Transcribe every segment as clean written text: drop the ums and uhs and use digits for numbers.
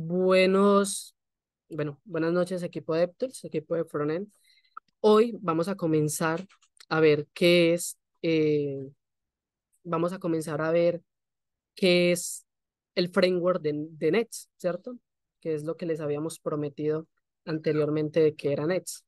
Buenas noches, equipo de Aptools, equipo de Frontend. Hoy vamos a comenzar a ver vamos a comenzar a ver qué es el framework de Nets, ¿cierto? Que es lo que les habíamos prometido anteriormente de que era Nets.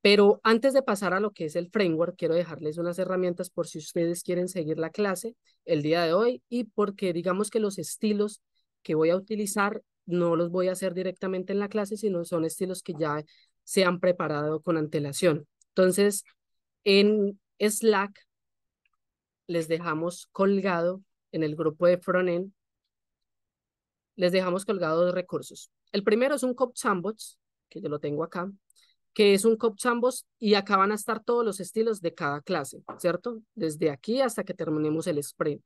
Pero antes de pasar a lo que es el framework, quiero dejarles unas herramientas por si ustedes quieren seguir la clase el día de hoy y porque digamos que los estilos que voy a utilizar no los voy a hacer directamente en la clase, sino son estilos que ya se han preparado con antelación. Entonces, en Slack les dejamos colgado en el grupo de Frontend, les dejamos colgado dos recursos. El primero es un Code Sandbox, que yo lo tengo acá, que es un Code Sandbox y acá van a estar todos los estilos de cada clase, ¿cierto? Desde aquí hasta que terminemos el sprint.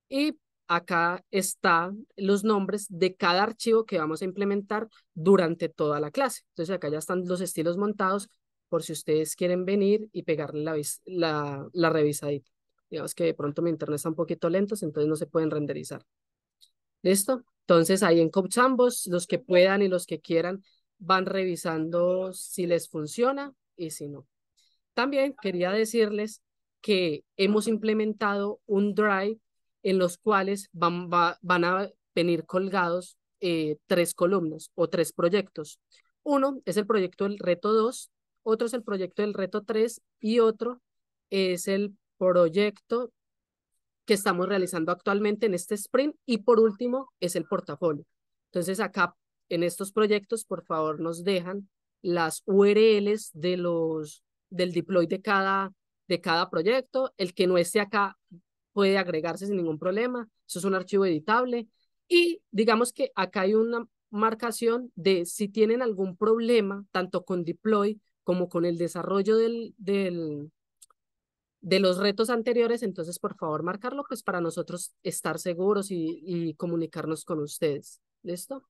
Y acá están los nombres de cada archivo que vamos a implementar durante toda la clase. Entonces acá ya están los estilos montados por si ustedes quieren venir y pegarle la revisadita. Digamos que de pronto mi internet está un poquito lento, entonces no se pueden renderizar. ¿Listo? Entonces ahí en Coach ambos, los que puedan y los que quieran van revisando si les funciona y si no. También quería decirles que hemos implementado un drive en los cuales van a venir colgados tres columnas o tres proyectos. Uno es el proyecto del reto 2, otro es el proyecto del reto 3 y otro es el proyecto que estamos realizando actualmente en este sprint y por último es el portafolio. Entonces acá en estos proyectos por favor nos dejan las URLs del deploy de cada proyecto. El que no esté acá puede agregarse sin ningún problema. Eso es un archivo editable y digamos que acá hay una marcación de si tienen algún problema tanto con deploy como con el desarrollo de los retos anteriores, entonces por favor marcarlo pues para nosotros estar seguros y comunicarnos con ustedes. ¿Listo?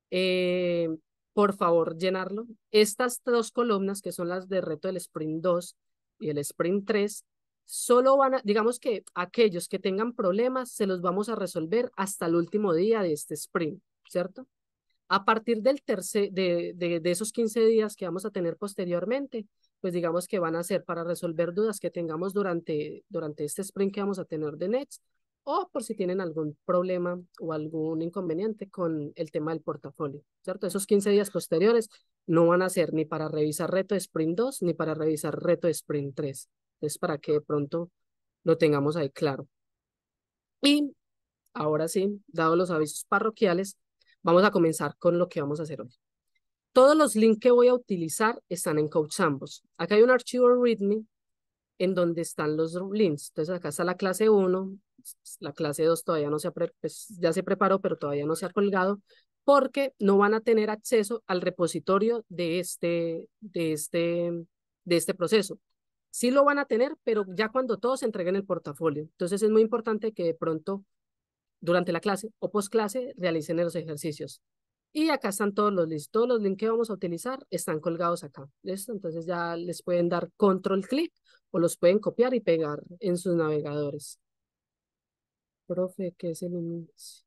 Eh, por favor, llenarlo. Estas dos columnas que son las de reto del Sprint 2 y el Sprint 3, solo digamos que aquellos que tengan problemas se los vamos a resolver hasta el último día de este sprint, ¿cierto? A partir de esos 15 días que vamos a tener posteriormente, pues digamos que van a ser para resolver dudas que tengamos durante este sprint que vamos a tener de Nets o por si tienen algún problema o algún inconveniente con el tema del portafolio, ¿cierto? Esos 15 días posteriores no van a ser ni para revisar reto de sprint 2 ni para revisar reto de sprint 3. Es para que de pronto lo tengamos ahí claro. Y ahora sí, dado los avisos parroquiales, vamos a comenzar con lo que vamos a hacer hoy. Todos los links que voy a utilizar están en CodeSandbox. Acá hay un archivo README en donde están los links. Entonces acá está la clase 1, la clase 2 todavía no pues ya se preparó, pero todavía no se ha colgado porque no van a tener acceso al repositorio de este proceso. Sí lo van a tener, pero ya cuando todos entreguen el portafolio. Entonces es muy importante que de pronto durante la clase o post clase realicen los ejercicios. Y acá están todos los links que vamos a utilizar están colgados acá. ¿Listo? Entonces ya les pueden dar control clic o los pueden copiar y pegar en sus navegadores. Profe, ¿qué es el inicio?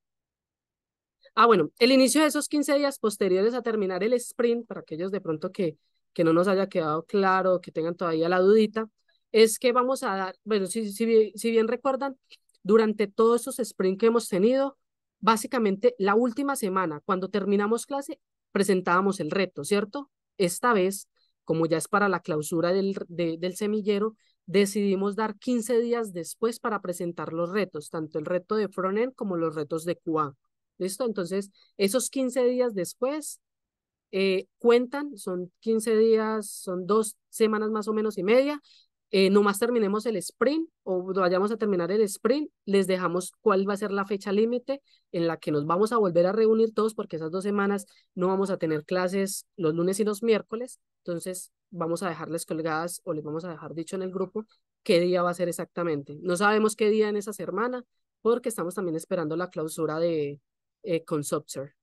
Bueno, el inicio de esos 15 días posteriores a terminar el sprint, para aquellos de pronto que no nos haya quedado claro, que tengan todavía la dudita, es que vamos a dar, bueno, si bien recuerdan, durante todos esos sprints que hemos tenido, básicamente la última semana, cuando terminamos clase, presentábamos el reto, ¿cierto? Esta vez, como ya es para la clausura del semillero, decidimos dar 15 días después para presentar los retos, tanto el reto de frontend como los retos de QA. ¿Listo? Entonces, esos 15 días después cuentan, son 15 días, son 2 semanas más o menos y media. Nomás terminemos el sprint o vayamos a terminar el sprint, les dejamos cuál va a ser la fecha límite en la que nos vamos a volver a reunir todos porque esas 2 semanas no vamos a tener clases los lunes y los miércoles. Entonces, vamos a dejarles colgadas o les vamos a dejar dicho en el grupo qué día va a ser exactamente. No sabemos qué día en esa semana porque estamos también esperando la clausura con Subser.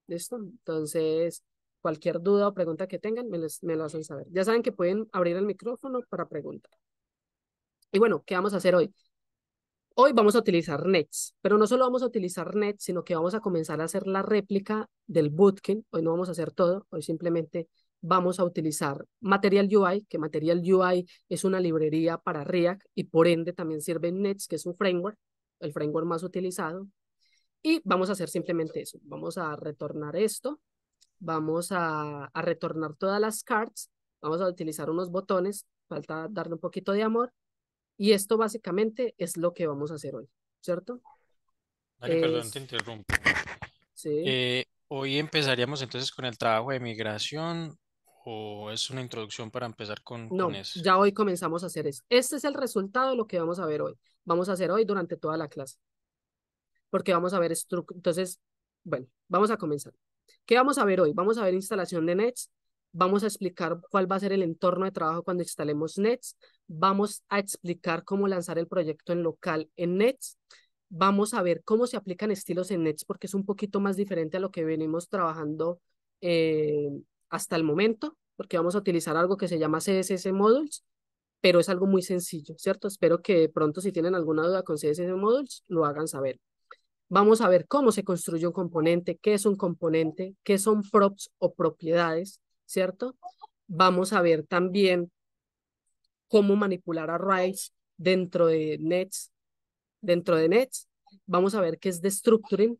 ¿Listo? Entonces, cualquier duda o pregunta que tengan, me lo hacen saber. Ya saben que pueden abrir el micrófono para preguntar. Y bueno, ¿qué vamos a hacer hoy? Hoy vamos a utilizar Nets, pero no solo vamos a utilizar Nets, sino que vamos a comenzar a hacer la réplica del bootcamp. Hoy no vamos a hacer todo, hoy simplemente vamos a utilizar Material UI, que Material UI es una librería para React y por ende también sirve en Nets, que es un framework, el framework más utilizado. Y vamos a hacer simplemente eso. Vamos a retornar esto, vamos a retornar todas las cards, vamos a utilizar unos botones, falta darle un poquito de amor y esto básicamente es lo que vamos a hacer hoy, ¿cierto? Dani, perdón, te Es, interrumpo. sí, Hoy empezaríamos entonces con el trabajo de migración o es una introducción para empezar con no, eso. ya hoy comenzamos a hacer eso. Este es el resultado de lo que vamos a ver hoy. Vamos a hacer hoy durante toda la clase, porque vamos a ver entonces, bueno, vamos a comenzar. ¿Qué vamos a ver hoy? Vamos a ver instalación de Nets, vamos a explicar cuál va a ser el entorno de trabajo cuando instalemos Nets, vamos a explicar cómo lanzar el proyecto en local en Nets, vamos a ver cómo se aplican estilos en Nets porque es un poquito más diferente a lo que venimos trabajando eh, hasta el momento, porque vamos a utilizar algo que se llama CSS Modules, pero es algo muy sencillo, ¿cierto? Espero que pronto si tienen alguna duda con CSS Modules lo hagan saber. Vamos a ver cómo se construye un componente, qué es un componente, qué son props o propiedades, ¿cierto? Vamos a ver también cómo manipular arrays dentro de Nets. Vamos a ver qué es destructuring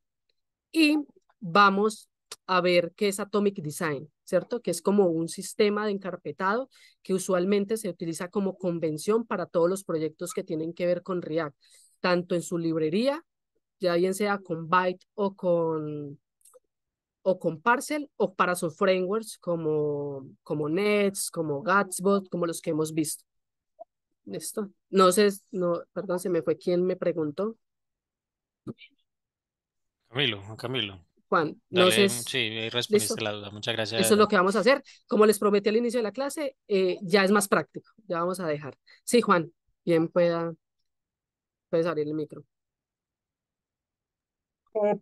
y vamos a ver qué es Atomic Design, ¿cierto? Que es como un sistema de encarpetado que usualmente se utiliza como convención para todos los proyectos que tienen que ver con React, tanto en su librería, ya bien sea con Byte o con Parcel o para sus frameworks como Nets, como Gatsbot, como los que hemos visto. ¿Listo? No sé, no, perdón, se me fue quien me preguntó. Camilo, Juan Camilo, Juan, no sé, dale, sí, ahí respondiste ¿listo? la duda. Muchas Eso gracias, es lo Dani. que vamos a hacer. Como les prometí al inicio de la clase, ya es más práctico. Ya vamos a dejar. Sí, Juan, bien puedes abrir el micro.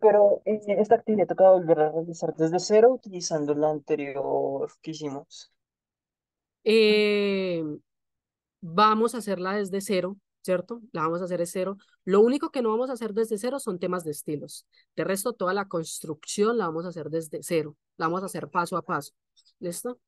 Pero esta actividad toca volver a realizar desde cero utilizando la anterior que hicimos. Eh, Vamos a hacerla desde cero, ¿cierto? La vamos a hacer de cero. Lo único que no vamos a hacer desde cero son temas de estilos. De resto, toda la construcción la vamos a hacer desde cero. La vamos a hacer paso a paso. ¿Listo?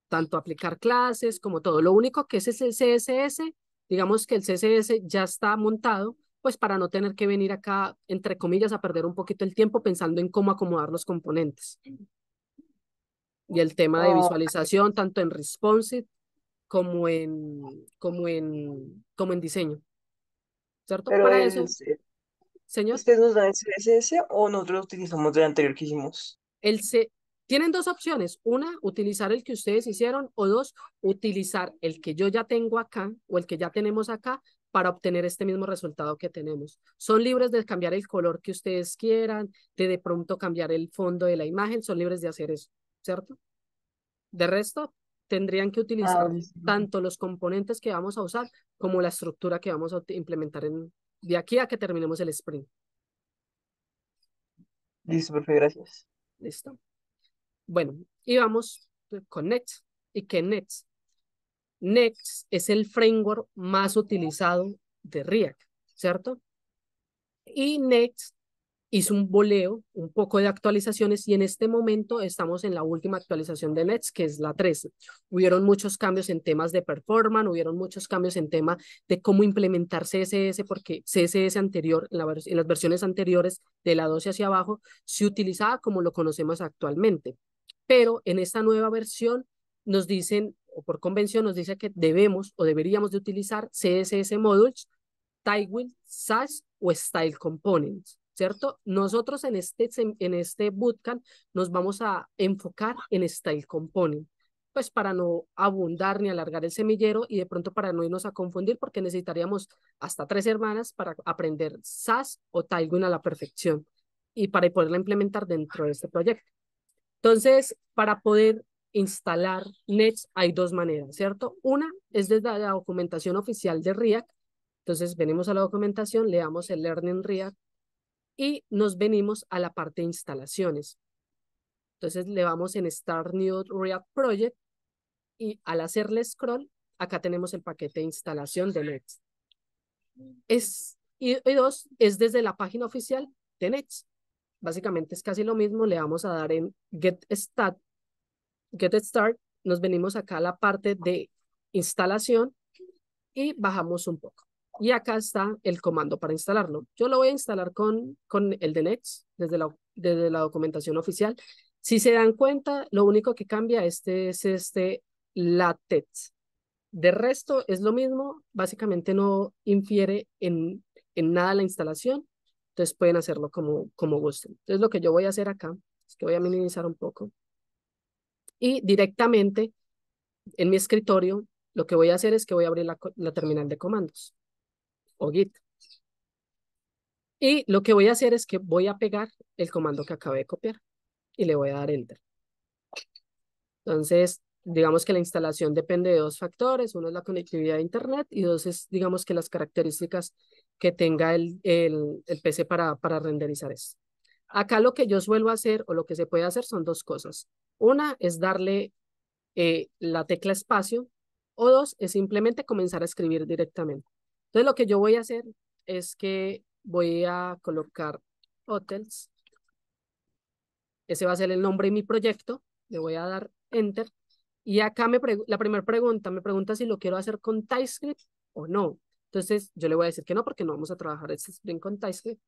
Tanto aplicar clases como todo. Lo único que es el CSS, digamos que el CSS ya está montado, pues para no tener que venir acá, entre comillas, a perder un poquito el tiempo pensando en cómo acomodar los componentes. Y el tema de Ah, visualización, tanto en responsive como en diseño, ¿cierto? pero Para eso, señor, ¿ustedes nos dan el CSS o nosotros utilizamos el anterior que hicimos? el C tienen dos opciones. Una, utilizar el que ustedes hicieron o dos, utilizar el que yo ya tengo acá o el que ya tenemos acá para obtener este mismo resultado que tenemos. Son libres de cambiar el color que ustedes quieran, de pronto cambiar el fondo de la imagen, son libres de hacer eso, ¿cierto? De resto, tendrían que Ah, utilizar listo. tanto los componentes que vamos a usar como la estructura que vamos a implementar de aquí a que terminemos el sprint. Listo, perfecto, gracias. ¿Listo? Bueno, y vamos con Next. ¿Y qué Next? Next es el framework más utilizado de React, ¿cierto? Y Next hizo un boleo, un poco de actualizaciones y en este momento estamos en la última actualización de Next, que es la 13. Hubieron muchos cambios en temas de performance, hubieron muchos cambios en tema de cómo implementar CSS, porque CSS anterior, en las versiones anteriores de la 12 hacia abajo, se utilizaba como lo conocemos actualmente. Pero en esta nueva versión nos dicen, o por convención nos dice que debemos o deberíamos de utilizar CSS Modules, Tailwind, Sass o Style Components, ¿cierto? Nosotros en este bootcamp nos vamos a enfocar en Style Component, pues para no abundar ni alargar el semillero y de pronto para no irnos a confundir porque necesitaríamos hasta 3 semanas para aprender SAS o Tailwind a la perfección y para poderla implementar dentro de este proyecto. Entonces, para poder instalar Nets hay dos maneras, ¿cierto? Una es desde la documentación oficial de React. Entonces, venimos a la documentación, leamos el Learning React y nos venimos a la parte de instalaciones. Entonces, le vamos en Start New React Project y al hacerle scroll, acá tenemos el paquete de instalación de Nets. Y dos, es desde la página oficial de Nets. Básicamente es casi lo mismo, le vamos a dar en Get Start, nos venimos acá a la parte de instalación y bajamos un poco. Y acá está el comando para instalarlo. Yo lo voy a instalar con el de Nets desde la documentación oficial. Si se dan cuenta, lo único que cambia es este latex. De resto es lo mismo, básicamente no infiere en nada la instalación, entonces pueden hacerlo como gusten. Entonces lo que yo voy a hacer acá es que voy a minimizar un poco y directamente en mi escritorio lo que voy a hacer es que voy a abrir la terminal de comandos o Git. Y lo que voy a hacer es que voy a pegar el comando que acabé de copiar y le voy a dar Enter. Entonces, digamos que la instalación depende de dos factores. Uno es la conectividad a Internet y dos es, digamos que las características que tenga el PC para renderizar esto. Acá lo que yo suelo hacer o lo que se puede hacer son dos cosas. Una es darle la tecla espacio o dos es simplemente comenzar a escribir directamente. Entonces lo que yo voy a hacer es que voy a colocar hotels. Ese va a ser el nombre de mi proyecto. Le voy a dar Enter. Y acá la primera pregunta me pregunta si lo quiero hacer con TypeScript o no. Entonces yo le voy a decir que no porque no vamos a trabajar este Spring con TypeScript.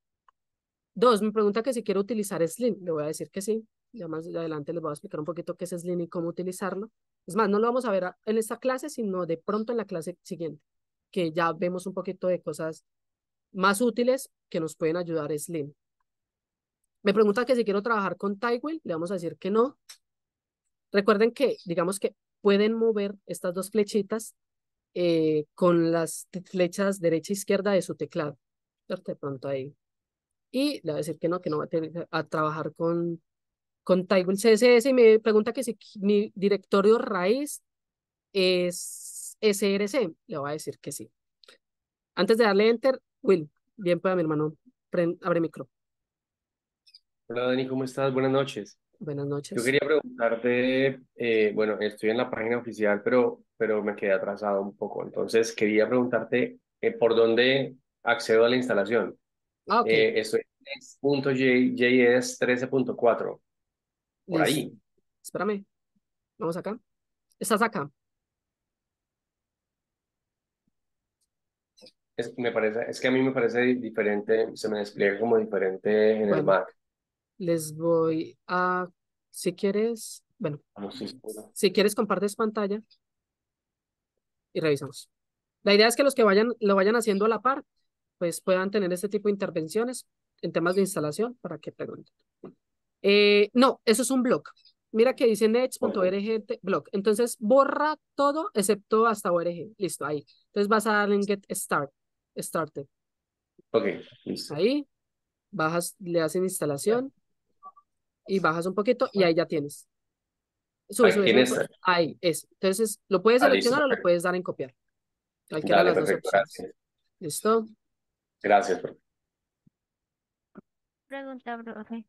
Dos, me pregunta que si quiero utilizar Slim. Le voy a decir que sí. Ya más adelante les voy a explicar un poquito qué es Slim y cómo utilizarlo. Es más, no lo vamos a ver en esta clase, sino de pronto en la clase siguiente, que ya vemos un poquito de cosas más útiles que nos pueden ayudar Slim. Me pregunta que si quiero trabajar con Tygwell, le vamos a decir que no. Recuerden que, digamos que pueden mover estas dos flechitas con las flechas derecha e izquierda de su teclado. De pronto ahí. Y le voy a decir que no va a, tener, a trabajar con Tygwell CSS y me pregunta que si mi directorio raíz es SRC. Le voy a decir que sí. Antes de darle Enter, Will, bien para mi hermano, abre micro. Hola Dani, ¿cómo estás? Buenas noches. Buenas Yo noches. quería preguntarte, bueno, estoy en la página oficial, pero me quedé atrasado un poco. Entonces quería preguntarte por dónde accedo a la instalación. Ah, ok. Estoy en .js 13.4, por Listo. ahí. Espérame. Vamos acá. Estás acá. Es que a mí me parece diferente, se me despliega como diferente en el Bueno, Mac. les voy a, si quieres, bueno, No estoy seguro. si quieres compartes pantalla y revisamos. La idea es que los que lo vayan haciendo a la par, pues puedan tener este tipo de intervenciones en temas de instalación para que pregunten. No, eso es un blog. Mira que dice Ok, nets.org blog. Entonces borra todo excepto hasta org. Listo, ahí. Entonces vas a darle en get started. ok, listo. Ahí, bajas, le hacen instalación y bajas un poquito y ahí ya tienes. Sube, sube, Aquí en sube. esta. Ahí es. Entonces lo puedes Ah, listo, seleccionar o lo perfecto. puedes dar en copiar. Cualquiera de Dale, las dos perfecto, opciones. gracias. ¿Listo? Gracias, profe. Pregunta, profe.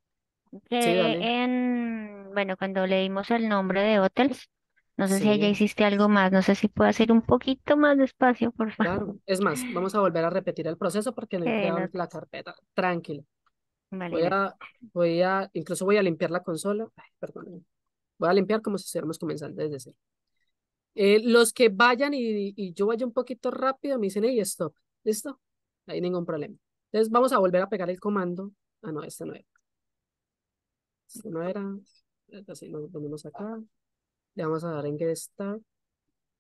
Sí, Que dale. bueno, cuando leímos el nombre de hotels, no sé si allá Sí, hiciste algo más, no sé si puedo hacer un poquito más despacio, por favor. claro. Es más, vamos a volver a repetir el proceso porque no he creado No, la carpeta. Tranquilo. vale, Voy gracias. a, incluso voy a limpiar la consola. Ay, perdón. Voy a limpiar como si estuviéramos comenzando desde cero. Los que vayan y yo vaya un poquito rápido me dicen, hey, stop. ¿Listo? No hay ningún problema. Entonces vamos a volver a pegar el comando. Ah, no, este no era. Este no era. Así nos venimos acá. Le vamos a dar en Get Start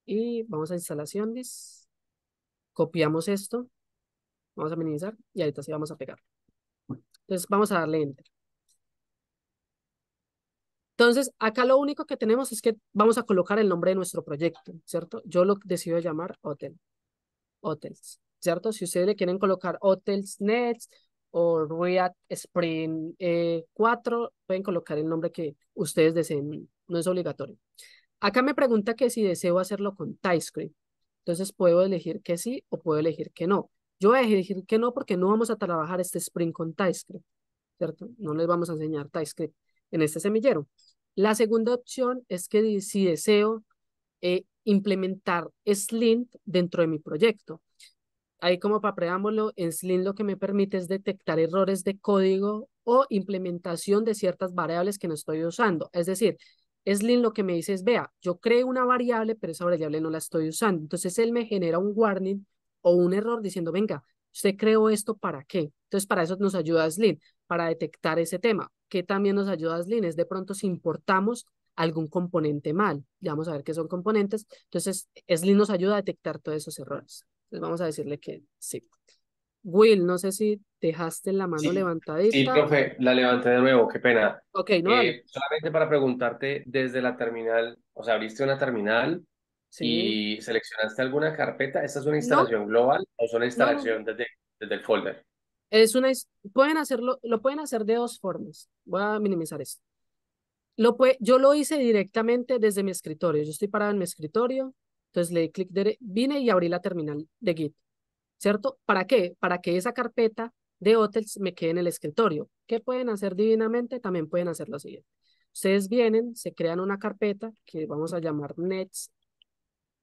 y vamos a instalaciones. Copiamos esto. Vamos a minimizar y ahorita sí vamos a pegar. Entonces vamos a darle Enter. Entonces, acá lo único que tenemos es que vamos a colocar el nombre de nuestro proyecto, ¿cierto? Yo lo decido llamar Hotels, ¿cierto? Si ustedes le quieren colocar Hotels Nets o React Spring 4, pueden colocar el nombre que ustedes deseen, no es obligatorio. Acá me pregunta que si deseo hacerlo con TypeScript. Entonces, puedo elegir que sí o puedo elegir que no. Yo voy a elegir que no porque no vamos a trabajar este Spring con TypeScript, ¿cierto? No les vamos a enseñar TypeScript en este semillero. La segunda opción es que si deseo implementar Slim dentro de mi proyecto. ahí como para preámbulo, en Slim lo que me permite es detectar errores de código o implementación de ciertas variables que no estoy usando. Es decir, Slim lo que me dice es, vea, yo creo una variable, pero esa variable no la estoy usando. Entonces él me genera un warning o un error diciendo, venga, usted creó esto ¿para qué? Entonces para eso nos ayuda Slim, para detectar ese tema. ¿Qué también nos ayuda Slim? Es de pronto si importamos algún componente mal. Ya vamos a ver qué son componentes. Entonces Slim nos ayuda a detectar todos esos errores. Entonces vamos a decirle que sí. Will, no sé si dejaste la mano Sí, sí, levantadita. profe, la levanté de nuevo, qué pena. Ok, no, dale. Solamente para preguntarte, desde la terminal, o sea, abriste una terminal Sí. y seleccionaste alguna carpeta. ¿Esta es una No, instalación global o es una no. instalación desde el folder? Pueden hacerlo, lo pueden hacer de dos formas. Voy a minimizar esto. Yo lo hice directamente desde mi escritorio. Yo estoy parado en mi escritorio, entonces le di clic, vine y abrí la terminal de Git, ¿cierto? ¿Para qué? Para que esa carpeta de hotels me quede en el escritorio. ¿Qué pueden hacer divinamente? También pueden hacer lo siguiente. Ustedes vienen, se crean una carpeta que vamos a llamar Nets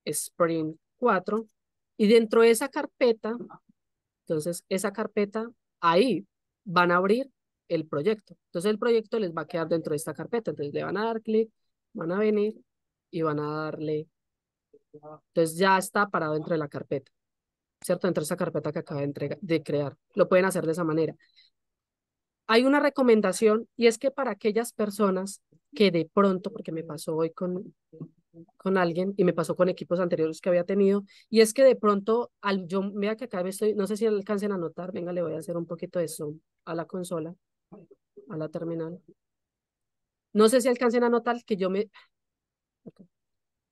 Spring 4 y dentro de esa carpeta, entonces esa carpeta, ahí van a abrir el proyecto. Entonces el proyecto les va a quedar dentro de esta carpeta. Entonces le van a dar clic, van a venir y van a darle. Entonces ya está parado dentro de la carpeta, ¿cierto? Dentro de esa carpeta que acaba de crear. Lo pueden hacer de esa manera. Hay una recomendación y es que para aquellas personas que de pronto, porque me pasó hoy con alguien y me pasó con equipos anteriores que había tenido, y es que de pronto, yo vea que acá me estoy, no sé si alcancen a notar, venga, le voy a hacer un poquito de zoom a la consola, a la terminal. No sé si alcancen a notar que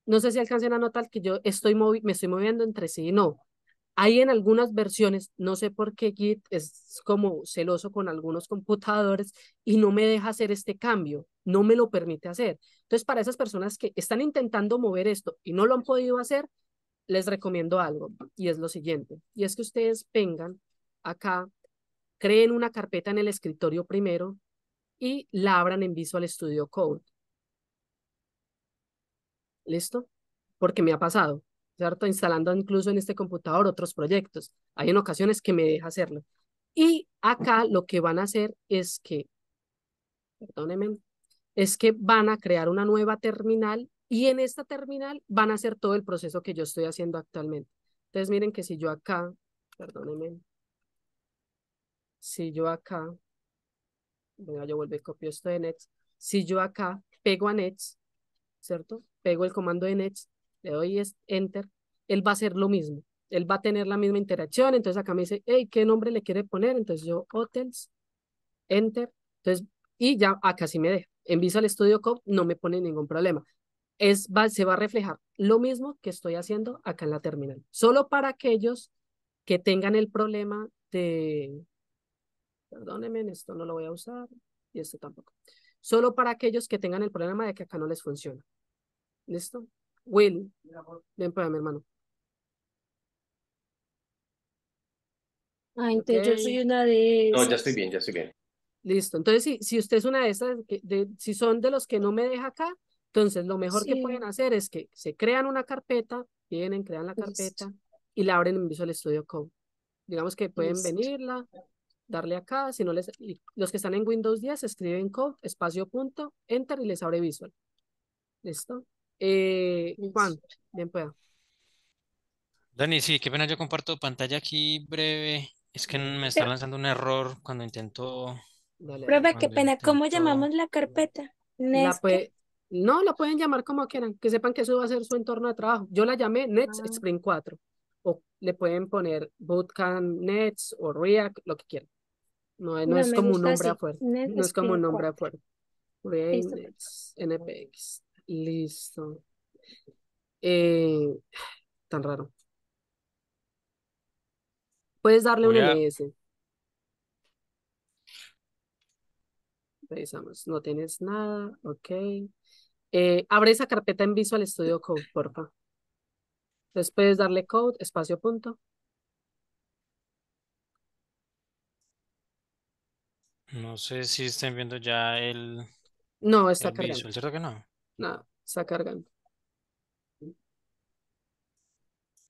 no sé si alcancen a notar que yo me estoy moviendo entre sí y no. Hay en algunas versiones, no sé por qué Git es como celoso con algunos computadores y no me deja hacer este cambio, no me lo permite hacer. Entonces, para esas personas que están intentando mover esto y no lo han podido hacer, les recomiendo algo y es lo siguiente, y es que ustedes vengan acá, creen una carpeta en el escritorio primero y la abran en Visual Studio Code. ¿Listo? Porque me ha pasado, ¿cierto? Instalando incluso en este computador otros proyectos. Hay en ocasiones que me deja hacerlo. Y acá lo que van a hacer es que, perdónenme, es que van a crear una nueva terminal y en esta terminal van a hacer todo el proceso que yo estoy haciendo actualmente. Entonces miren que si yo acá, perdónenme, si yo acá, venga, yo vuelvo y copio esto de Nets, si yo acá pego a Nets, ¿cierto? Pego el comando de Nets, le doy Enter, él va a hacer lo mismo. Él va a tener la misma interacción, entonces acá me dice, hey, ¿qué nombre le quiere poner? Entonces yo, Hotels, Enter, entonces, y ya acá sí me deja. En Visual Studio Code no me pone ningún problema. Se va a reflejar lo mismo que estoy haciendo acá en la terminal. Solo para aquellos que tengan el problema de, perdónenme, esto no lo voy a usar y esto tampoco. Solo para aquellos que tengan el problema de que acá no les funciona. ¿Listo? Will, ven para mi hermano. Ah, Ok, entonces yo soy una de No, ya estoy esas. bien, ya estoy bien. listo. Entonces, si usted es una de esas, si son de los que no me deja acá, entonces lo mejor que pueden Sí, hacer es que se crean una carpeta, vienen, crean la listo, carpeta y la abren en Visual Studio Code. Digamos que pueden listo, venirla, darle acá, si no y los que están en Windows 10 escriben code, espacio punto, enter y les abre Visual. ¿Listo? Juan, listo. bien pueda. Dani, sí, qué pena, yo comparto pantalla aquí breve. Es que me está Pero, lanzando un error Dale, dale. profe, qué cuando pena, ¿cómo intento. llamamos la carpeta? La ¿Nes qué? puede, no, la pueden llamar como quieran, que sepan que eso va a ser su entorno de trabajo. Yo la llamé Nets Ah, Spring 4 o le pueden poner Bootcamp Nets o React, lo que quieran. No, no no, es me como un gusta nombre así. afuera, Nes no es como Spring un nombre 4. afuera. React Listo, profe. Nets NPX, listo. Tan raro. Puedes darle un Voy a, ls, revisamos, no tienes nada, ok. Abre esa carpeta en Visual Studio Code, porfa. Entonces puedes darle code, espacio punto. no sé si estén viendo ya No, está el cargando. visual, ¿cierto que no? Nada, está cargando.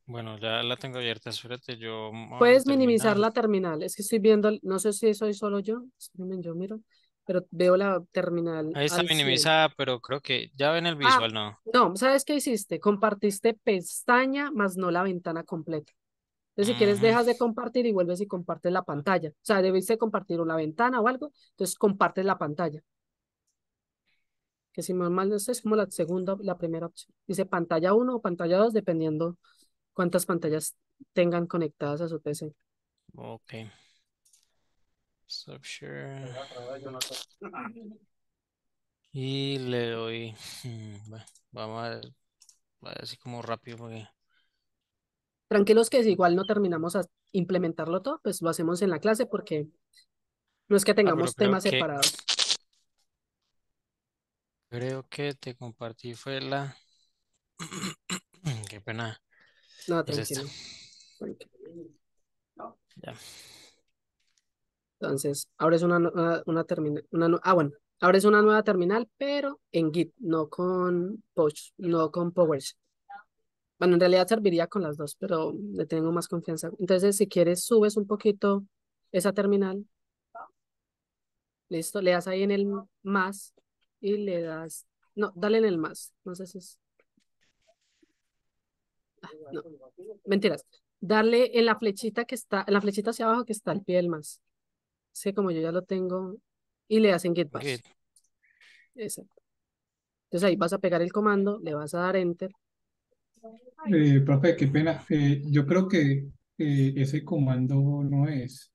Bueno, ya la tengo abierta. Espérate, yo abro el Puedes minimizar terminal. la terminal. Es que estoy viendo, no sé si soy solo yo, espérenme, yo miro, pero veo la terminal Ahí está al 100. minimizada, pero creo que ya ven el Ah, visual, ¿no? no, ¿sabes qué hiciste? Compartiste pestaña más no la ventana completa. Entonces, si quieres, Ujú. dejas de compartir y vuelves y compartes la pantalla. O sea, debiste compartir una ventana o algo, entonces compartes la pantalla. Que si mal no sé, es como la segunda, la primera opción. Dice pantalla uno o pantalla 2 dependiendo cuántas pantallas tengan conectadas a su PC. Ok. Stop share. Y le doy. Bueno, vamos a ver así como rápido porque. Tranquilos que si igual no terminamos a implementarlo todo, pues lo hacemos en la clase porque no es que Ah, pero tengamos temas separados. creo que te compartí fue la. Qué pena. No, Es esta. tranquilo. Tranquilo. Ya. Entonces, abres una terminal, bueno, abres una nueva terminal, pero en Git, no con Push, no con PowerShell. Bueno, en realidad serviría con las dos, pero le tengo más confianza. Entonces, si quieres, subes un poquito esa terminal. Listo, le das ahí en el más y le das, no, dale en el más. No sé si es, no, mentiras. Darle en la flechita que está, en la flechita hacia abajo que está al pie del más. Sí, como yo ya lo tengo, y le das en Git Bash. Git. Exacto. Entonces ahí vas a pegar el comando, le vas a dar enter. Profe, qué pena. Yo creo que ese comando no es.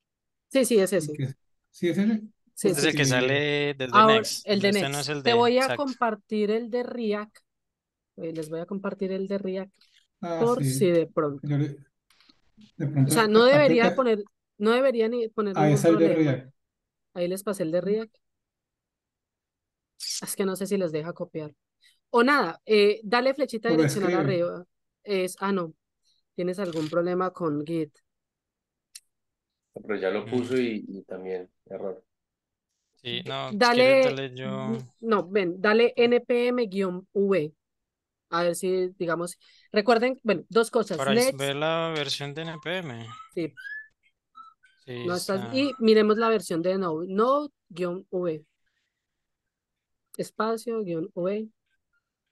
Sí, sí, es El ese. que, ¿sí es ese? Sí, Este es el sí. que Porque, sale desde Ahora, Next. el de Este no es Next. el Te de. voy a Exacto. compartir el de React. Les voy a compartir el de React por si sí. de pronto. Yo de O pronto, sea, no creo debería que poner, no debería ni poner ningún es el de problema. React. Ahí les pasé el de React. Es que no sé si les deja copiar. O nada, dale flechita Pero direccional escribe. arriba. No, tienes algún problema con Git. Pero ya lo Mm, puso y también, error. Sí, no, si quieres, Dale, dale yo. no, ven, dale npm-v. A ver si, digamos, recuerden, bueno, dos cosas. Para Next, ver la versión de NPM. sí, Sí, no estás, está. y miremos la versión de Node, Node-v, espacio, V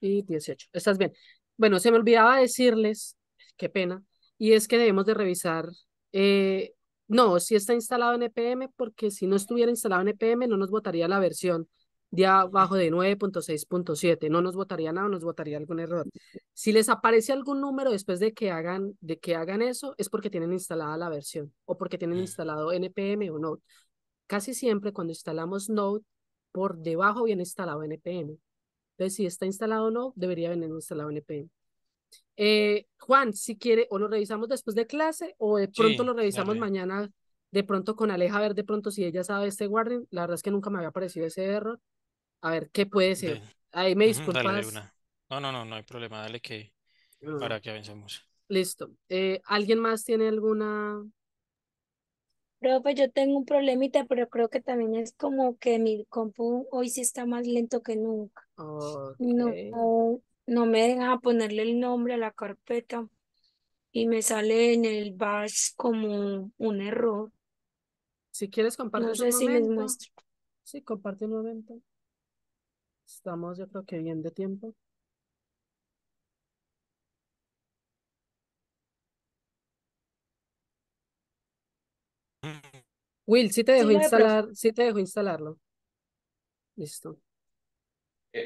y 18. ¿Estás bien? Bueno, se me olvidaba decirles, qué pena, y es que debemos de revisar, no, si está instalado en EPM, porque si no estuviera instalado en EPM no nos botaría la versión de abajo de 9.6.7, no nos botaría nada, nos botaría algún error. Si les aparece algún número después de que hagan eso, es porque tienen instalada la versión o porque tienen instalado NPM o Node. Casi siempre cuando instalamos Node, por debajo viene instalado NPM. Entonces, si está instalado o no, debería venir instalado NPM. Juan, si quiere, o lo revisamos después de clase, o de pronto Sí, lo revisamos dale. mañana, de pronto con Aleja, a ver de pronto si ella sabe este warning. La verdad es que nunca me había aparecido ese error. A ver qué puede ser. Bien. Ahí me Ujú, dale de disculpas. una. No, no, no, no hay problema. Dale que Ah, para que avancemos. listo. ¿Alguien más tiene alguna? Profe, yo tengo un problemita, pero creo que también es como que mi compu hoy sí está más lento que nunca. Ok. No, no me deja ponerle el nombre a la carpeta y me sale en el bash como un error. Si quieres, No compartes un sé si les momento. muestro. Sí, comparte un momento. Estamos, yo creo que bien de tiempo. Will, Sí lo ve, profe. sí te dejo instalarlo. Listo.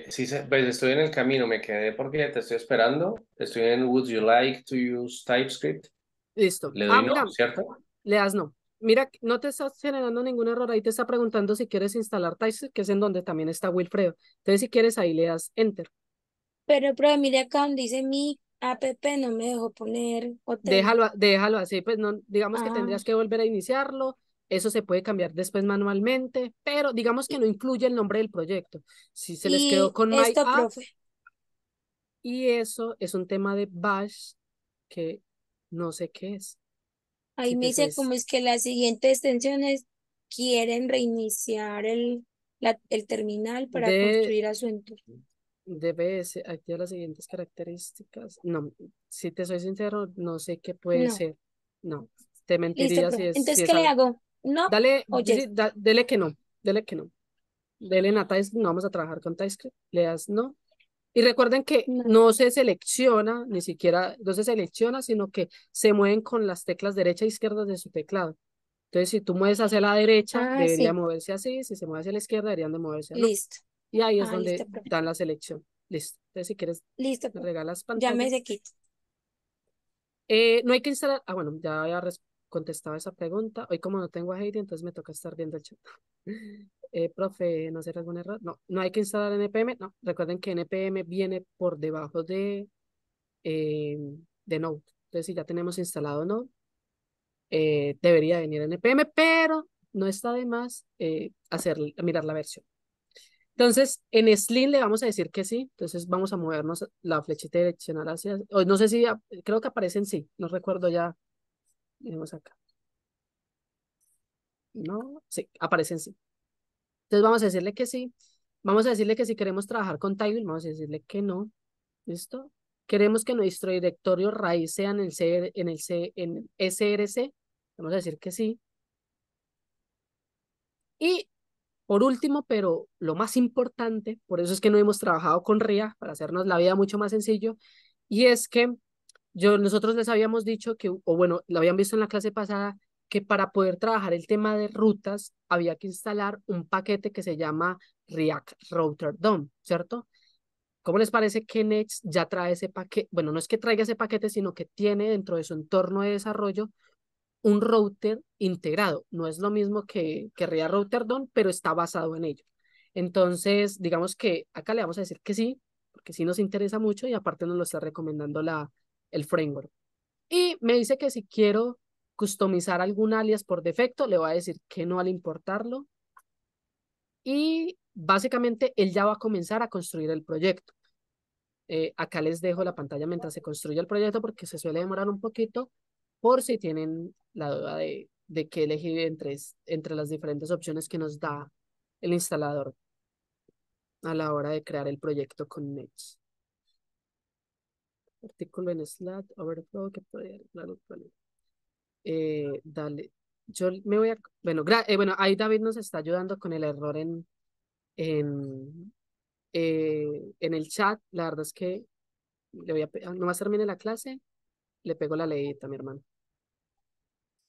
Sí, pues estoy en el camino, me quedé porque te estoy esperando. Estoy en Would you like to use TypeScript? Listo. Le Ah, doy no, mira, ¿cierto? le das no. Mira, no te estás generando ningún error. Ahí te está preguntando si quieres instalar TypeScript, que es en donde también está Wilfredo. Entonces, si quieres, ahí le das enter. Pero, profe, mire acá donde dice mi app, no me dejó poner hotel. Déjalo así, pues no, digamos que Ah, tendrías que volver a iniciarlo. Eso se puede cambiar después manualmente, pero digamos que no incluye el nombre del proyecto. Si se les quedó y con My esto, App, profe. y eso es un tema de Bash que no sé qué es. Ahí Si me te dice fijas. como es que las siguientes extensiones quieren reiniciar el terminal para De, construir Asuntos. DBS, activa las siguientes características. No, si te soy sincero, no sé qué puede No. ser. No, te Listo, mentiría profe. si Entonces, es ¿qué le algo. hago? ¿No Dale, o yes? dele que no, dele que no. Dele a TypeScript, no vamos a trabajar con TypeScript, le das no. Y recuerden que No. no se selecciona, ni siquiera, no se selecciona, sino que se mueven con las teclas derecha e izquierda de su teclado. Entonces, si tú mueves hacia la derecha, Ah, debería sí. moverse así, si se mueve hacia la izquierda, deberían de moverse, ¿no? Listo. Y ahí es Ah, donde listo, profe. dan la selección. Listo. Entonces, si quieres, Listo, me profe. regalas Ya me pantalla. se quita. No hay que instalar, bueno, ya había contestado esa pregunta. Hoy como no tengo a Heidi, entonces me toca estar viendo el chat. Profe, ¿no será algún error? No, no hay que instalar NPM. No, recuerden que NPM viene por debajo eh, de Node. Entonces, si ya tenemos instalado Node, debería venir NPM, pero no está de más mirar la versión. Entonces, en Slim le vamos a decir que sí. Entonces, vamos a movernos la flechita direccional hacia, o no sé si, creo que aparece en sí, no recuerdo ya. Vamos acá. No, sí, aparece en sí. Entonces, vamos a decirle que sí. Vamos a decirle que si queremos trabajar con Tile, vamos a decirle que no. ¿Listo? Queremos que nuestro directorio raíz sea en el en SRC. Vamos a decir que sí. Y por último, pero lo más importante, por eso es que no hemos trabajado con RIA, para hacernos la vida mucho más sencillo, y es que nosotros les habíamos dicho que, o bueno, lo habían visto en la clase pasada, que para poder trabajar el tema de rutas había que instalar un paquete que se llama React Router DOM, ¿cierto? ¿Cómo les parece que Next ya trae ese paquete? Bueno, no es que traiga ese paquete, sino que tiene dentro de su entorno de desarrollo un router integrado. No es lo mismo que RIA Router DOM, pero está basado en ello. Entonces, digamos que acá le vamos a decir que sí, porque sí nos interesa mucho y aparte nos lo está recomendando el framework. Y me dice que si quiero customizar algún alias por defecto, le voy a decir que no al importarlo. Y básicamente él ya va a comenzar a construir el proyecto. Acá les dejo la pantalla mientras se construye el proyecto porque se suele demorar un poquito por si tienen la duda de qué elegir entre las diferentes opciones que nos da el instalador a la hora de crear el proyecto con Nets. Artículo en Slack, Overflow, que puede arreglar el problema. Dale. Yo me voy a... Bueno, bueno, ahí David nos está ayudando con el error en, en el chat. La verdad es que nomás termine la clase, le pego la leída a mi hermano.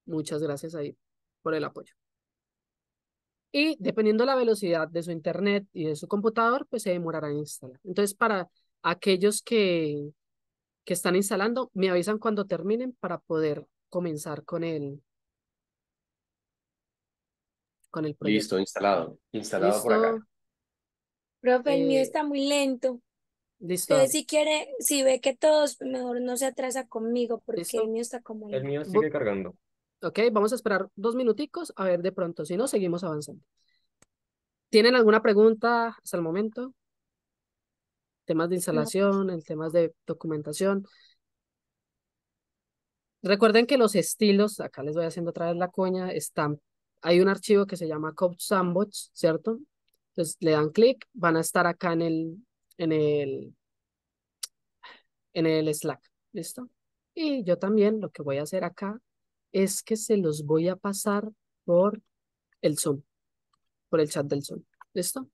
Muchas gracias ahí por el apoyo. Y dependiendo la velocidad de su internet y de su computador, pues se demorará en instalar. Entonces, para aquellos que están instalando, me avisan cuando terminen para poder comenzar con el proyecto. Listo, instalado. Instalado por acá. ¿Listo? Profe, el mío Eh, está muy lento. listo, Entonces, dale. si quiere, si ve que todos, mejor no se atrasa conmigo porque el ¿Listo? mío está como El lento. mío sigue cargando. Ok, vamos a esperar 2 minuticos a ver de pronto. Si no, seguimos avanzando. ¿Tienen alguna pregunta hasta el momento? Temas de No, profe. instalación, en temas de documentación. Recuerden que los estilos, acá les voy haciendo otra vez la cuña, hay un archivo que se llama Code Sandbox, ¿cierto? Entonces le dan clic, van a estar acá en el, en el Slack, ¿listo? Y yo también lo que voy a hacer acá es que se los voy a pasar por el Zoom, por el chat del Zoom, ¿listo?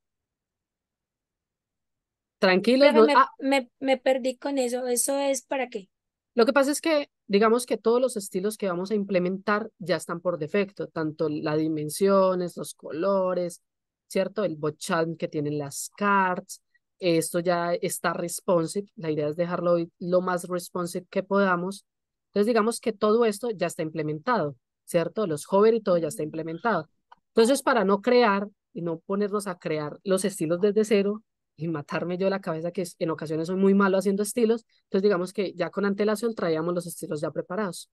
Tranquilos, Profe, no, me perdí con eso. ¿Eso es para qué? lo que pasa es que, digamos que todos los estilos que vamos a implementar ya están por defecto, tanto las dimensiones, los colores, ¿cierto? El botchan que tienen las cards, esto ya está responsive, la idea es dejarlo lo más responsive que podamos. Entonces, digamos que todo esto ya está implementado, ¿cierto? Los hover y todo ya está implementado. Entonces, para no crear y no ponernos a crear los estilos desde cero y matarme yo la cabeza, que en ocasiones soy muy malo haciendo estilos, entonces digamos que ya con antelación traíamos los estilos ya preparados.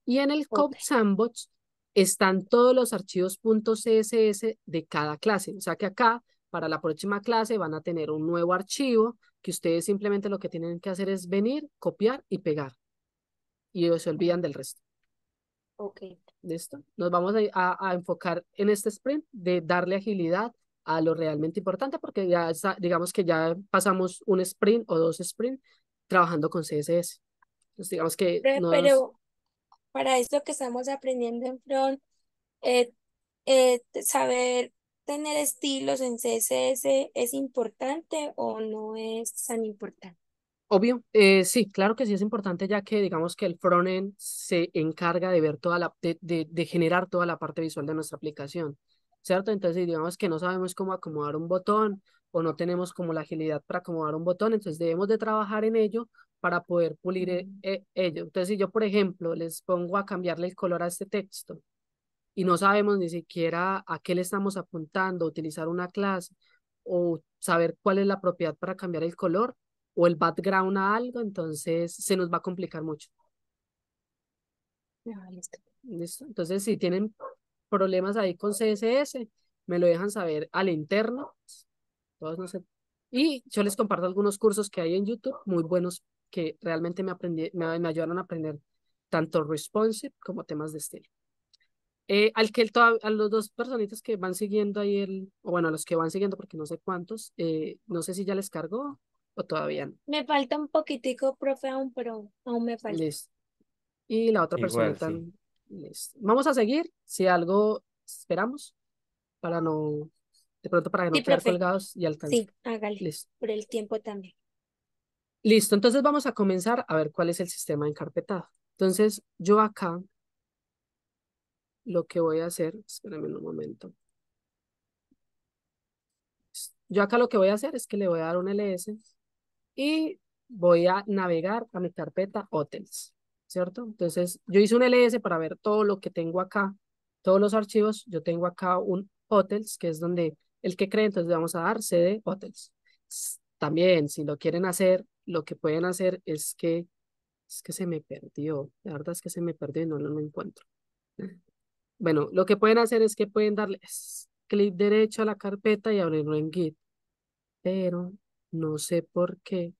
Y en el Ok. Code Sandbox están todos los archivos .css de cada clase. O sea que acá, para la próxima clase, van a tener un nuevo archivo que ustedes simplemente lo que tienen que hacer es venir, copiar y pegar. Y se olvidan del resto. Ok. ¿Listo? Nos vamos a enfocar en este sprint de darle agilidad a lo realmente importante, porque ya digamos que ya pasamos un sprint o 2 sprints trabajando con CSS. Entonces, digamos que Pero para esto que estamos aprendiendo en front, eh, saber tener estilos en CSS es importante o no es tan importante. obvio, sí, claro que sí es importante, ya que digamos que el frontend se encarga de ver de generar toda la parte visual de nuestra aplicación, ¿cierto? Entonces, si digamos que no sabemos cómo acomodar un botón o no tenemos como la agilidad para acomodar un botón, entonces debemos de trabajar en ello para poder pulir ello. Entonces, si yo, por ejemplo, les pongo a cambiarle el color a este texto y no sabemos ni siquiera a qué le estamos apuntando, utilizar una clase o saber cuál es la propiedad para cambiar el color o el background a algo, entonces se nos va a complicar mucho. Ah, listo. ¿Listo? Entonces, si tienen problemas ahí con CSS, me lo dejan saber al interno. Todos no sé. Y yo les comparto algunos cursos que hay en YouTube muy buenos que realmente me ayudaron a aprender tanto responsive como temas de estilo. A los 2 personitas que van siguiendo ahí o bueno, a los que van siguiendo, porque no sé cuántos, no sé si ya les cargó o todavía no. Me falta un poquitico, profe, aún, pero aún me falta. Listo. Y la otra Igual, personita, sí. listo. Vamos a seguir, si algo esperamos, para no, de pronto para Sí, no quedar profe. colgados y alcanzar. Sí, hágale. Listo. Por el tiempo también. Listo, entonces vamos a comenzar a ver cuál es el sistema de encarpetado. Entonces, yo acá lo que voy a hacer, espérame un momento. Yo acá lo que voy a hacer es que le voy a dar un ls y voy a navegar a mi carpeta hotels, ¿cierto? Entonces, yo hice un ls para ver todo lo que tengo acá, todos los archivos. Yo tengo acá un hotels, que es donde el que cree, entonces le vamos a dar cd hotels. También, si lo quieren hacer, lo que pueden hacer es que se me perdió. La verdad es que se me perdió y no lo encuentro. Bueno, lo que pueden hacer es que pueden darle clic derecho a la carpeta y abrirlo en Git, pero no sé por qué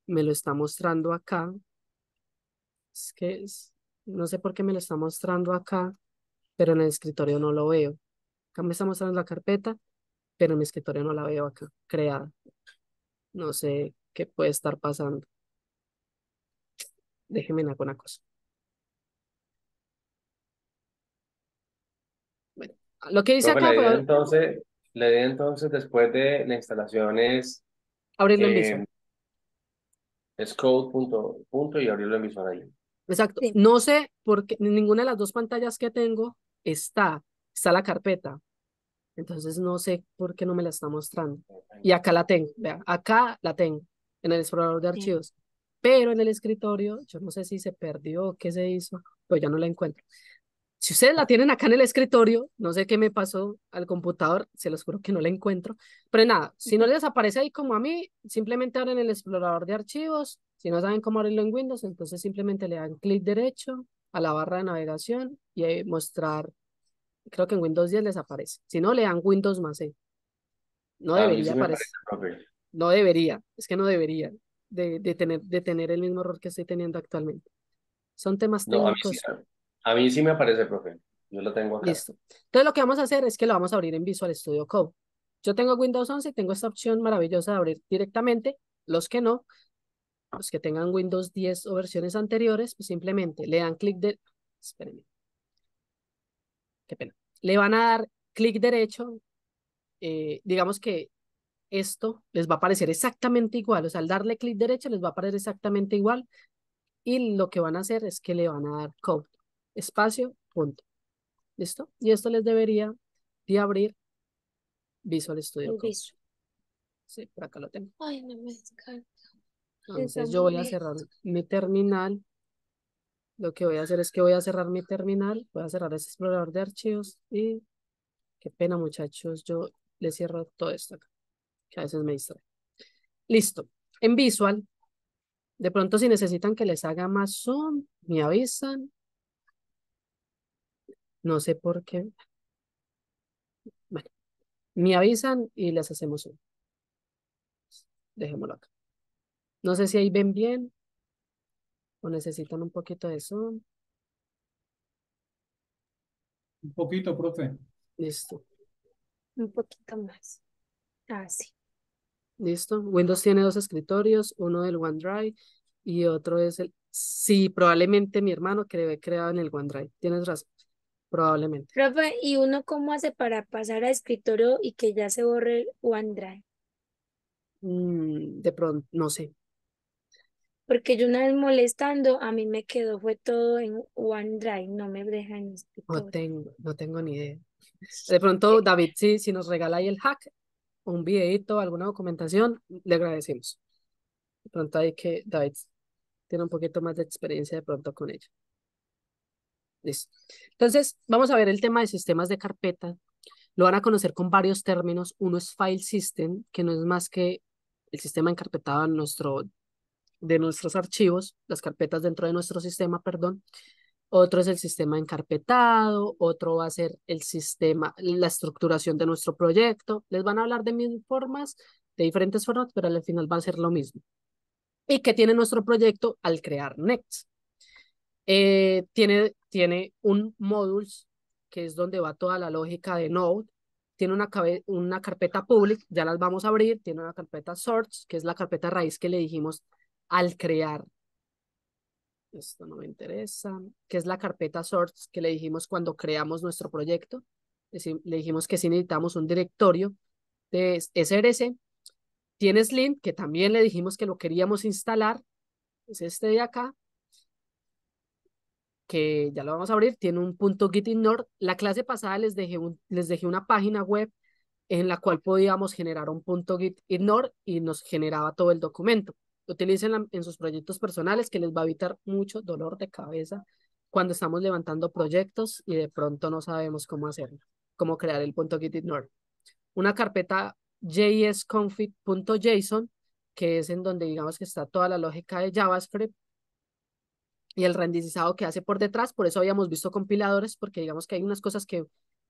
me lo está mostrando acá. Es que no sé por qué me lo está mostrando acá, pero en el escritorio no lo veo. Acá me está mostrando la carpeta, pero en mi escritorio no la veo acá, creada. No sé qué puede estar pasando. Déjenme hacer una cosa. Bueno, lo que hice Profe, la acá idea fue entonces, la idea entonces después de la instalación abrirlo en eh, Visual. es code punto y abrirlo en Visual ahí. Exacto. Sí. No sé por qué en ninguna de las 2 pantallas que tengo está la carpeta. Entonces no sé por qué no me la está mostrando. Y acá la tengo, vea, acá la tengo en el explorador de Sí. archivos. Pero en el escritorio, yo no sé si se perdió o qué se hizo, pero ya no la encuentro. Si ustedes la tienen acá en el escritorio, no sé qué me pasó al computador, se los juro que no la encuentro. Pero nada, si no les aparece ahí como a mí, simplemente abren el explorador de archivos. Si no saben cómo abrirlo en Windows, entonces simplemente le dan clic derecho a la barra de navegación y ahí mostrar. Creo que en Windows 10 les aparece. Si no, le dan Windows más E. No A mí debería sí me parece, aparecer. profe. No debería. Es que no debería de tener el mismo error que estoy teniendo actualmente. Son temas No, técnicos. a mí sí me aparece, profe. Yo lo tengo acá. Listo. Entonces lo que vamos a hacer es que lo vamos a abrir en Visual Studio Code. Yo tengo Windows 11 y tengo esta opción maravillosa de abrir directamente. Los que no, los que tengan Windows 10 o versiones anteriores, pues simplemente le dan clic de... Espérenme, qué pena. Le van a dar clic derecho. Digamos que esto les va a aparecer exactamente igual. O sea, al darle clic derecho les va a aparecer exactamente igual. Y lo que van a hacer es que le van a dar code, espacio, punto. ¿Listo? Y esto les debería de abrir Visual Studio El Code. viso. Sí, por acá lo tengo. Ay, no me descarga. Está Entonces yo muy voy a lejos. cerrar mi terminal. Lo que voy a hacer es que voy a cerrar mi terminal. Voy a cerrar ese explorador de archivos. Y qué pena, muchachos. Yo le cierro todo esto acá, que a veces me distrae. Listo. En Visual, de pronto si necesitan que les haga más zoom, me avisan. No sé por qué. Bueno, me avisan y les hacemos zoom. Dejémoslo acá. No sé si ahí ven bien o necesitan un poquito de zoom. Un poquito, profe. Listo. Un poquito más. Ah, sí. ¿Listo? Windows tiene 2 escritorios, uno del OneDrive y otro es sí, probablemente mi hermano que debe creado en el OneDrive. Tienes razón, probablemente. Profe, ¿y uno cómo hace para pasar a escritorio y que ya se borre OneDrive? De pronto, no sé. Porque yo una vez molestando, a mí me quedó, fue todo en OneDrive, no me deja en escritorio. No tengo ni idea. De pronto, David, sí, si nos regala ahí el hack, un videito, alguna documentación, le agradecemos. De pronto hay que David tiene un poquito más de experiencia de pronto con ello. Listo. Entonces, vamos a ver el tema de sistemas de carpeta. Lo van a conocer con varios términos. Uno es file system, que no es más que el sistema encarpetado de nuestros archivos, las carpetas dentro de nuestro sistema, perdón. Otro es el sistema encarpetado, otro va a ser el sistema, la estructuración de nuestro proyecto. Les van a hablar de mil formas, de diferentes formas, pero al final va a ser lo mismo. ¿Y qué tiene nuestro proyecto al crear Next? Tiene un modules, que es donde va toda la lógica de Node. Tiene una carpeta public, ya las vamos a abrir. Tiene una carpeta source, que es la carpeta raíz que le dijimos al crear. Esto no me interesa. Que es la carpeta source que le dijimos cuando creamos nuestro proyecto. Le dijimos que sí necesitamos un directorio de SRC. Tiene Slim, que también le dijimos que lo queríamos instalar. Es este de acá, que ya lo vamos a abrir, tiene un punto gitignore. La clase pasada les dejé una página web en la cual podíamos generar un punto gitignore y nos generaba todo el documento. Utilicen en sus proyectos personales, que les va a evitar mucho dolor de cabeza cuando estamos levantando proyectos y de pronto no sabemos cómo hacerlo, cómo crear el punto gitignore. Una carpeta jsconfig.json, que es en donde digamos que está toda la lógica de JavaScript y el renderizado que hace por detrás. Por eso habíamos visto compiladores, porque digamos que hay unas cosas que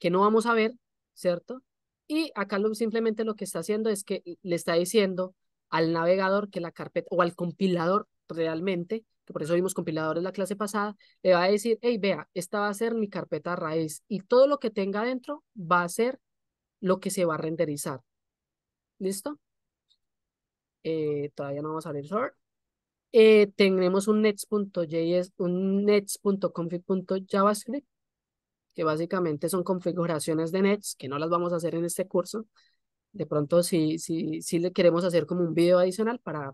no vamos a ver, ¿cierto? Y acá simplemente lo que está haciendo es que le está diciendo al navegador que la carpeta, o al compilador realmente, que por eso vimos compiladores la clase pasada, le va a decir, hey, vea, esta va a ser mi carpeta raíz y todo lo que tenga dentro va a ser lo que se va a renderizar. ¿Listo? Todavía no vamos a abrir Sort. Tenemos un nets.js, un nets.config.javascript, que básicamente son configuraciones de nets, que no las vamos a hacer en este curso. De pronto, si le queremos hacer como un video adicional para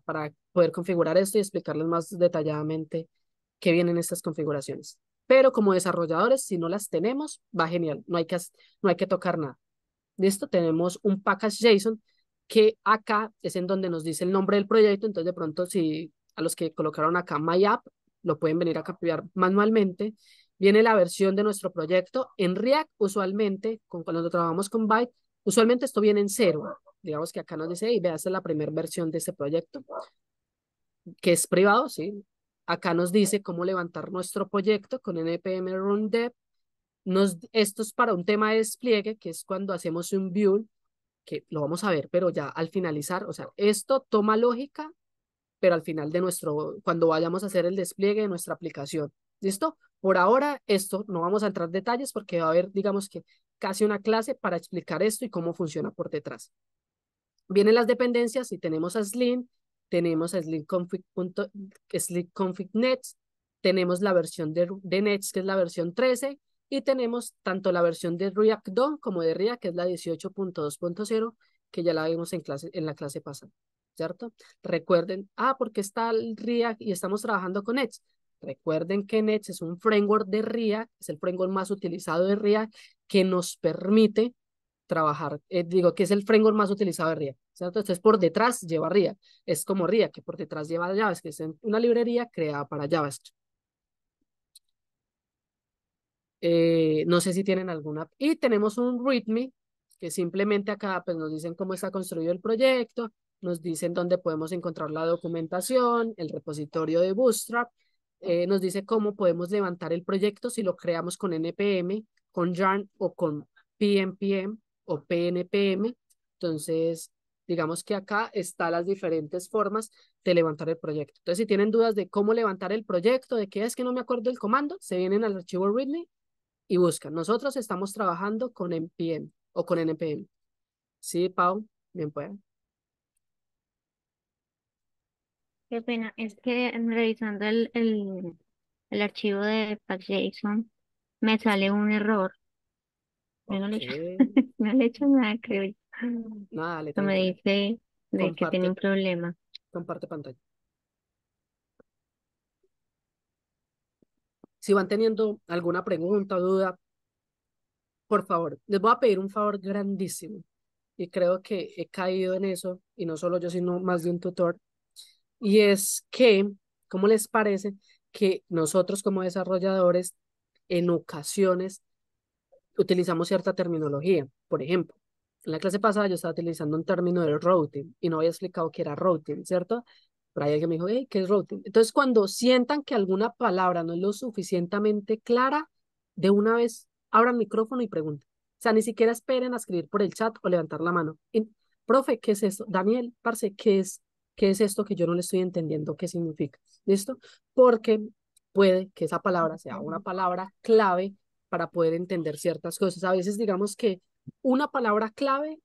poder configurar esto y explicarles más detalladamente qué vienen estas configuraciones. Pero como desarrolladores, si no las tenemos, va genial, no hay que tocar nada. ¿Listo? Tenemos un package JSON que acá es en donde nos dice el nombre del proyecto. Entonces, de pronto, si a los que colocaron acá My App, lo pueden venir a copiar manualmente. Viene la versión de nuestro proyecto. En React, usualmente, cuando trabajamos con Byte, usualmente esto viene en 0. Digamos que acá nos dice, y vea, esta es la primera versión de este proyecto, que es privado, ¿sí? Acá nos dice cómo levantar nuestro proyecto con npm run dev. Esto es para un tema de despliegue, que es cuando hacemos un build, que lo vamos a ver, pero ya al finalizar, o sea, esto toma lógica, pero al final cuando vayamos a hacer el despliegue de nuestra aplicación. ¿Listo? Por ahora, esto no vamos a entrar en detalles porque va a haber, digamos que, casi una clase para explicar esto y cómo funciona por detrás. Vienen las dependencias y tenemos a Slim, tenemos a slimconfig.nets, tenemos la versión de Nets, que es la versión 13, y tenemos tanto la versión de React DOM como de React, que es la 18.2.0, que ya la vimos en la clase pasada, ¿cierto? Recuerden, porque está el React y estamos trabajando con Nets. Recuerden que Nets es un framework de React, es el framework más utilizado de React, que nos permite trabajar, digo que es el framework más utilizado de React, ¿cierto? Entonces por detrás lleva React, es como React, que por detrás lleva JavaScript, que es una librería creada para JavaScript. No sé si tienen alguna, y tenemos un README, que simplemente acá pues nos dicen cómo está construido el proyecto, nos dicen dónde podemos encontrar la documentación, el repositorio de Bootstrap, nos dice cómo podemos levantar el proyecto si lo creamos con NPM, con Yarn o con PNPM o PNPM. Entonces, digamos que acá están las diferentes formas de levantar el proyecto. Entonces, si tienen dudas de cómo levantar el proyecto, de qué es que no me acuerdo el comando, se vienen al archivo README y buscan. Nosotros estamos trabajando con NPM o con NPM. ¿Sí, Pau? Bien, pues. Qué pena, es que revisando el archivo de PackJSON me sale un error. Yo no le he Ok. hecho, no le he hecho nada, creo yo. Nada, dale, Que me tranquila. dice de que tiene Comparte, un problema. comparte pantalla. Si van teniendo alguna pregunta o duda, por favor, les voy a pedir un favor grandísimo. Y creo que he caído en eso, y no solo yo, sino más de un tutor. Y es que, ¿cómo les parece que nosotros como desarrolladores en ocasiones utilizamos cierta terminología? Por ejemplo, en la clase pasada yo estaba utilizando un término de routing y no había explicado qué era routing, ¿cierto? Pero hay alguien que me dijo, hey, ¿qué es routing? Entonces, cuando sientan que alguna palabra no es lo suficientemente clara, de una vez abran micrófono y pregunten. O sea, ni siquiera esperen a escribir por el chat o levantar la mano. Y, profe, ¿qué es esto? Daniel, parce, qué es esto que yo no le estoy entendiendo qué significa? ¿Listo? Porque puede que esa palabra sea una palabra clave para poder entender ciertas cosas. A veces digamos que una palabra clave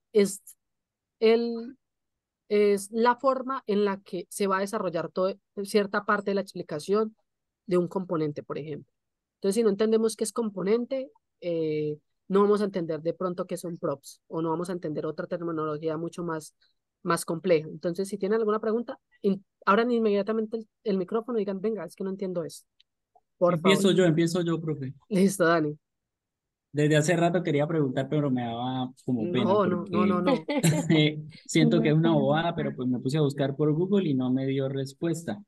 el, es la forma en la que se va a desarrollar cierta parte de la explicación de un componente, por ejemplo. Entonces, si no entendemos qué es componente, no vamos a entender de pronto qué son props o no vamos a entender otra terminología mucho más compleja. Entonces, si tienen alguna pregunta, abran inmediatamente el micrófono y digan, venga, es que no entiendo eso. Por favor. Empiezo yo, profe. Listo, Dani. Desde hace rato quería preguntar, pero me daba como pena porque No. siento que es una No. bobada, pero pues me puse a buscar por Google y no me dio respuesta.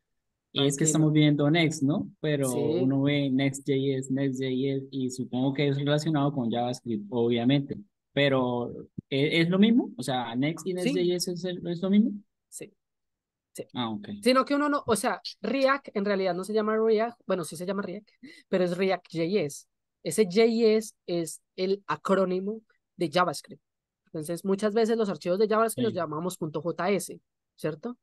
Y es que Tranquilo. estamos viendo Next, ¿no? Pero Sí, uno ve Next.js, y supongo que es relacionado con JavaScript, obviamente. Pero ¿es lo mismo? O sea, Next y sí, Next.js es lo mismo. sí, sí. Ah, ok. Sino que uno no, o sea, React en realidad no se llama React, bueno, sí se llama React, pero es React.js. Ese JS es el acrónimo de JavaScript. Entonces, muchas veces los archivos de JavaScript los Sí, llamamos .js, ¿cierto?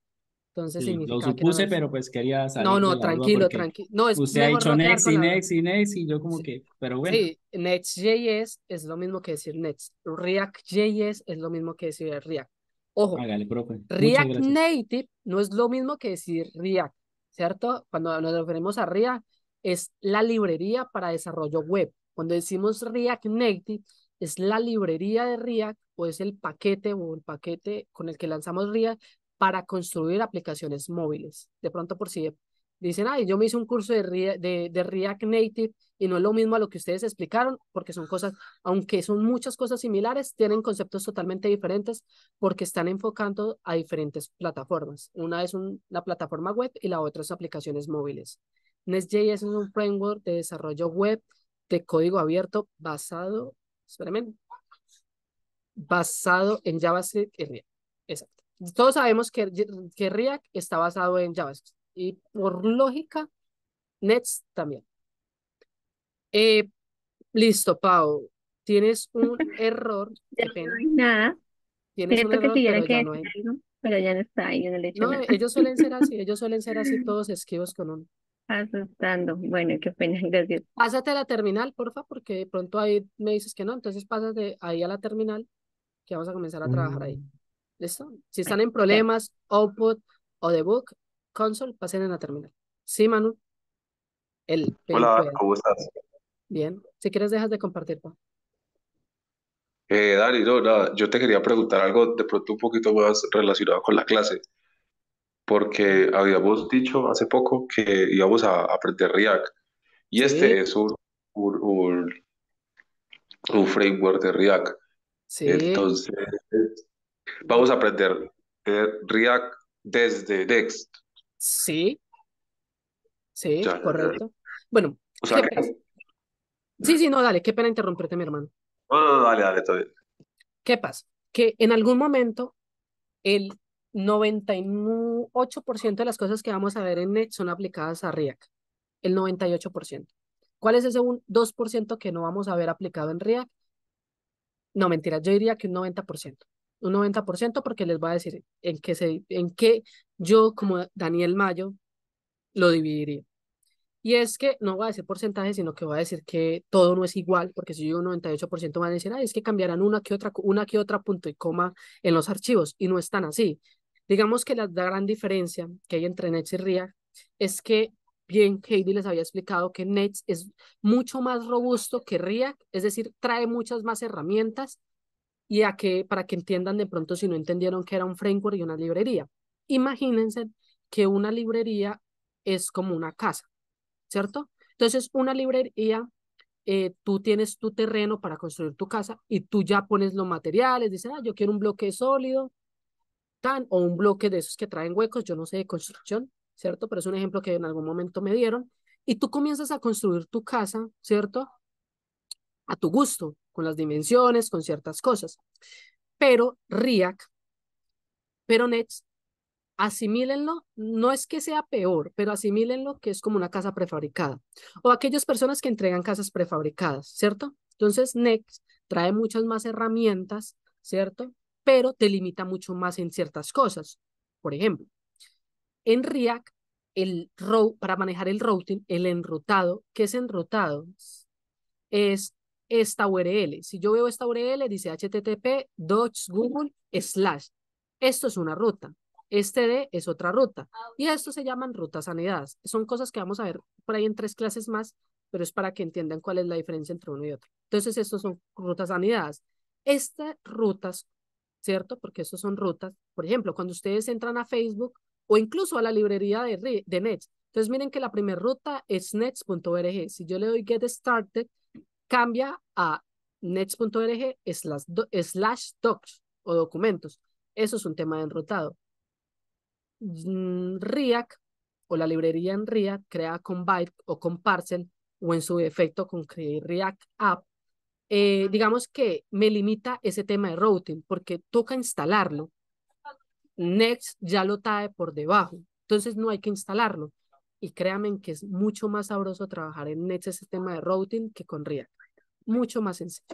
Entonces sí, lo significa que eran supuse, los... pero pues quería No, salir de no, la duda tranquilo, porque tranquilo. No, es usted ha mejor dicho no quedar Next con y la duda. Next y Next y yo como Sí, que, pero bueno. sí, Next.js es lo mismo que decir Next. React.js es lo mismo que decir React. Ojo, Hágale, profe. Muchas React gracias. Native no es lo mismo que decir React, ¿cierto? Cuando nos referimos a React, es la librería para desarrollo web. Cuando decimos React Native, es la librería de React o es el paquete con el que lanzamos React para construir aplicaciones móviles. De pronto, por si dicen, ay, yo me hice un curso de React Native y no es lo mismo a lo que ustedes explicaron, porque son cosas, aunque son muchas cosas similares, tienen conceptos totalmente diferentes porque están enfocando a diferentes plataformas. Una es una plataforma web y la otra es aplicaciones móviles. Nest.js es un framework de desarrollo web de código abierto espérenme, basado en JavaScript y React. Exacto. Todos sabemos que React está basado en JavaScript y por lógica, Next también. Eh, listo, Pau. Tienes un error, Ya qué no pena. hay nada. Tienes un Cierto que error, tuviera pero que ya no decir hay. algo, pero ya no está ahí, yo no le he hecho No, nada. ellos suelen ser así todos esquivos con uno. Asustando. Bueno, qué pena, gracias. Pásate a la terminal, porfa, porque de pronto ahí me dices que no, entonces pásate ahí a la terminal, que vamos a comenzar a trabajar ahí. ¿Listo? Si están en Ya. problemas, output o debug, console, pasen en la terminal. Sí, Manu, bien Hola, puede. ¿cómo estás? Bien. Si quieres, dejas de compartir, pa. Dani, no, nada, yo te quería preguntar algo de pronto un poquito más relacionado con la clase, porque habíamos dicho hace poco que íbamos a aprender React, y este Sí, es un, un, un framework de React. sí, Entonces, vamos a aprender React desde Next. sí, sí, Ya, ya, ya. correcto. Bueno, O sea ¿qué que, pasa? Sí, sí, no, dale, qué pena interrumpirte, mi hermano. no, no, no, dale, dale, está bien. ¿Qué pasa? Que en algún momento el 98% de las cosas que vamos a ver en Net son aplicadas a React, el 98%. ¿Cuál es ese 2% que no vamos a ver aplicado en React? No, mentira, yo diría que un 90%. Un 90% porque les voy a decir en qué yo como Daniel Mayo lo dividiría. Y es que no voy a decir porcentaje, sino que voy a decir que todo no es igual, porque si yo digo un 98% van a decir, ay, es que cambiarán una que otra punto y coma en los archivos, y no es tan así. Digamos que la gran diferencia que hay entre Nets y React es que, bien, Heidi les había explicado que Nets es mucho más robusto que React, es decir, trae muchas más herramientas y para que entiendan de pronto si no entendieron que era un framework y una librería. Imagínense que una librería es como una casa, ¿cierto? Entonces, una librería, tú tienes tu terreno para construir tu casa y tú ya pones los materiales, dices, ah, yo quiero un bloque sólido, tan, o un bloque de esos que traen huecos, yo no sé de construcción, ¿cierto? Pero es un ejemplo que en algún momento me dieron. Y tú comienzas a construir tu casa, ¿cierto? A tu gusto, con las dimensiones, con ciertas cosas. Pero React, pero Next, asimílenlo, no es que sea peor, pero asimílenlo que es como una casa prefabricada. O aquellas personas que entregan casas prefabricadas, ¿cierto? Entonces, Next trae muchas más herramientas, ¿cierto? Pero te limita mucho más en ciertas cosas. Por ejemplo, en React, para manejar el routing, el enrutado, ¿qué es enrutado? Es esta URL. Si yo veo esta URL, dice http Google / Esto es una ruta. Este D es otra ruta. Y esto se llaman rutas anidadas. Son cosas que vamos a ver por ahí en 3 clases más, pero es para que entiendan cuál es la diferencia entre uno y otro. Entonces, estos son rutas anidadas. Estas rutas, ¿cierto? Porque estos son rutas. Por ejemplo, cuando ustedes entran a Facebook o incluso a la librería de Nets, entonces miren que la primera ruta es nets.org. Si yo le doy get started, cambia a nets.org / docs o documentos. Eso es un tema de enrutado. React o la librería en React creada con Byte o con Parcel o en su defecto con Create React App, digamos que me limita ese tema de routing porque toca instalarlo. Next ya lo trae por debajo, entonces no hay que instalarlo. Y créanme que es mucho más sabroso trabajar en Next ese tema de routing que con React. Mucho más sencillo.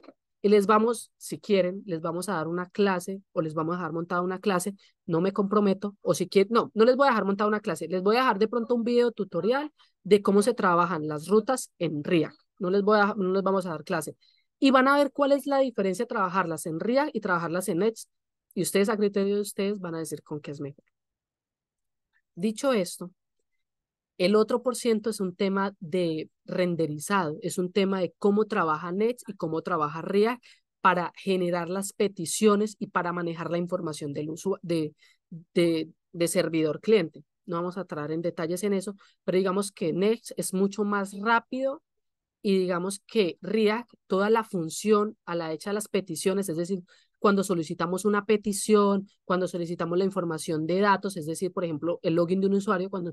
Y les vamos, si quieren, les vamos a dar una clase o les vamos a dejar montada una clase. No me comprometo, o si quieren, no les voy a dejar montada una clase. Les voy a dejar de pronto un video tutorial de cómo se trabajan las rutas en React. No les vamos a dar clase. Y van a ver cuál es la diferencia de trabajarlas en React y trabajarlas en Next. Y ustedes, a criterio de ustedes, van a decir con qué es mejor. Dicho esto, el otro por ciento es un tema de renderizado, es un tema de cómo trabaja Nets y cómo trabaja React para generar las peticiones y para manejar la información del de servidor cliente. No vamos a entrar en detalles en eso, pero digamos que Nets es mucho más rápido y digamos que React, toda la función a la hecha de las peticiones, es decir, cuando solicitamos una petición, cuando solicitamos la información de datos, es decir, por ejemplo, el login de un usuario, cuando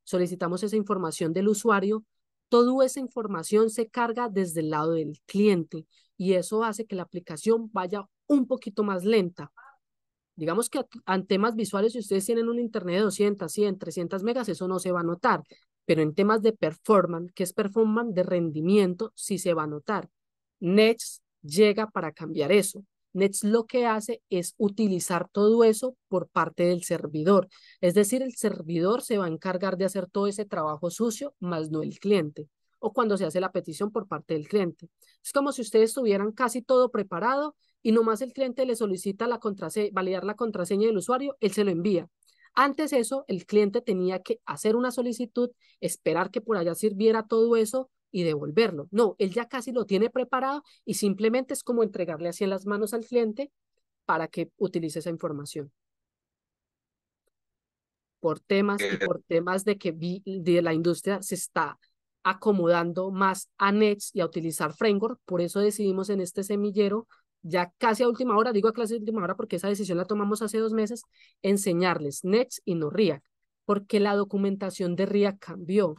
solicitamos esa información del usuario, toda esa información se carga desde el lado del cliente y eso hace que la aplicación vaya un poquito más lenta. Digamos que en temas visuales, si ustedes tienen un internet de 200, 100, 300 megas, eso no se va a notar, pero en temas de performance, ¿qué es performance? De rendimiento, sí se va a notar. Nets llega para cambiar eso. Nets lo que hace es utilizar todo eso por parte del servidor. Es decir, el servidor se va a encargar de hacer todo ese trabajo sucio, más no el cliente. O cuando se hace la petición por parte del cliente. Es como si ustedes tuvieran casi todo preparado y nomás el cliente le solicita la contraseña, validar la contraseña del usuario, él se lo envía. Antes eso, el cliente tenía que hacer una solicitud, esperar que por allá sirviera todo eso y devolverlo. No, él ya casi lo tiene preparado y simplemente es como entregarle así en las manos al cliente para que utilice esa información. Por temas de que de la industria se está acomodando más a Nets y a utilizar framework, por eso decidimos en este semillero, ya casi a última hora, digo a clase de última hora porque esa decisión la tomamos hace 2 meses, enseñarles Nets y no React, porque la documentación de React cambió.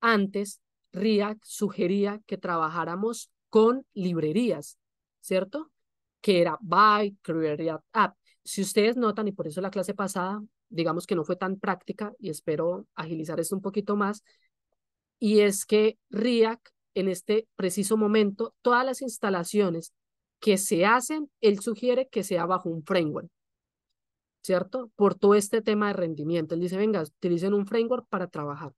Antes, React sugería que trabajáramos con librerías, ¿cierto? Que era Byte, Create React App. Si ustedes notan, y por eso la clase pasada, digamos que no fue tan práctica, y espero agilizar esto un poquito más, y es que React, en este preciso momento, todas las instalaciones que se hacen, él sugiere que sea bajo un framework, ¿cierto? Por todo este tema de rendimiento. Él dice, venga, utilicen un framework para trabajar.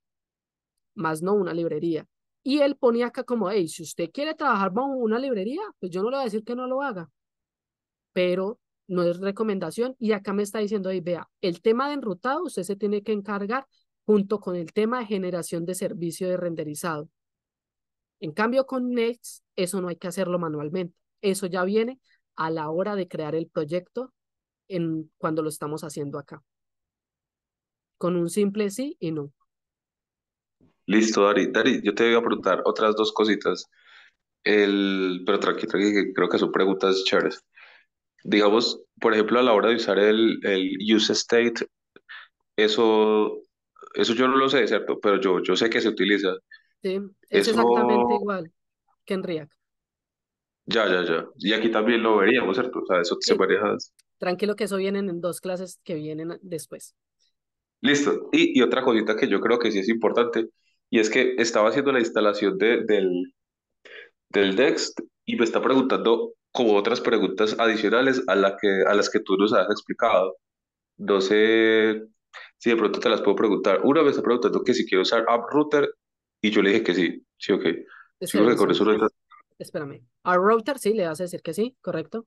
más no una librería. Y él ponía acá como, hey, si usted quiere trabajar bajo una librería, pues yo no le voy a decir que no lo haga, pero no es recomendación. Y acá me está diciendo, hey, vea, el tema de enrutado usted se tiene que encargar junto con el tema de generación de servicio de renderizado. En cambio, con Next, eso no hay que hacerlo manualmente. Eso ya viene a la hora de crear el proyecto cuando lo estamos haciendo acá. Con un simple sí y no. Listo, Dari. Dari, yo te voy a preguntar otras dos cositas. Pero tranqui, que creo que son preguntas chéveres. Digamos, por ejemplo, a la hora de usar el use state, eso, eso yo no lo sé, ¿cierto? Pero yo sé que se utiliza. ¿Sí? Es exactamente Eso, igual que en React. ya. Y aquí también lo veríamos, ¿cierto? O sea, eso se Sí, maneja. tranquilo que eso vienen en dos clases que vienen después. Listo. Y otra cosita que yo creo que sí es importante, y es que estaba haciendo la instalación del Dext y me está preguntando como otras preguntas adicionales a las que tú nos has explicado. No sé si de pronto te las puedo preguntar. Una me está preguntando que si quiero usar AppRouter y yo le dije que sí. Sí, ok. Sí, Espérame creo un que con eso segundo. no está. Espérame. A router, sí, le vas a decir que sí, correcto.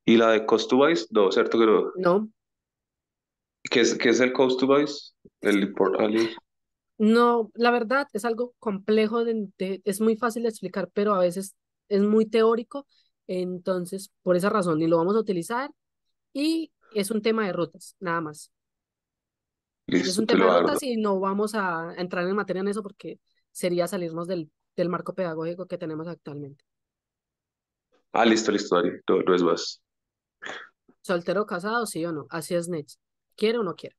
Y la de Customize, no, cierto que no. No, Qué es el Customize? El import alias. no, la verdad es algo complejo, es muy fácil de explicar, pero a veces es muy teórico. Entonces, por esa razón, ni lo vamos a utilizar y es un tema de rutas, nada más. Es Listo, un te tema lo de hago. rutas y no vamos a entrar en materia en eso porque sería salirnos del marco pedagógico que tenemos actualmente. Ah, listo, Dani. No, no es más. Soltero o casado, sí o no. Así es, Next. ¿Quiere o no quiere?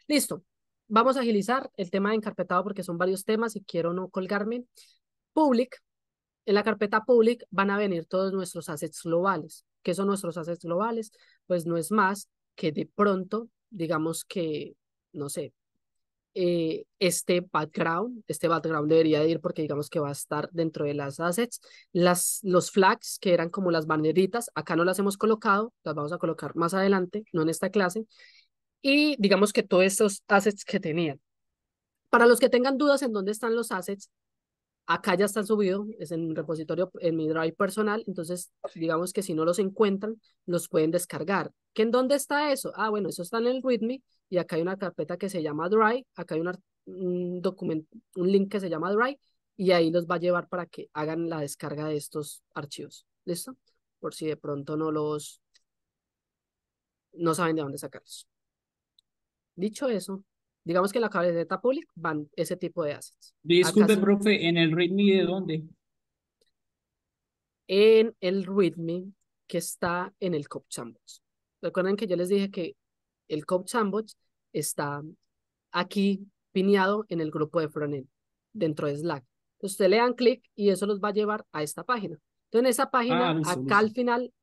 Listo. Vamos a agilizar el tema de encarpetado porque son varios temas y quiero no colgarme. Public. En la carpeta public van a venir todos nuestros assets globales. ¿Qué son nuestros assets globales? Pues no es más que de pronto, digamos que, no sé, este background debería de ir porque digamos que va a estar dentro de las assets. Los flags, que eran como las banderitas, acá no las hemos colocado, las vamos a colocar más adelante, no en esta clase. Y digamos que todos estos assets que tenían. Para los que tengan dudas en dónde están los assets, acá ya están subidos, es en un repositorio, en mi Drive personal, entonces digamos que si no los encuentran, los pueden descargar. ¿Que en dónde está eso? Ah, bueno, eso está en el README y acá hay una carpeta que se llama Drive, acá hay un documento, un link que se llama Drive y ahí los va a llevar para que hagan la descarga de estos archivos. ¿Listo? Por si de pronto no saben de dónde sacarlos. Dicho eso, digamos que en la cabecera public van ese tipo de assets. Acá Disculpe, sí, profe, ¿en el README de dónde? en el README que está en el Code Sandbox. Recuerden que yo les dije que el Code Sandbox está aquí pineado en el grupo de frontend dentro de Slack. Entonces ustedes le dan clic y eso los va a llevar a esta página. Entonces en esa Ah, página, listo, acá listo. al final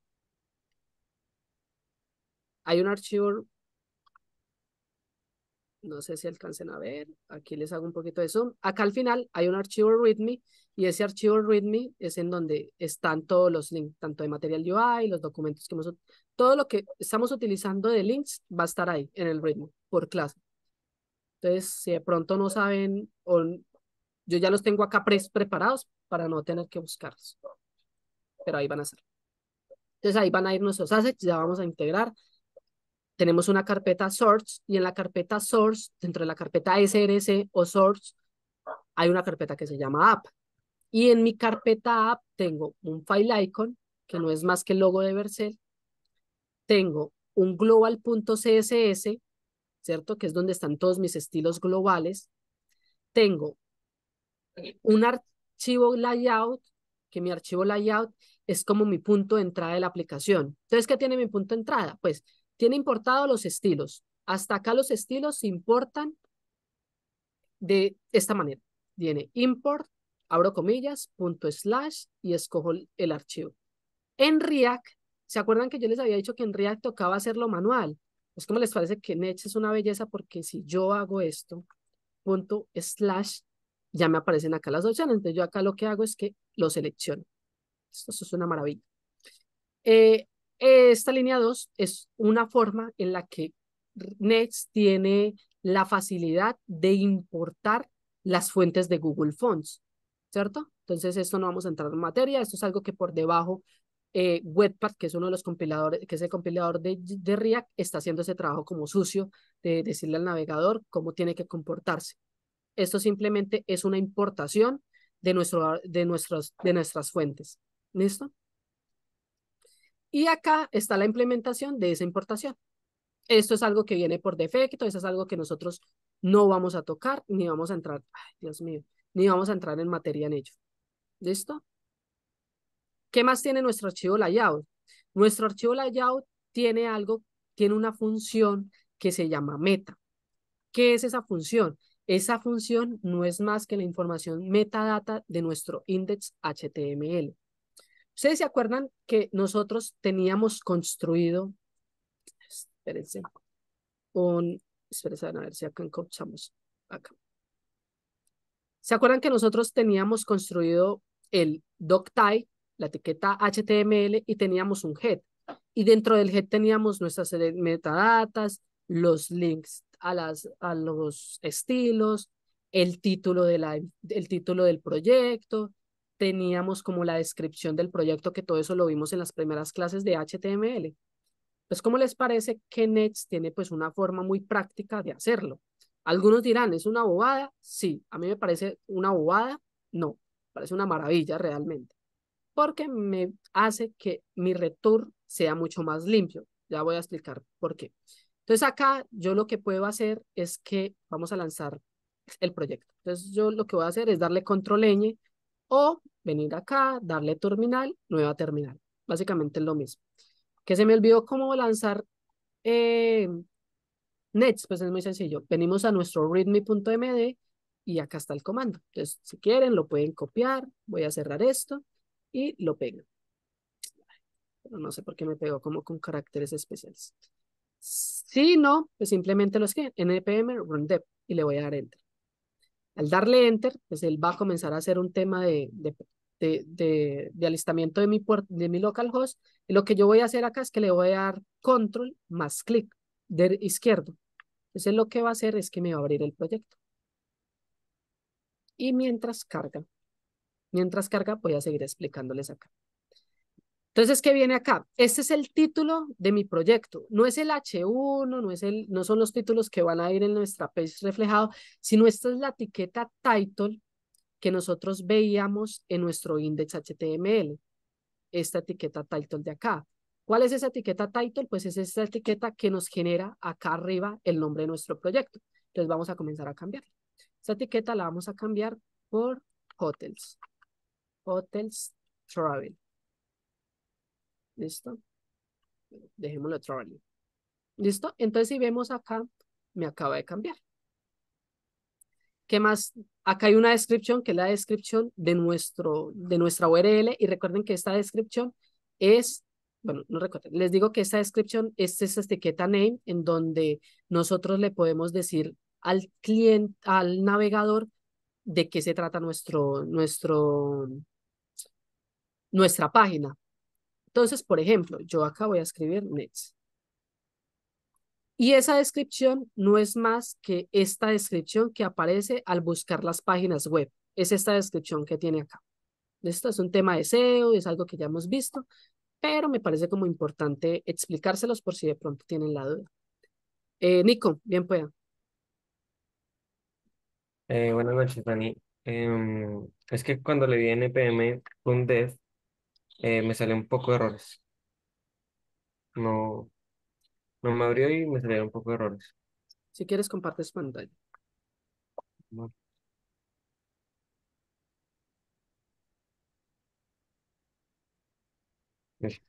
hay un archivo, no sé si alcancen a ver, aquí les hago un poquito de zoom. Acá al final hay un archivo README y ese archivo README es en donde están todos los links, tanto de Material UI, los documentos que hemos, todo lo que estamos utilizando de links va a estar ahí en el README por clase. Entonces, si de pronto no saben, yo ya los tengo acá preparados para no tener que buscarlos, pero ahí van a ser. Entonces ahí van a ir nuestros assets, ya vamos a integrar. Tenemos una carpeta source y en la carpeta source, dentro de la carpeta src o source, hay una carpeta que se llama app. Y en mi carpeta app tengo un file icon, que no es más que el logo de Vercel. Tengo un global.css, ¿cierto? Que es donde están todos mis estilos globales. Tengo un archivo layout, que mi archivo layout es como mi punto de entrada de la aplicación. Entonces, ¿qué tiene mi punto de entrada? Pues tiene importado los estilos. Hasta acá los estilos se importan de esta manera. Viene import, abro comillas, punto slash y escojo el archivo. En React, ¿se acuerdan que yo les había dicho que en React tocaba hacerlo manual? Es como les parece que Next es una belleza porque si yo hago esto, punto slash, ya me aparecen acá las opciones. Entonces yo acá lo que hago es que lo selecciono. Esto es una maravilla. Eh, esta línea 2 es una forma en la que Next tiene la facilidad de importar las fuentes de Google Fonts, ¿cierto? Entonces, esto no vamos a entrar en materia, esto es algo que por debajo Webpack, que es uno de los compiladores, que es el compilador de React, está haciendo ese trabajo como sucio de decirle al navegador cómo tiene que comportarse. Esto simplemente es una importación de nuestras fuentes. ¿Listo? Y acá está la implementación de esa importación. Esto es algo que viene por defecto, eso es algo que nosotros no vamos a tocar, ni vamos a entrar, ay, Dios mío, ni vamos a entrar en materia en ello. ¿Listo? ¿Qué más tiene nuestro archivo layout? Nuestro archivo layout tiene tiene una función que se llama meta. ¿Qué es esa función? Esa función no es más que la información metadata de nuestro index HTML. ¿Ustedes se acuerdan que nosotros teníamos construido, espérense, espérense a ver si acá encapsulamos acá. ¿Se acuerdan que nosotros teníamos construido el doctype, la etiqueta HTML, y teníamos un head? Y dentro del head teníamos nuestras metadatas, los links a los estilos, el título del proyecto, teníamos como la descripción del proyecto, que todo eso lo vimos en las primeras clases de HTML. Pues, ¿cómo les parece que Next tiene pues una forma muy práctica de hacerlo? Algunos dirán, ¿es una bobada? Sí, a mí me parece una bobada. No, parece una maravilla realmente, porque me hace que mi return sea mucho más limpio. Ya voy a explicar por qué. Entonces acá yo lo que puedo hacer es que vamos a lanzar el proyecto. Entonces yo lo que voy a hacer es darle control ñ o venir acá, darle terminal, nueva terminal. Básicamente es lo mismo. Que se me olvidó cómo lanzar Nets, pues es muy sencillo. Venimos a nuestro readme.md y acá está el comando. Entonces, si quieren, lo pueden copiar. Voy a cerrar esto y lo pego. Pero no sé por qué me pegó como con caracteres especiales. Si no, pues simplemente lo escriben npm run dev y le voy a dar enter. Al darle enter, pues él va a comenzar a hacer un tema de alistamiento de mi localhost. Y lo que yo voy a hacer acá es que le voy a dar control más clic de izquierdo. Entonces lo que va a hacer es que me va a abrir el proyecto. Y mientras carga, voy a seguir explicándoles acá. Entonces, ¿qué viene acá? Este es el título de mi proyecto. No es el H1, no son los títulos que van a ir en nuestra page reflejado, sino esta es la etiqueta title que nosotros veíamos en nuestro index HTML. Esta etiqueta title de acá. ¿Cuál es esa etiqueta title? Pues es esta etiqueta que nos genera acá arriba el nombre de nuestro proyecto. Entonces vamos a comenzar a cambiar. Esta etiqueta la vamos a cambiar por hotels. Hotels travel. ¿Listo? Dejémoslo travel. ¿Listo? Entonces si vemos acá, me acaba de cambiar. ¿Qué más? Acá hay una descripción que es la descripción de nuestra URL, y recuerden que esta descripción es, bueno, no recuerden, les digo que esta descripción es esta etiqueta name en donde nosotros le podemos decir al cliente, al navegador, de qué se trata nuestra página. Entonces, por ejemplo, yo acá voy a escribir Nets. Y esa descripción no es más que esta descripción que aparece al buscar las páginas web. Es esta descripción que tiene acá. Esto es un tema de SEO, es algo que ya hemos visto, pero me parece como importante explicárselos por si de pronto tienen la duda. Nico, bien pueda. Buenas noches, Dani. Es que cuando le di npm un dev, me salió un poco de errores. No, no me abrió y me salieron un poco de errores. Si quieres, compartes pantalla. No, es-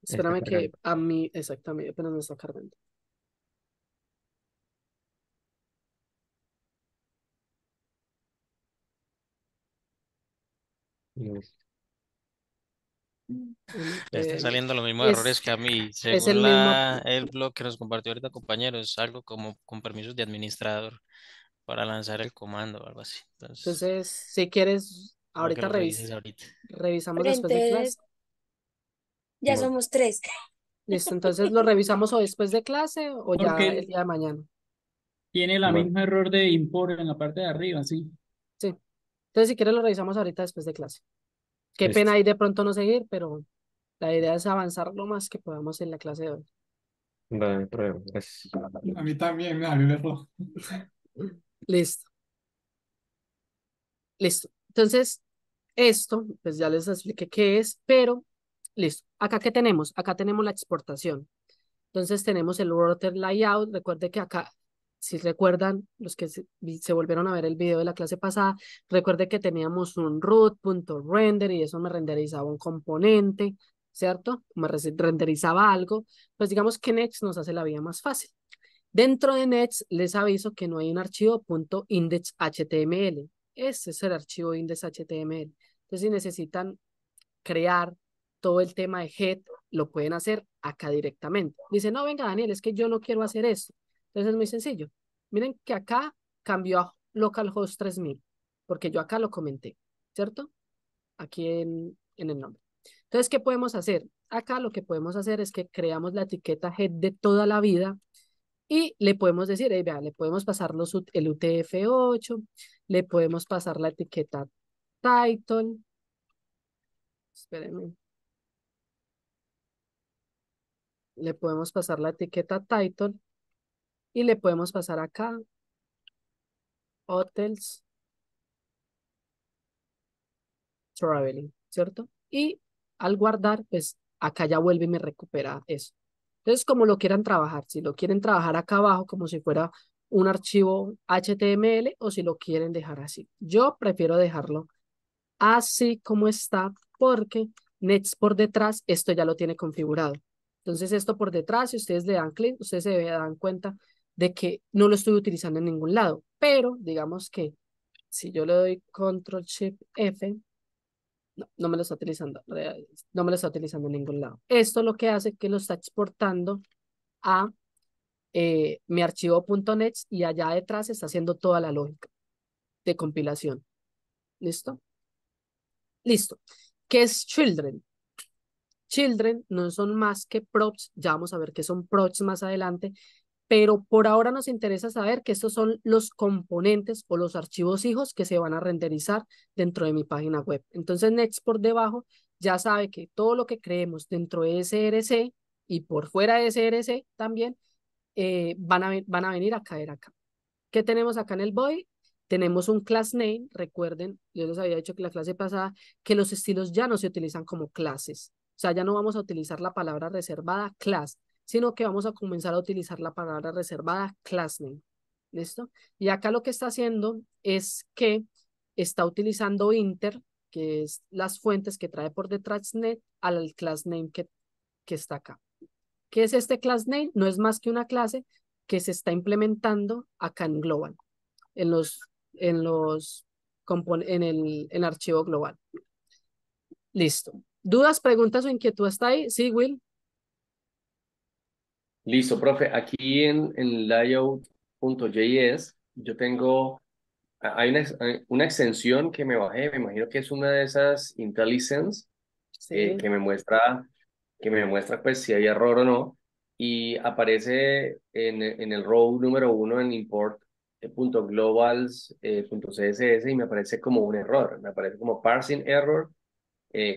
está Espérame que cargando. a mí, exactamente, apenas me está cargando. Listo. Le están NPM. saliendo los mismos errores que a mí. Es el Según mismo. el blog que nos compartió ahorita, compañero, es algo como con permisos de administrador para lanzar el comando o algo así. Entonces, Entonces, si quieres, para que ahorita lo revises ahorita. revisamos Pero después de clase. entonces ya Bueno, somos tres. Listo, entonces lo revisamos o después de clase o ya el Porque día de mañana. Tiene el Bueno, mismo error de import en la parte de arriba, sí. Sí. Entonces, si quieres, lo revisamos ahorita después de clase. Qué pena listo. ahí de pronto no seguir, pero la idea es avanzar lo más que podamos en la clase de hoy. Vale, no hay problema. Gracias. A mí también me salió el error. Listo, listo. Entonces, esto, pues ya les expliqué qué es, pero listo. Acá, ¿qué tenemos? Acá tenemos la exportación. Entonces tenemos el router layout. Recuerde que acá, si recuerdan, los que se volvieron a ver el video de la clase pasada, recuerde que teníamos un root.render y eso me renderizaba un componente, ¿cierto? Renderizaba algo. Pues digamos que Next nos hace la vida más fácil. Dentro de Next les aviso que no hay un archivo .index.html. Ese es el archivo index.html. Entonces, si necesitan crear todo el tema de head, lo pueden hacer acá directamente. Dice, no, venga, Daniel, es que yo no quiero hacer esto. Entonces es muy sencillo. Miren que acá cambió a localhost 3000, porque yo acá lo comenté, ¿cierto? Aquí en el nombre. Entonces, ¿qué podemos hacer? Acá lo que podemos hacer es que creamos la etiqueta head de toda la vida y le podemos decir, vea, le podemos pasar el UTF-8, le podemos pasar la etiqueta title, espérenme, le podemos pasar la etiqueta title y le podemos pasar acá hotels traveling, ¿cierto? Y al guardar, pues acá ya vuelve y me recupera eso. Entonces, como lo quieran trabajar, si lo quieren trabajar acá abajo como si fuera un archivo HTML o si lo quieren dejar así. Yo prefiero dejarlo así como está porque Next por detrás esto ya lo tiene configurado. Entonces esto por detrás, si ustedes le dan clic, ustedes se dan cuenta de que no lo estoy utilizando en ningún lado. Pero digamos que si yo le doy Control Shift F, no me lo está utilizando, no me lo está utilizando en ningún lado. Esto lo que hace es que lo está exportando a mi archivo .net y allá detrás está haciendo toda la lógica de compilación. ¿Listo? Listo. ¿Qué es Children? Children no son más que props, ya vamos a ver qué son props más adelante, pero por ahora nos interesa saber que estos son los componentes o los archivos hijos que se van a renderizar dentro de mi página web. Entonces, Next por debajo ya sabe que todo lo que creemos dentro de SRC y por fuera de SRC también van a venir a caer acá. ¿Qué tenemos acá en el body? Tenemos un class name. Recuerden, yo les había dicho que la clase pasada que los estilos ya no se utilizan como clases. O sea, ya no vamos a utilizar la palabra reservada class, sino que vamos a comenzar a utilizar la palabra reservada class name. ¿Listo? Y acá lo que está haciendo es que está utilizando inter, que es las fuentes que trae por detrás net, al class name que está acá. ¿Qué es este class name? No es más que una clase que se está implementando acá en global, en el archivo global. Listo. ¿Dudas, preguntas o inquietud hasta ahí? Sí, Will. Listo, profe. Aquí en layout.js yo tengo, hay una extensión que me bajé, me imagino que es una de esas IntelliSense Sí. que me muestra pues si hay error o no, y aparece en el row número 1 en import .globals.css y me aparece como un error, me aparece como parsing error,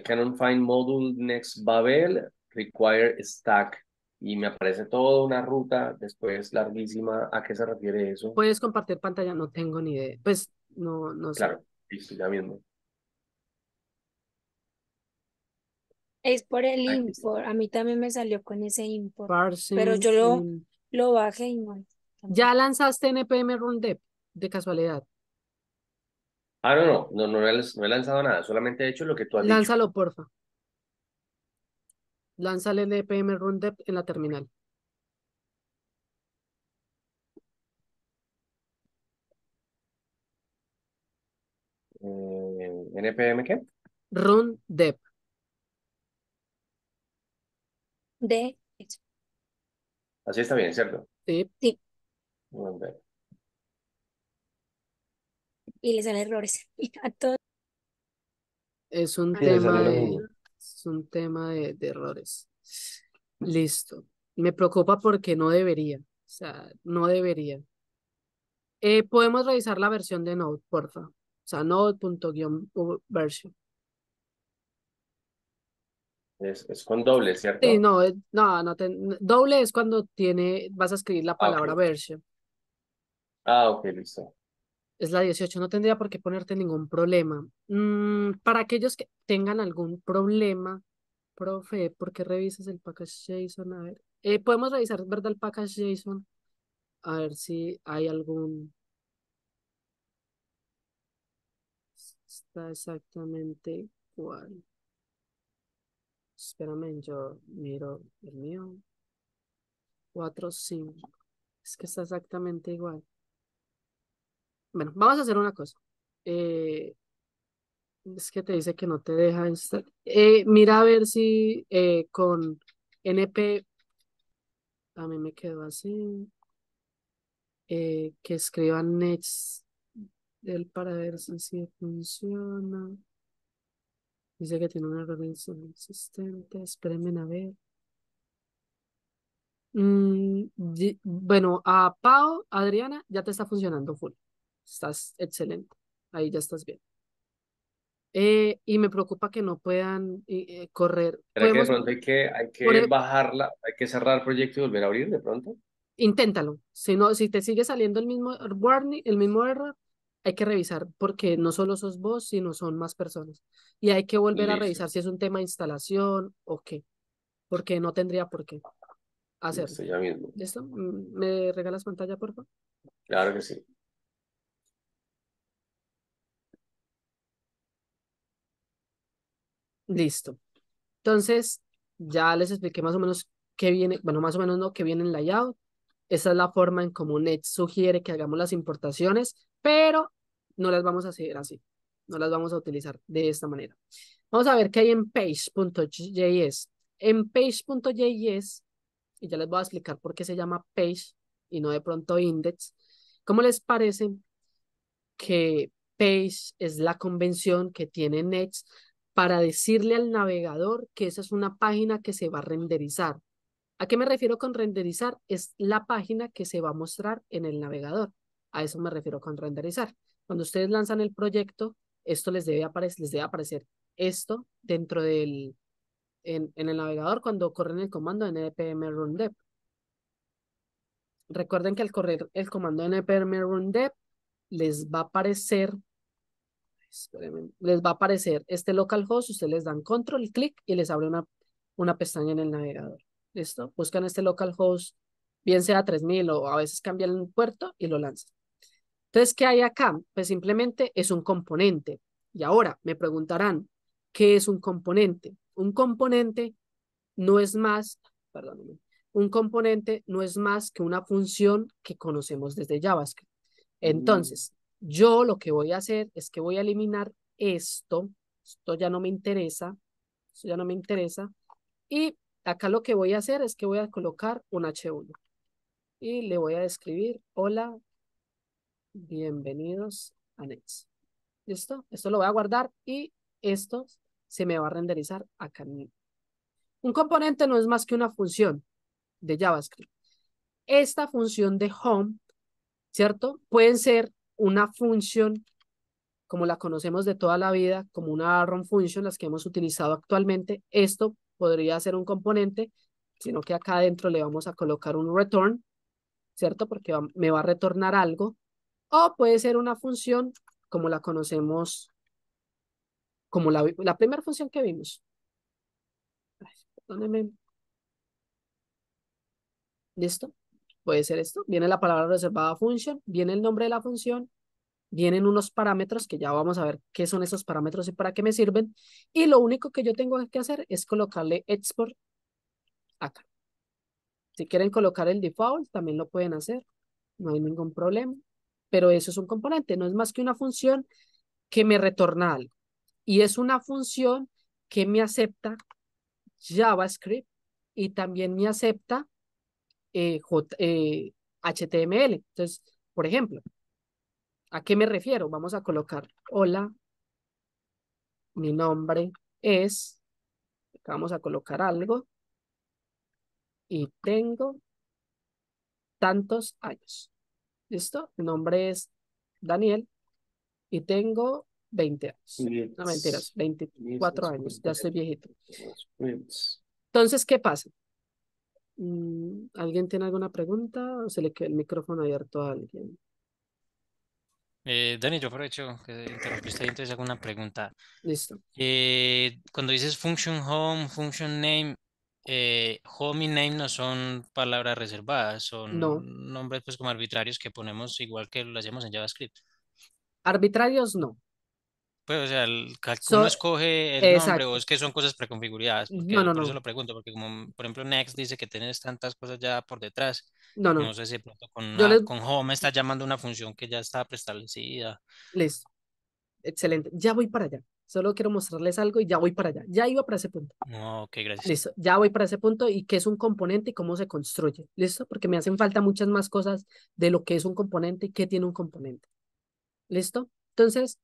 cannot find module next Babel, require stack, y me aparece toda una ruta después larguísima. ¿A qué se refiere eso? ¿Puedes compartir pantalla? No tengo ni idea. Pues no sé. Claro, listo, ya mismo. Es por el Aquí está. import. A mí también me salió con ese import. Pero Parsing yo lo, in. lo bajé y no. ¿Ya lanzaste npm run dev de casualidad? No he lanzado nada, solamente he hecho lo que tú has dicho. Lánzalo, porfa. Lánzale npm run dev en la terminal. ¿NPM qué? Run dev. De eso. Así está bien, ¿cierto? Sí. Sí, Bueno, bueno. y le salen errores. Y a todos. Es un Sí, le sale tema lo de, mismo. es un tema de errores. Listo. Me preocupa porque no debería. O sea, no debería. Podemos revisar la versión de Node, porfa. O sea, node.version. Es con doble, Sí, ¿cierto? no, doble es cuando vas a escribir la Ah, ok. palabra version. Ah, ok, listo. Es la 18, no tendría por qué ponerte ningún problema. Para aquellos que tengan algún problema, profe, ¿por qué revisas el package JSON? A ver, podemos revisar, ¿verdad? El package JSON, a ver si hay algún, está exactamente igual. Espérame, yo miro el mío. 4, 5. Es que está exactamente igual. Bueno, vamos a hacer una cosa. Eh, es que te dice que no te deja instalar. Mira a ver si con NP, a mí me quedó así. Que escriban next del para ver si funciona. Dice que tiene un error insistente. Espérenme a ver. Bueno, a Pau, Adriana, ya te está funcionando full. Estás excelente. Ahí ya estás bien. Y me preocupa que no puedan correr. ¿Será que de Podemos, pronto hay por, que bajarla, hay que cerrar el proyecto y volver a abrir de pronto? inténtalo. Si no, si te sigue saliendo el mismo warning, el mismo error, hay que revisar porque no solo sos vos, sino son más personas. Y hay que volver a Listo, revisar si es un tema de instalación o qué, porque no tendría por qué hacerlo. listo, ya mismo. ¿Listo? ¿Me regalas pantalla, por favor? Claro que sí. Listo. Entonces, ya les expliqué más o menos qué viene, bueno, más o menos no, qué viene en layout. Esa es la forma en cómo Net sugiere que hagamos las importaciones, pero no las vamos a hacer así. No las vamos a utilizar de esta manera. Vamos a ver qué hay en page.js. En page.js, y ya les voy a explicar por qué se llama page y no de pronto index. ¿Cómo les parece que page es la convención que tiene Next para decirle al navegador que esa es una página que se va a renderizar? ¿A qué me refiero con renderizar? Es la página que se va a mostrar en el navegador. A eso me refiero con renderizar. Cuando ustedes lanzan el proyecto, esto les debe aparecer esto dentro en el navegador cuando corren el comando npm run dev. Recuerden que al correr el comando npm run dev, les va a aparecer, espérenme, les va a aparecer este localhost, ustedes les dan control, clic y les abre una pestaña en el navegador. ¿Listo? Buscan este localhost, bien sea 3000 o a veces cambian el puerto y lo lanzan. Entonces, ¿qué hay acá? Pues simplemente es un componente. Y ahora me preguntarán, ¿qué es un componente? Un componente no es más, perdónenme, un componente no es más que una función que conocemos desde JavaScript. Entonces, yo lo que voy a hacer es que voy a eliminar esto ya no me interesa, esto ya no me interesa, y acá lo que voy a hacer es que voy a colocar un H1 y le voy a escribir, hola, bienvenidos a Next. ¿Listo? Esto lo voy a guardar y esto se me va a renderizar acá. Un componente no es más que una función de JavaScript. Esta función de home, ¿cierto? Pueden ser una función como la conocemos de toda la vida, como una run function, las que hemos utilizado actualmente. Esto podría ser un componente, sino que acá adentro le vamos a colocar un return, ¿cierto? Porque me va a retornar algo. O puede ser una función como la conocemos, como la primera función que vimos. Ay, perdónenme. ¿Listo? Puede ser esto. Viene la palabra reservada function, viene el nombre de la función, vienen unos parámetros que ya vamos a ver qué son esos parámetros y para qué me sirven. Y lo único que yo tengo que hacer es colocarle export acá. Si quieren colocar el default, también lo pueden hacer. No hay ningún problema. Pero eso es un componente, no es más que una función que me retorna algo. Y es una función que me acepta JavaScript y también me acepta HTML. Entonces, por ejemplo, ¿a qué me refiero? Vamos a colocar, hola, mi nombre es, acá vamos a colocar algo y tengo tantos años. ¿Listo? Mi nombre es Daniel y tengo 20 años. No mentiras, 24 años. Ya estoy viejito. Entonces, ¿qué pasa? ¿Alguien tiene alguna pregunta o se le queda el micrófono abierto a alguien? Dani, yo aprovecho que interrumpiste ahí, entonces hago una pregunta. Listo. Cuando dices function home, function name, home y name no son palabras reservadas, No. son nombres pues como arbitrarios que ponemos igual que lo hacemos en JavaScript. Arbitrarios no. Pues, o sea, uno escoge el nombre o Exacto. es que son cosas preconfiguradas, No, porque no, por eso no. lo pregunto, porque como por ejemplo Next dice que tienes tantas cosas ya por detrás, No, no. no sé si de pronto Yo les... con home está llamando una función que ya está preestablecida. Listo. Excelente. Ya voy para allá. Solo quiero mostrarles algo y ya voy para allá. Ya iba para ese punto. Ok, gracias. Listo. Ya voy para ese punto y qué es un componente y cómo se construye. ¿Listo? Porque me hacen falta muchas más cosas de lo que es un componente y qué tiene un componente. ¿Listo? Entonces,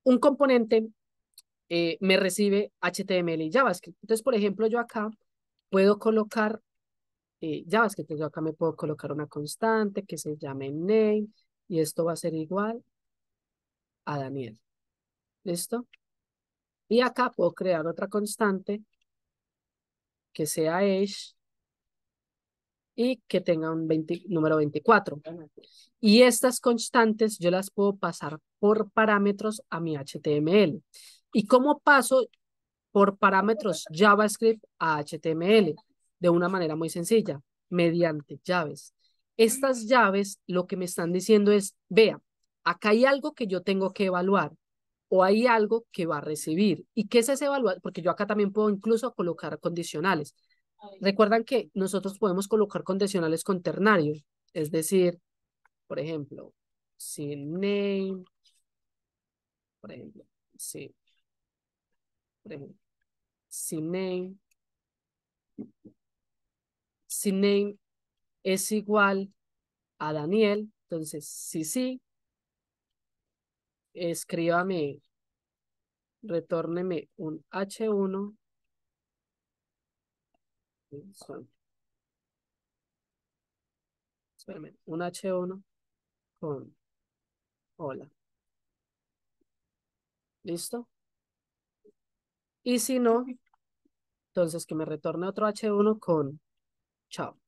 un componente me recibe HTML y JavaScript. Entonces, por ejemplo, yo acá puedo colocar JavaScript. Yo acá me puedo colocar una constante que se llame name y esto va a ser igual a Daniel. ¿Listo? Y acá puedo crear otra constante que sea age y que tenga un número 24. Y estas constantes yo las puedo pasar por parámetros a mi HTML. ¿Y cómo paso por parámetros JavaScript a HTML? De una manera muy sencilla, mediante llaves. Estas llaves lo que me están diciendo es, vea, acá hay algo que yo tengo que evaluar o hay algo que va a recibir. ¿Y qué es ese evaluar? Porque yo acá también puedo incluso colocar condicionales. Recuerdan que nosotros podemos colocar condicionales con ternario, es decir, por ejemplo, si name, por ejemplo, si, por ejemplo, si name, si name es igual a Daniel, entonces si sí, escríbame, retórneme un H1, espérame, un H1 con hola. ¿Listo? Y si no, entonces que me retorne otro H1 con chao.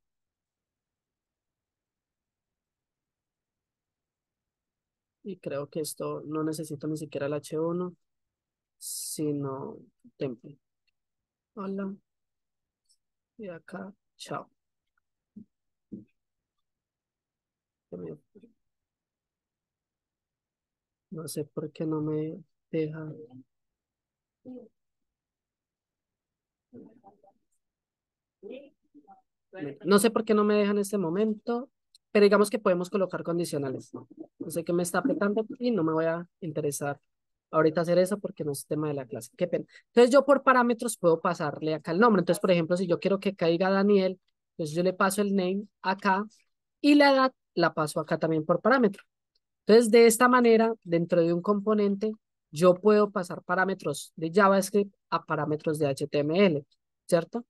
Y creo que esto no necesito ni siquiera el H1, sino template. Hola. Y acá, chao. No sé por qué no me deja. No sé por qué no me deja en este momento, pero digamos que podemos colocar condicionales. No sé qué me está apretando y no me voy a interesar ahorita hacer eso porque no es tema de la clase. Qué pena. Entonces yo por parámetros puedo pasarle acá el nombre. Entonces, por ejemplo, si yo quiero que caiga Daniel, pues yo le paso el name acá y la edad la paso acá también por parámetro. Entonces, de esta manera, dentro de un componente, yo puedo pasar parámetros de JavaScript a parámetros de HTML, ¿cierto?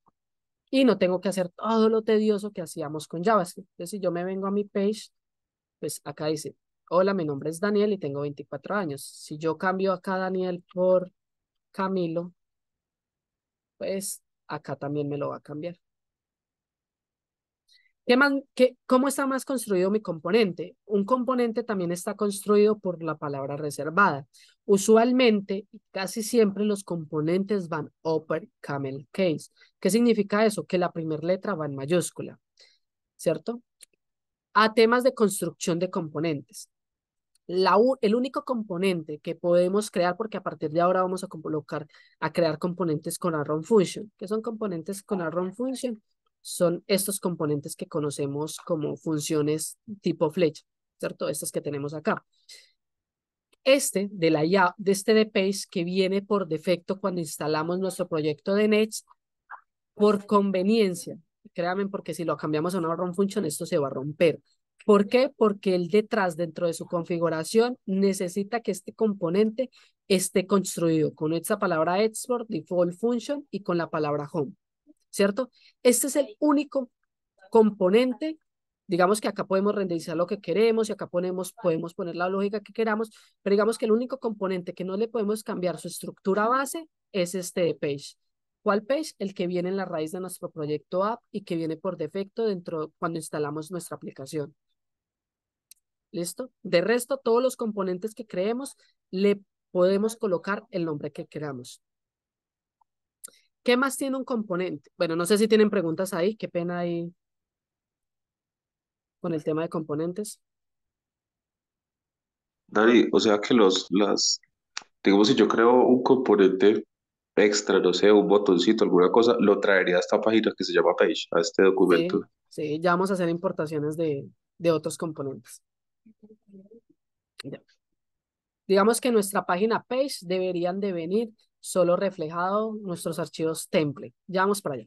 Y no tengo que hacer todo lo tedioso que hacíamos con JavaScript. Entonces, si yo me vengo a mi page, pues acá dice, hola, mi nombre es Daniel y tengo 24 años. Si yo cambio acá Daniel por Camilo, pues acá también me lo va a cambiar. ¿Cómo está más construido mi componente? Un componente también está construido por la palabra reservada. Usualmente, casi siempre los componentes van upper camel case. ¿Qué significa eso? Que la primera letra va en mayúscula, ¿cierto? A temas de construcción de componentes. El único componente que podemos crear, porque a partir de ahora vamos a crear componentes con Arrow Function. ¿Qué son componentes con Arrow Function? Son estos componentes que conocemos como funciones tipo flecha, ¿cierto? Estas que tenemos acá. De page que viene por defecto cuando instalamos nuestro proyecto de Next, por conveniencia. Créanme, porque si lo cambiamos a una Arrow Function, esto se va a romper. ¿Por qué? Porque el detrás, dentro de su configuración, necesita que este componente esté construido con esta palabra export, default function y con la palabra home, ¿cierto? Este es el único componente Digamos que acá podemos renderizar lo que queremos y acá podemos poner la lógica que queramos, pero digamos que el único componente que no le podemos cambiar su estructura base es este de page. ¿Cuál page? El que viene en la raíz de nuestro proyecto app y que viene por defecto dentro cuando instalamos nuestra aplicación. ¿Listo? De resto, todos los componentes que creemos le podemos colocar el nombre que queramos. ¿Qué más tiene un componente? Bueno, no sé si tienen preguntas ahí. Qué pena ahí con el tema de componentes. Dani, o sea que digamos, si yo creo un componente extra, no sé, un botoncito, alguna cosa, lo traería a esta página que se llama Page, a este Sí, documento. sí, ya vamos a hacer importaciones de otros componentes. Ya. Digamos que en nuestra página page deberían de venir solo reflejados nuestros archivos template. Ya vamos para allá.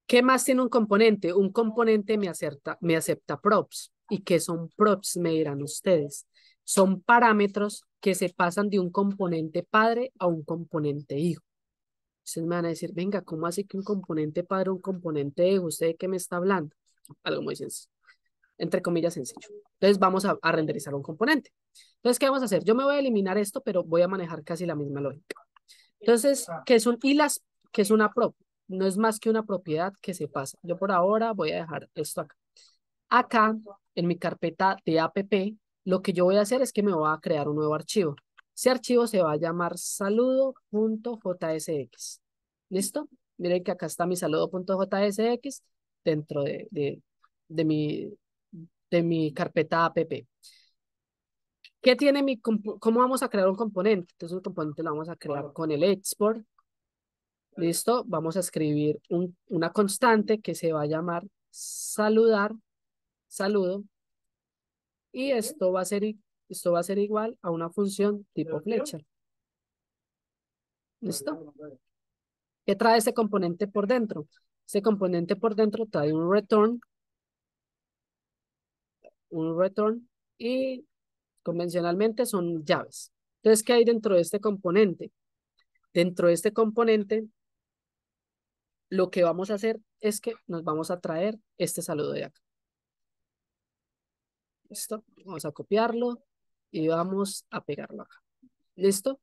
¿Qué más tiene un componente? Un componente me acepta props. ¿Y qué son props? Me dirán ustedes. Son parámetros que se pasan de un componente padre a un componente hijo. Ustedes me van a decir, venga, ¿cómo así que un componente padre o un componente hijo? ¿Usted de qué me está hablando? Algo muy sencillo, entre comillas sencillo. Entonces vamos a renderizar un componente. Entonces, ¿qué vamos a hacer? Yo me voy a eliminar esto, pero voy a manejar casi la misma lógica. Entonces, ¿qué es un ILAS? ¿Qué es una prop? No es más que una propiedad que se pasa. Yo por ahora voy a dejar esto acá. Acá, en mi carpeta de app, lo que yo voy a hacer es que me voy a crear un nuevo archivo. Ese archivo se va a llamar saludo.jsx. ¿Listo? Miren que acá está mi saludo.jsx dentro de mi, de mi carpeta app. ¿Qué tiene cómo vamos a crear un componente? Entonces, el componente lo vamos a crear con el export. ¿Listo? Vamos a escribir una constante que se va a llamar saludo, y esto va a ser igual a una función tipo flecha. ¿Listo? ¿Qué trae ese componente por dentro? Ese componente por dentro trae un return y convencionalmente son llaves. Entonces, ¿qué hay dentro de este componente? Dentro de este componente, lo que vamos a hacer es que nos vamos a traer este saludo de acá. ¿Listo? Vamos a copiarlo y vamos a pegarlo acá. ¿Listo?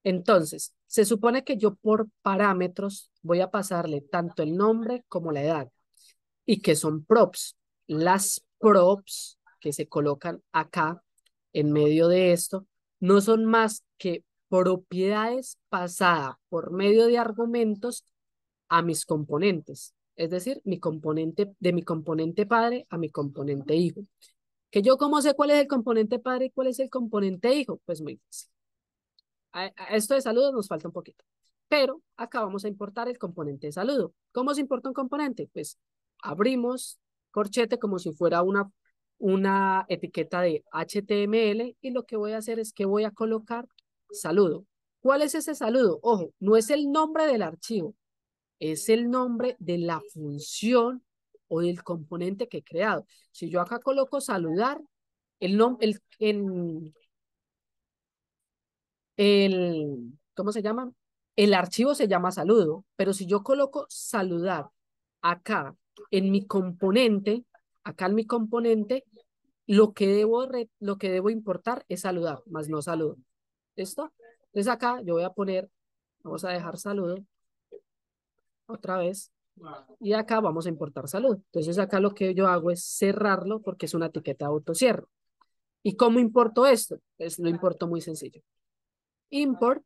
Entonces, se supone que yo por parámetros voy a pasarle tanto el nombre como la edad y que son props. Las props que se colocan acá en medio de esto no son más que propiedades pasadas por medio de argumentos a mis componentes. Es decir, mi componente padre a mi componente hijo. Que yo cómo sé cuál es el componente padre y cuál es el componente hijo, pues muy fácil. A esto de saludo nos falta un poquito. Pero acá vamos a importar el componente de saludo. ¿Cómo se importa un componente? Pues abrimos corchete como si fuera una etiqueta de HTML y lo que voy a hacer es que voy a colocar saludo. ¿Cuál es ese saludo? Ojo, no es el nombre del archivo, es el nombre de la función o del componente que he creado. Si yo acá coloco saludar, ¿cómo se llama? El archivo se llama saludo, pero si yo coloco saludar acá en mi componente, lo que debo importar es saludar, más no saludo. ¿Listo? Entonces acá yo voy a poner, vamos a dejar saludo otra vez. Y acá vamos a importar salud. Entonces acá lo que yo hago es cerrarlo porque es una etiqueta de autocierre. ¿Y cómo importo esto? Pues lo importo muy sencillo. Import,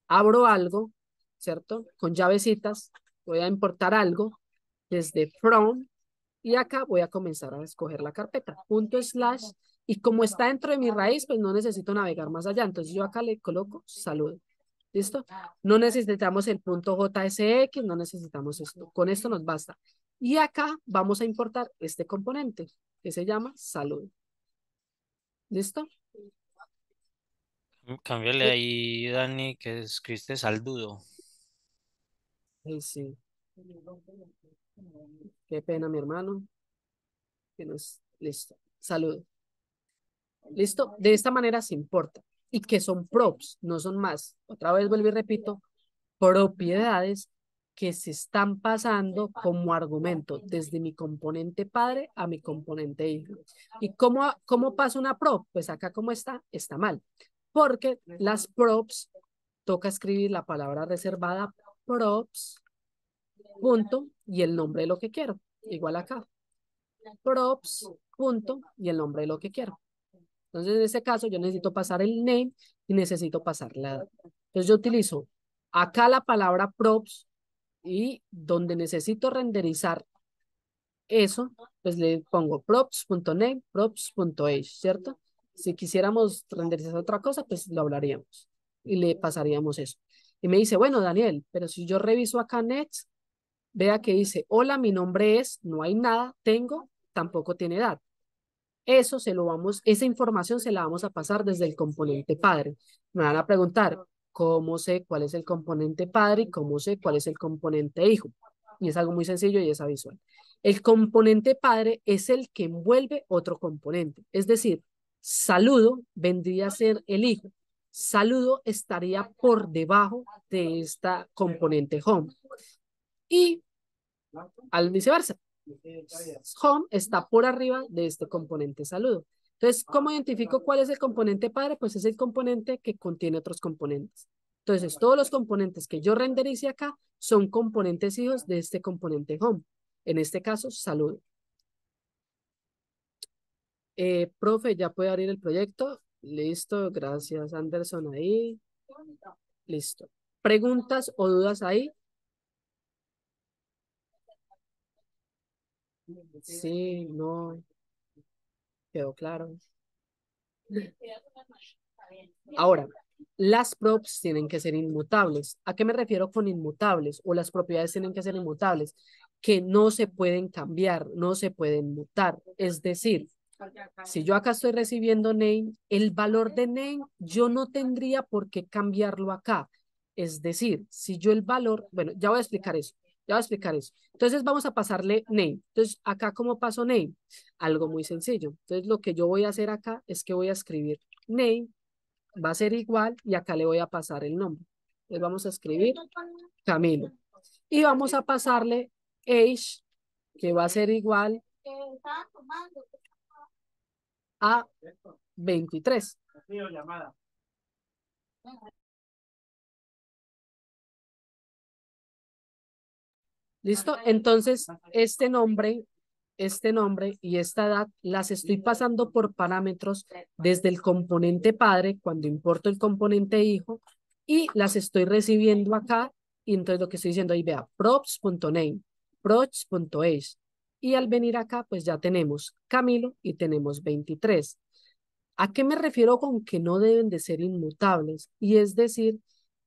abro algo, ¿cierto? Con llavecitas, voy a importar algo desde from y acá voy a comenzar a escoger la carpeta. Punto slash y como está dentro de mi raíz, pues no necesito navegar más allá. Entonces yo acá le coloco salud. ¿Listo? No necesitamos el punto JSX, no necesitamos esto. Con esto nos basta. Y acá vamos a importar este componente que se llama salud. ¿Listo? Cámbiale ahí, Dani, que escribiste saldudo. Ay, sí. Qué pena, mi hermano. Listo. Salud. ¿Listo? De esta manera se importa. Y que son props, no son más. Otra vez vuelvo y repito, propiedades que se están pasando como argumento desde mi componente padre a mi componente hijo. ¿Y cómo pasa una prop? Pues acá como está mal. Porque las props, toca escribir la palabra reservada, props, punto, y el nombre de lo que quiero. Igual acá. Props, punto, y el nombre de lo que quiero. Entonces, en este caso, yo necesito pasar el name y necesito pasar la edad. Entonces, yo utilizo acá la palabra props y donde necesito renderizar eso, pues le pongo props.name, props.age, ¿cierto? Si quisiéramos renderizar otra cosa, pues lo hablaríamos y le pasaríamos eso. Y me dice, bueno, Daniel, pero si yo reviso acá Next, vea que dice, hola, mi nombre es, no hay nada, tengo, tampoco tiene edad. Eso esa información se la vamos a pasar desde el componente padre. Me van a preguntar, ¿cómo sé cuál es el componente padre y cómo sé cuál es el componente hijo? Y es algo muy sencillo y es visual. El componente padre es el que envuelve otro componente. Es decir, saludo vendría a ser el hijo. Saludo estaría por debajo de esta componente home. Y al viceversa. Home está por arriba de este componente saludo. Entonces, ¿cómo identifico cuál es el componente padre? Pues es el componente que contiene otros componentes. Entonces, todos los componentes que yo renderice acá son componentes hijos de este componente home. En este caso, saludo. Profe, ¿ya puede abrir el proyecto? Listo, gracias Anderson ahí. Listo. ¿Preguntas o dudas ahí? Sí, no. Quedó claro. Ahora, las props tienen que ser inmutables. ¿A qué me refiero con inmutables? O las propiedades tienen que ser inmutables, que no se pueden cambiar, no se pueden mutar. Es decir, si yo acá estoy recibiendo name, el valor de name yo no tendría por qué cambiarlo acá. Es decir, si yo el valor, bueno, ya voy a explicar eso. Ya voy a explicar eso. Entonces vamos a pasarle name. Entonces acá, ¿cómo paso name? Algo muy sencillo. Entonces lo que yo voy a hacer acá es que voy a escribir name, va a ser igual y acá le voy a pasar el nombre. Entonces vamos a escribir Camilo. Y vamos a pasarle age, que va a ser igual a 23. ¿Listo? Entonces, este nombre y esta edad las estoy pasando por parámetros desde el componente padre, cuando importo el componente hijo, y las estoy recibiendo acá. Y entonces lo que estoy diciendo ahí, vea, props.name, props.age. Y al venir acá, pues ya tenemos Camilo y tenemos 23. ¿A qué me refiero con que no deben de ser inmutables? Y es decir,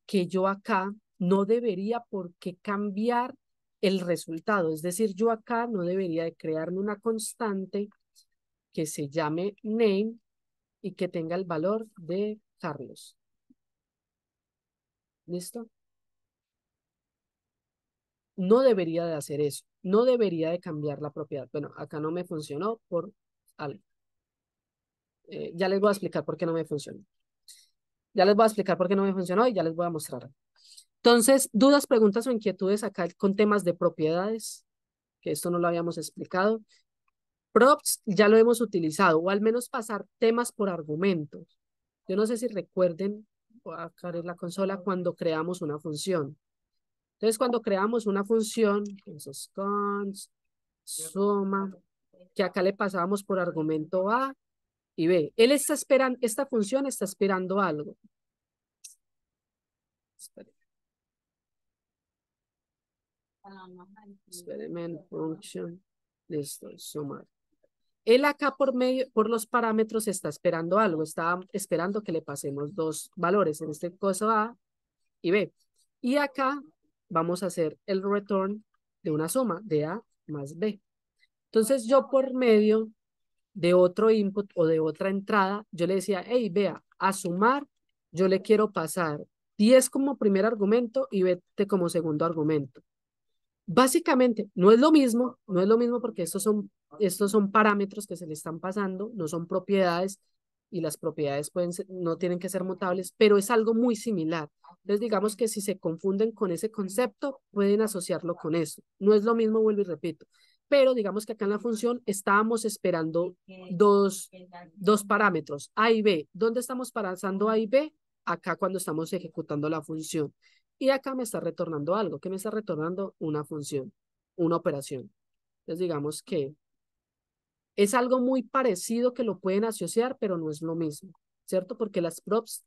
que yo acá no debería por qué cambiar el resultado. Es decir, yo acá no debería de crearme una constante que se llame name y que tenga el valor de Carlos. ¿Listo? No debería de hacer eso. No debería de cambiar la propiedad. Bueno, acá no me funcionó por algo. Ya les voy a explicar por qué no me funcionó. Ya les voy a explicar por qué no me funcionó y ya les voy a mostrar. Entonces, dudas, preguntas o inquietudes acá con temas de propiedades, que esto no lo habíamos explicado. Props ya lo hemos utilizado, o al menos pasar temas por argumentos. Yo no sé si recuerden, acá en la consola, cuando creamos una función. Entonces, cuando creamos una función, esos cons, suma, que acá le pasábamos por argumento A y B. Él está esperando, esta función está esperando algo. Experiment function. Listo, sumar. Él acá por los parámetros está esperando algo. Está esperando que le pasemos dos valores. En este caso A y B. Y acá vamos a hacer el return de una suma de A más B. Entonces yo por medio de otro input o de otra entrada, yo le decía, hey, vea, a sumar, yo le quiero pasar 10 como primer argumento y 20 como segundo argumento. Básicamente, no es lo mismo porque estos son parámetros que se le están pasando, no son propiedades, y las propiedades no tienen que ser mutables, pero es algo muy similar. Entonces, digamos que si se confunden con ese concepto, pueden asociarlo con eso. No es lo mismo, vuelvo y repito. Pero digamos que acá en la función estábamos esperando dos parámetros, A y B. ¿Dónde estamos pasando A y B? Acá cuando estamos ejecutando la función. Y acá me está retornando algo. ¿Qué me está retornando? Una función, una operación. Entonces, digamos que es algo muy parecido que lo pueden asociar, pero no es lo mismo, ¿cierto? Porque las props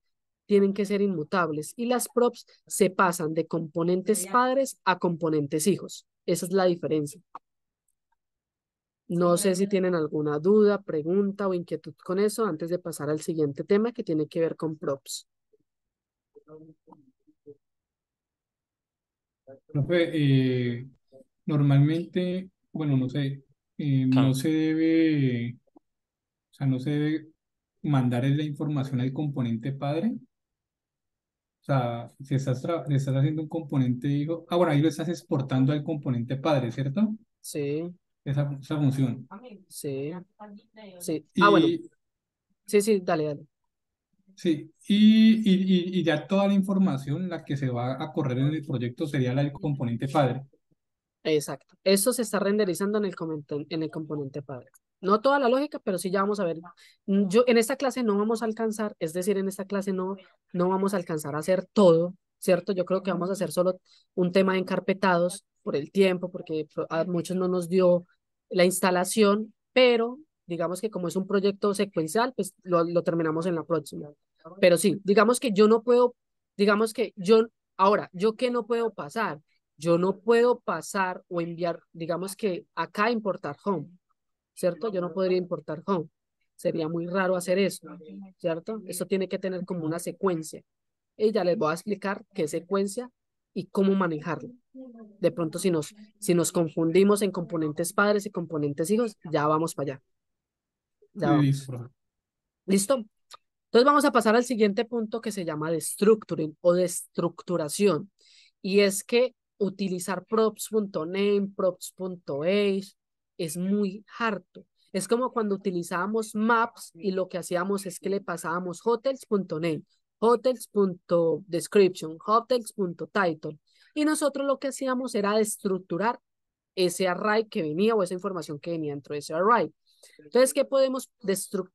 tienen que ser inmutables y las props se pasan de componentes padres a componentes hijos. Esa es la diferencia. No sé si tienen alguna duda, pregunta o inquietud con eso antes de pasar al siguiente tema que tiene que ver con props. Profe, normalmente, bueno, no sé, Ah, no se debe, o sea, no se debe mandar la información al componente padre. O sea, si estás haciendo un componente hijo, bueno, ahí lo estás exportando al componente padre, ¿cierto? Sí, Esa función. sí, sí. Bueno, Y sí, dale, dale. sí, y ya toda la información, la que se va a correr en el proyecto sería la del componente padre. Exacto. Eso se está renderizando en el componente padre. No toda la lógica, pero sí ya vamos a ver. Yo en esta clase no vamos a alcanzar, es decir, en esta clase no vamos a alcanzar a hacer todo, ¿cierto? Yo creo que vamos a hacer solo un tema de encarpetados por el tiempo, porque a muchos no nos dio la instalación, pero digamos que como es un proyecto secuencial, pues lo terminamos en la próxima. Pero sí, digamos que yo no puedo, digamos que ahora, ¿yo qué no puedo pasar? Yo no puedo pasar o enviar, digamos que acá importar home, ¿cierto? Yo no podría importar home. Sería muy raro hacer eso, ¿cierto? Eso tiene que tener como una secuencia. Y ya les voy a explicar qué secuencia y cómo manejarlo. De pronto, si nos confundimos en componentes padres y componentes hijos, ya vamos para allá. Ya Listo, vamos. profe. ¿Listo? Entonces vamos a pasar al siguiente punto que se llama destructuring o destructuración. Y es que utilizar props.name, props.age es muy harto. Es como cuando utilizábamos maps y lo que hacíamos es que le pasábamos hotels.name, hotels.description, hotels.title. Y nosotros lo que hacíamos era destructurar ese array que venía o esa información que venía dentro de ese array. Entonces,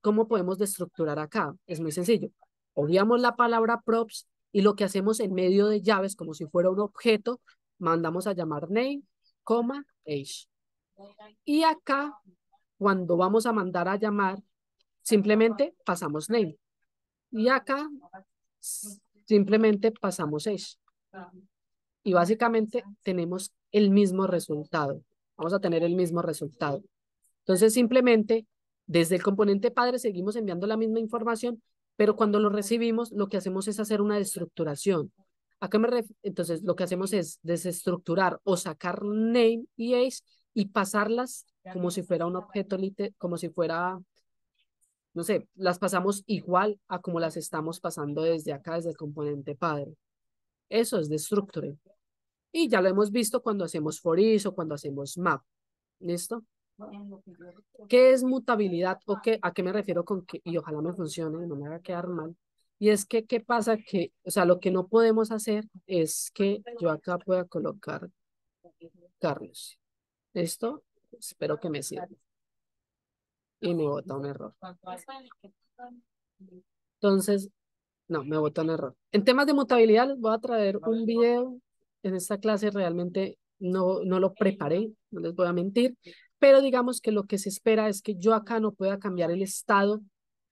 ¿cómo podemos destructurar acá? Es muy sencillo. Obviamos la palabra props y lo que hacemos en medio de llaves, como si fuera un objeto, mandamos a llamar name, age. Y acá, cuando vamos a mandar a llamar, simplemente pasamos name. Y acá, simplemente pasamos age. Y básicamente tenemos el mismo resultado. Vamos a tener el mismo resultado. Entonces, simplemente desde el componente padre seguimos enviando la misma información, pero cuando lo recibimos, lo que hacemos es hacer una destructuración. Entonces, lo que hacemos es desestructurar o sacar name y age y pasarlas como si fuera un objeto, como si fuera, no sé, las pasamos igual a como las estamos pasando desde acá, desde el componente padre. Eso es destructure. Y ya lo hemos visto cuando hacemos for each o cuando hacemos map. ¿Listo? ¿Qué es mutabilidad o a qué me refiero con que, y ojalá me funcione, no me haga quedar mal? Y es que, ¿qué pasa? O sea, lo que no podemos hacer es que yo acá pueda colocar Carlos. Esto, espero que me sirva. Y me bota un error. Entonces, no, me bota un error. En temas de mutabilidad, les voy a traer un video. En esta clase realmente no lo preparé, no les voy a mentir, pero digamos que lo que se espera es que yo acá no pueda cambiar el estado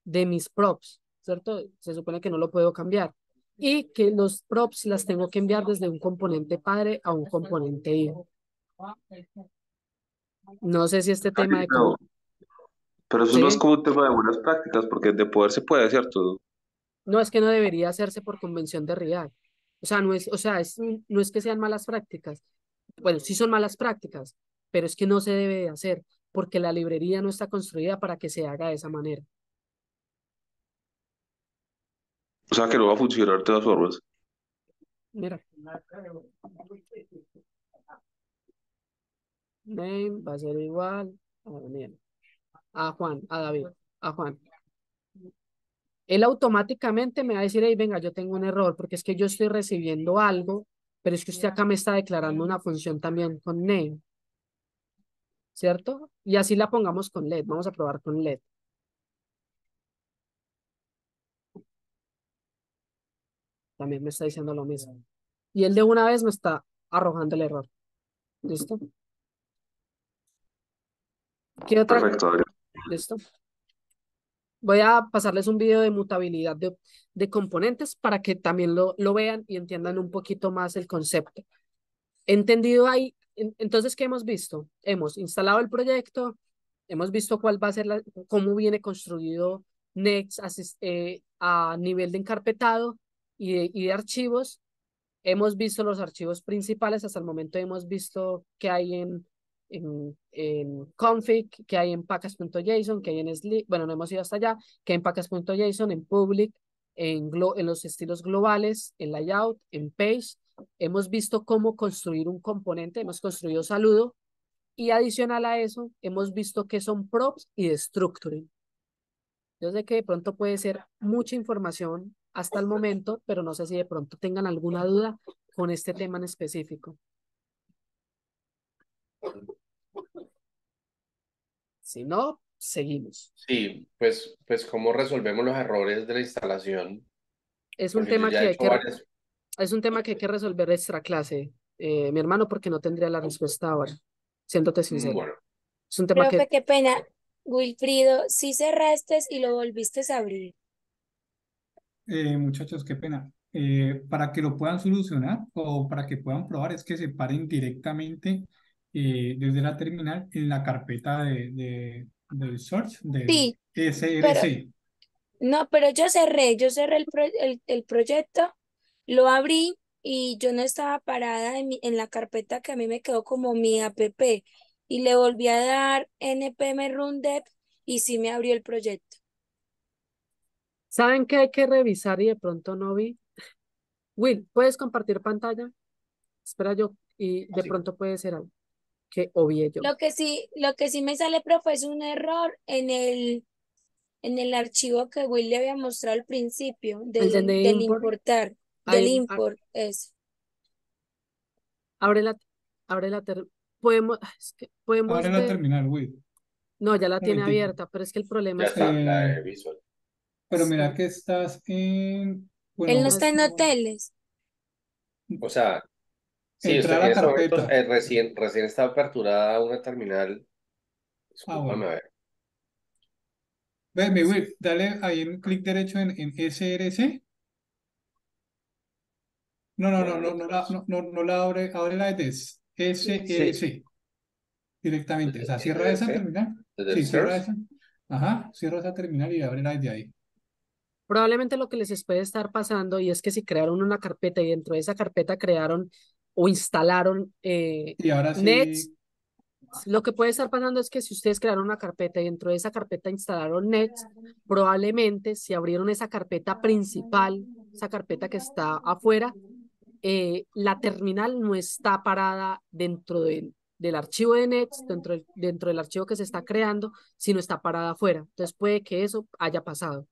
de mis props, ¿cierto? Se supone que no lo puedo cambiar. Y que los props las tengo que enviar desde un componente padre a un componente hijo. No sé si este tema de Pero, cómo... pero eso no es Sí, como un tema de buenas prácticas, porque de poder se puede, ¿cierto? no es que no debería hacerse por convención de RIAC. O sea, no es que sean malas prácticas. Bueno, sí son malas prácticas, pero es que no se debe de hacer porque la librería no está construida para que se haga de esa manera. O sea que no va a funcionar de todas formas. Mira, name va a ser igual a Daniel, a Juan, a David, a Juan. él automáticamente me va a decir, hey, venga, yo tengo un error, porque es que yo estoy recibiendo algo, pero es que usted acá me está declarando una función también con name, ¿cierto? Y así la pongamos con LED, vamos a probar con LED. También me está diciendo lo mismo. Y él de una vez me está arrojando el error. ¿Listo? ¿Qué otra? Perfecto, Adrián. ¿Listo? Voy a pasarles un video de mutabilidad de componentes para que también lo vean y entiendan un poquito más el concepto. Entendido ahí, entonces, ¿qué hemos visto? Hemos instalado el proyecto, hemos visto cuál va a ser cómo viene construido Next a nivel de encarpetado y de archivos. Hemos visto los archivos principales, hasta el momento hemos visto que hay en config, que hay en package.json, que hay en sleep, bueno, no hemos ido hasta allá, que hay en package.json, en public, en los estilos globales, en layout, en page. Hemos visto cómo construir un componente, hemos construido saludo y adicional a eso, hemos visto que son props y destructuring. Yo sé que de pronto puede ser mucha información hasta el momento, pero no sé si de pronto tengan alguna duda con este tema en específico. Si no, seguimos. Sí, pues cómo resolvemos los errores de la instalación, Es un porque yo tema ya he hecho varias. es un tema que hay que resolver extra clase, mi hermano, porque no tendría la respuesta ahora, siéndote sincero. Bueno, Es un tema Profe, que qué pena. Wilfrido, si cerraste y lo volviste a abrir. Muchachos, qué pena. Para que lo puedan solucionar o para que puedan probar es que se paren directamente desde la terminal en la carpeta del source del Sí, pero SRC. no, pero yo cerré el proyecto, lo abrí y yo no estaba parada en la carpeta que a mí me quedó como mi app y le volví a dar npm run dev y sí me abrió el proyecto. ¿saben que hay que revisar y de pronto no vi? Will, ¿puedes compartir pantalla? Espera yo y de sí. pronto puede ser algo que obvié yo. Lo que sí me sale, profe, es un error en el archivo que Will le había mostrado al principio El de del import, importar, del ahí, import, es. abre la, abre la, podemos, es que podemos Ahora la ver, terminal, Will. no, ya la Un tiene momentico. abierta, pero es que el problema Ya es que, está, la Eh, de Visual. pero mira sí, que estás en, Él no no bueno, está es, en hoteles. O sea, sí, entrar a en la estos momentos carpeta. recién está aperturada una terminal. Ah, Discúlpame, bueno. a ver. Ve, Will, dale ahí un clic derecho en SRC. Bueno, otra vez. No la abre, abre la de Sí, SRC directamente. O sea, cierra ¿Desde esa qué? terminal. ¿Desde el Sí, cierra source? esa. Ajá, cierra esa terminal y abre la de ahí. probablemente lo que les puede estar pasando y es que si crearon una carpeta y dentro de esa carpeta crearon o instalaron Y ahora Nets, sí, lo que puede estar pasando es que si ustedes crearon una carpeta y dentro de esa carpeta instalaron Nets, probablemente si abrieron esa carpeta principal, esa carpeta que está afuera, la terminal no está parada del archivo de Nets, dentro del archivo que se está creando, sino está parada afuera. Entonces puede que eso haya pasado.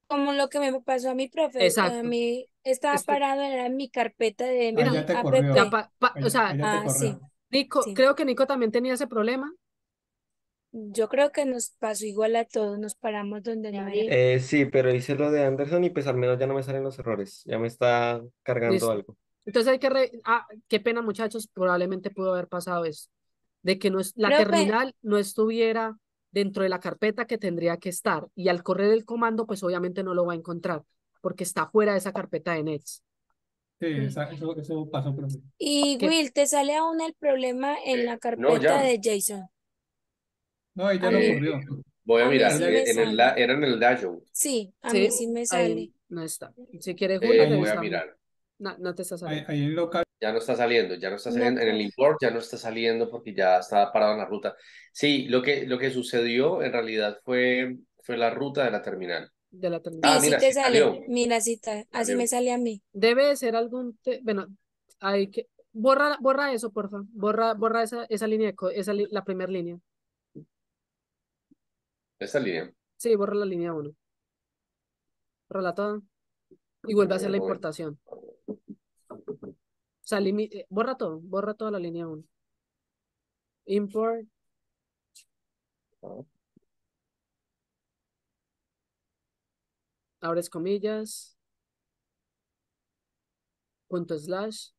Como lo que me pasó a mi profe, a Exacto. mí estaba Este, parado en mi carpeta de ahí mira, mi ya te app. ya corrió. o Ahí sea, ya te Ah, sí, corrió. Nico, sí. creo que Nico también tenía ese problema. Yo creo que nos pasó igual a todos, nos paramos donde no había. sí, pero hice lo de Anderson y pues al menos ya no me salen los errores. Ya me está cargando Listo. algo. Entonces hay que, qué pena muchachos, probablemente pudo haber pasado eso, de que no es, la Profe, terminal no estuviera dentro de la carpeta que tendría que estar y al correr el comando pues obviamente no lo va a encontrar porque está fuera de esa carpeta de Nets. Sí, mm, eso pasó, profe. y Que, Will, ¿te sale aún el problema en la No, carpeta ya. de Jason? No, ahí ya A lo mí, corrió. Voy a a mí mirar. sí Ella, me sale. Era en el dashboard. Sí, a mí sí, sí me ahí sale. no está. Si quiere Juli, ahí, Voy a revisamos. mirar. No, no te está saliendo. ahí en local. Ya no está saliendo, ya no está No, saliendo. En el import ya no está saliendo porque ya está parado en la ruta. Sí, lo que sucedió en realidad fue la ruta de la terminal. De la terminal. Ah, sí, sí mira, te sí sale. salió. Mira, así Salió. me sale a mí. Debe de ser algún, bueno, hay que, borra eso, porfa. Borra esa línea, la primera línea. Esta línea. Sí, borra la línea 1. Rola todo y vuelve a hacer la Un momento. importación. O sea, borra toda la línea 1. Import, abres comillas, punto slash,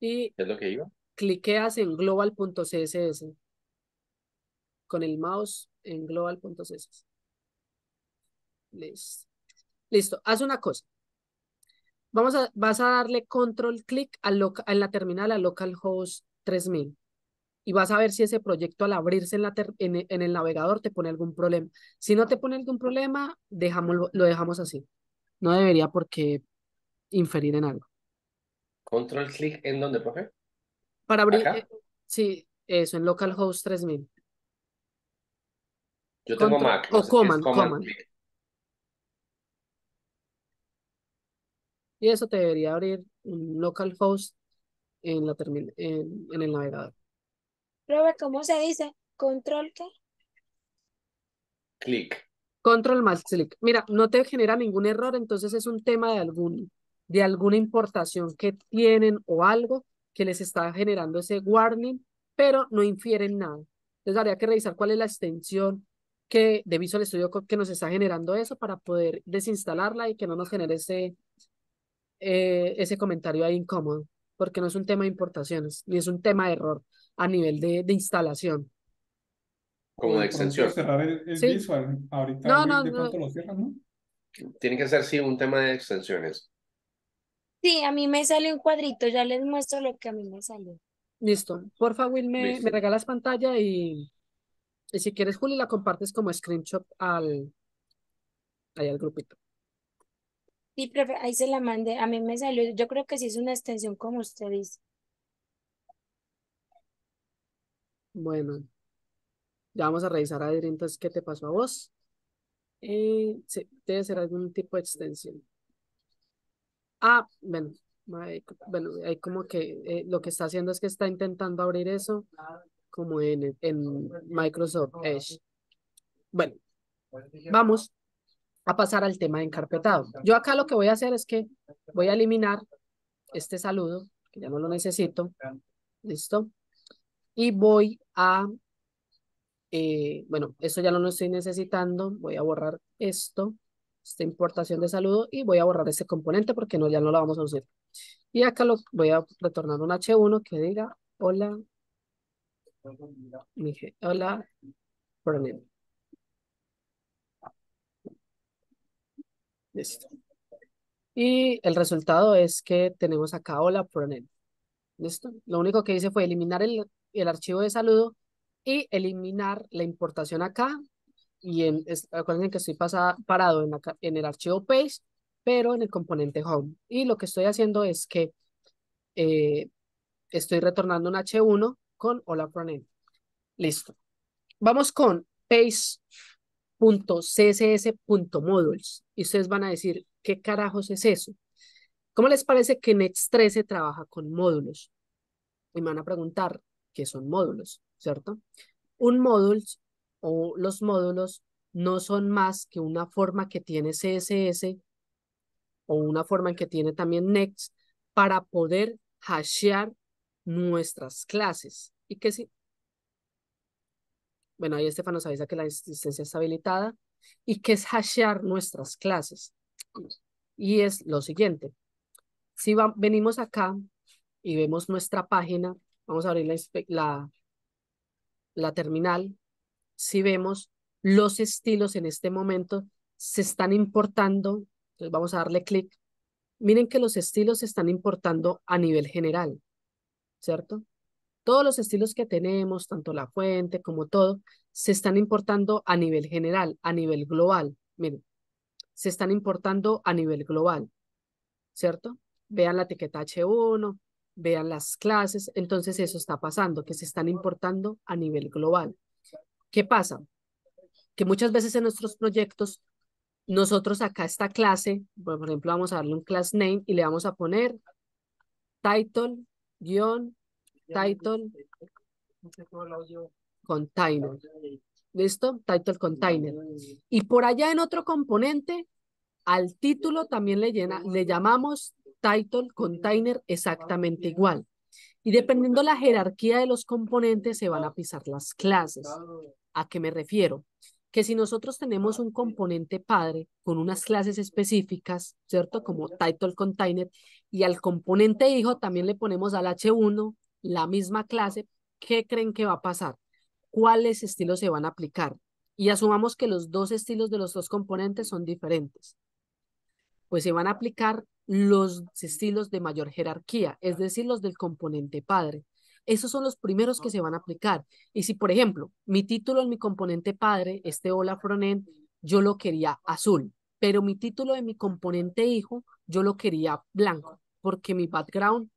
y ¿Qué es lo que iba? cliqueas en global.css con el mouse en global.css. Listo. Listo. Haz una cosa. Vas a darle control clic en la terminal a localhost 3000 y vas a ver si ese proyecto al abrirse en el navegador te pone algún problema. Si no te pone algún problema, lo dejamos así. No debería por qué inferir en algo. Control clic en dónde, profe. Para abrir, Acá. sí, eso, en localhost 3000. Yo tengo Control, Mac, no o sé si es command, command command. click. Y eso te debería abrir un localhost en el navegador. Robert, ¿cómo se dice? ¿Control qué? Clic. Control más clic. Mira, no te genera ningún error, entonces es un tema de alguna importación que tienen o algo que les está generando ese warning, pero no infieren nada. Entonces habría que revisar cuál es la extensión de Visual Studio Code que nos está generando eso para poder desinstalarla y que no nos genere ese comentario ahí incómodo, porque no es un tema de importaciones, ni es un tema de error a nivel de instalación. O Como de de pronto extensión. cerrar el Sí, visual. Ahorita no, no, de no. pronto lo cierran, ¿no? Tiene que ser, sí, un tema de extensiones. Sí, a mí me sale un cuadrito, ya les muestro lo que a mí me salió. Listo. Porfa, Will, me Listo. regalas pantalla y si quieres, Juli, la compartes como screenshot ahí al grupito. Sí, profe, ahí se la mandé, a mí me salió, yo creo que sí es una extensión como usted dice. Bueno, ya vamos a revisar a ver entonces qué te pasó a vos. Sí, debe ser algún tipo de extensión. Ah, bueno, bueno, hay como que lo que está haciendo es que está intentando abrir eso como en Microsoft Edge. Bueno, vamos a pasar al tema de encarpetado. Yo acá lo que voy a hacer es que voy a eliminar este saludo, que ya no lo necesito. ¿Listo? Y bueno, esto ya no lo estoy necesitando. Voy a borrar esta importación de saludo y voy a borrar este componente porque no, ya no lo vamos a usar. Y acá voy a retornar un H1 que diga, hola, hola, Pronel. Listo. Y el resultado es que tenemos acá hola, Pronel. ¿Listo? Lo único que hice fue eliminar el archivo de saludo y eliminar la importación acá. Y acuérdense que estoy parado en el archivo page, pero en el componente home. Y lo que estoy haciendo es que eh, estoy retornando un H1 con hola frontend. Listo. Vamos con page.css.modules. Y ustedes van a decir, ¿qué carajos es eso? ¿Cómo les parece que Next 13 trabaja con módulos? Y me van a preguntar, ¿qué son módulos? ¿Cierto? Un módulo o los módulos no son más que una forma que tiene CSS o una forma en que tiene también Next para poder hashear nuestras clases. Y que sí, bueno, ahí Estefano nos avisa que la existencia está habilitada. ¿Y qué es hashear nuestras clases? Y es lo siguiente. Si venimos acá y vemos nuestra página, vamos a abrir la terminal. Si vemos los estilos en este momento se están importando, entonces vamos a darle clic. Miren que los estilos se están importando a nivel general, ¿cierto? Todos los estilos que tenemos, tanto la fuente como todo, se están importando a nivel general, a nivel global. Miren, se están importando a nivel global, ¿cierto? Vean la etiqueta H1, vean las clases, entonces eso está pasando, que se están importando a nivel global. ¿Qué pasa? Que muchas veces en nuestros proyectos, nosotros acá esta clase, por ejemplo, vamos a darle un class name y le vamos a poner title, guión, title, container. ¿Listo? Title container. Y por allá en otro componente, al título también le llamamos title container exactamente igual. Y dependiendo la jerarquía de los componentes, se van a pisar las clases. ¿A qué me refiero? Que si nosotros tenemos un componente padre con unas clases específicas, ¿cierto? Como title container, y al componente hijo también le ponemos al H1 la misma clase, ¿qué creen que va a pasar? ¿Cuáles estilos se van a aplicar? Y asumamos que los dos estilos de los dos componentes son diferentes. Pues se van a aplicar los estilos de mayor jerarquía, es decir, los del componente padre. Esos son los primeros que se van a aplicar. Y si, por ejemplo, mi título en mi componente padre, este hola frontend, yo lo quería azul, pero mi título de mi componente hijo, yo lo quería blanco, porque mi background,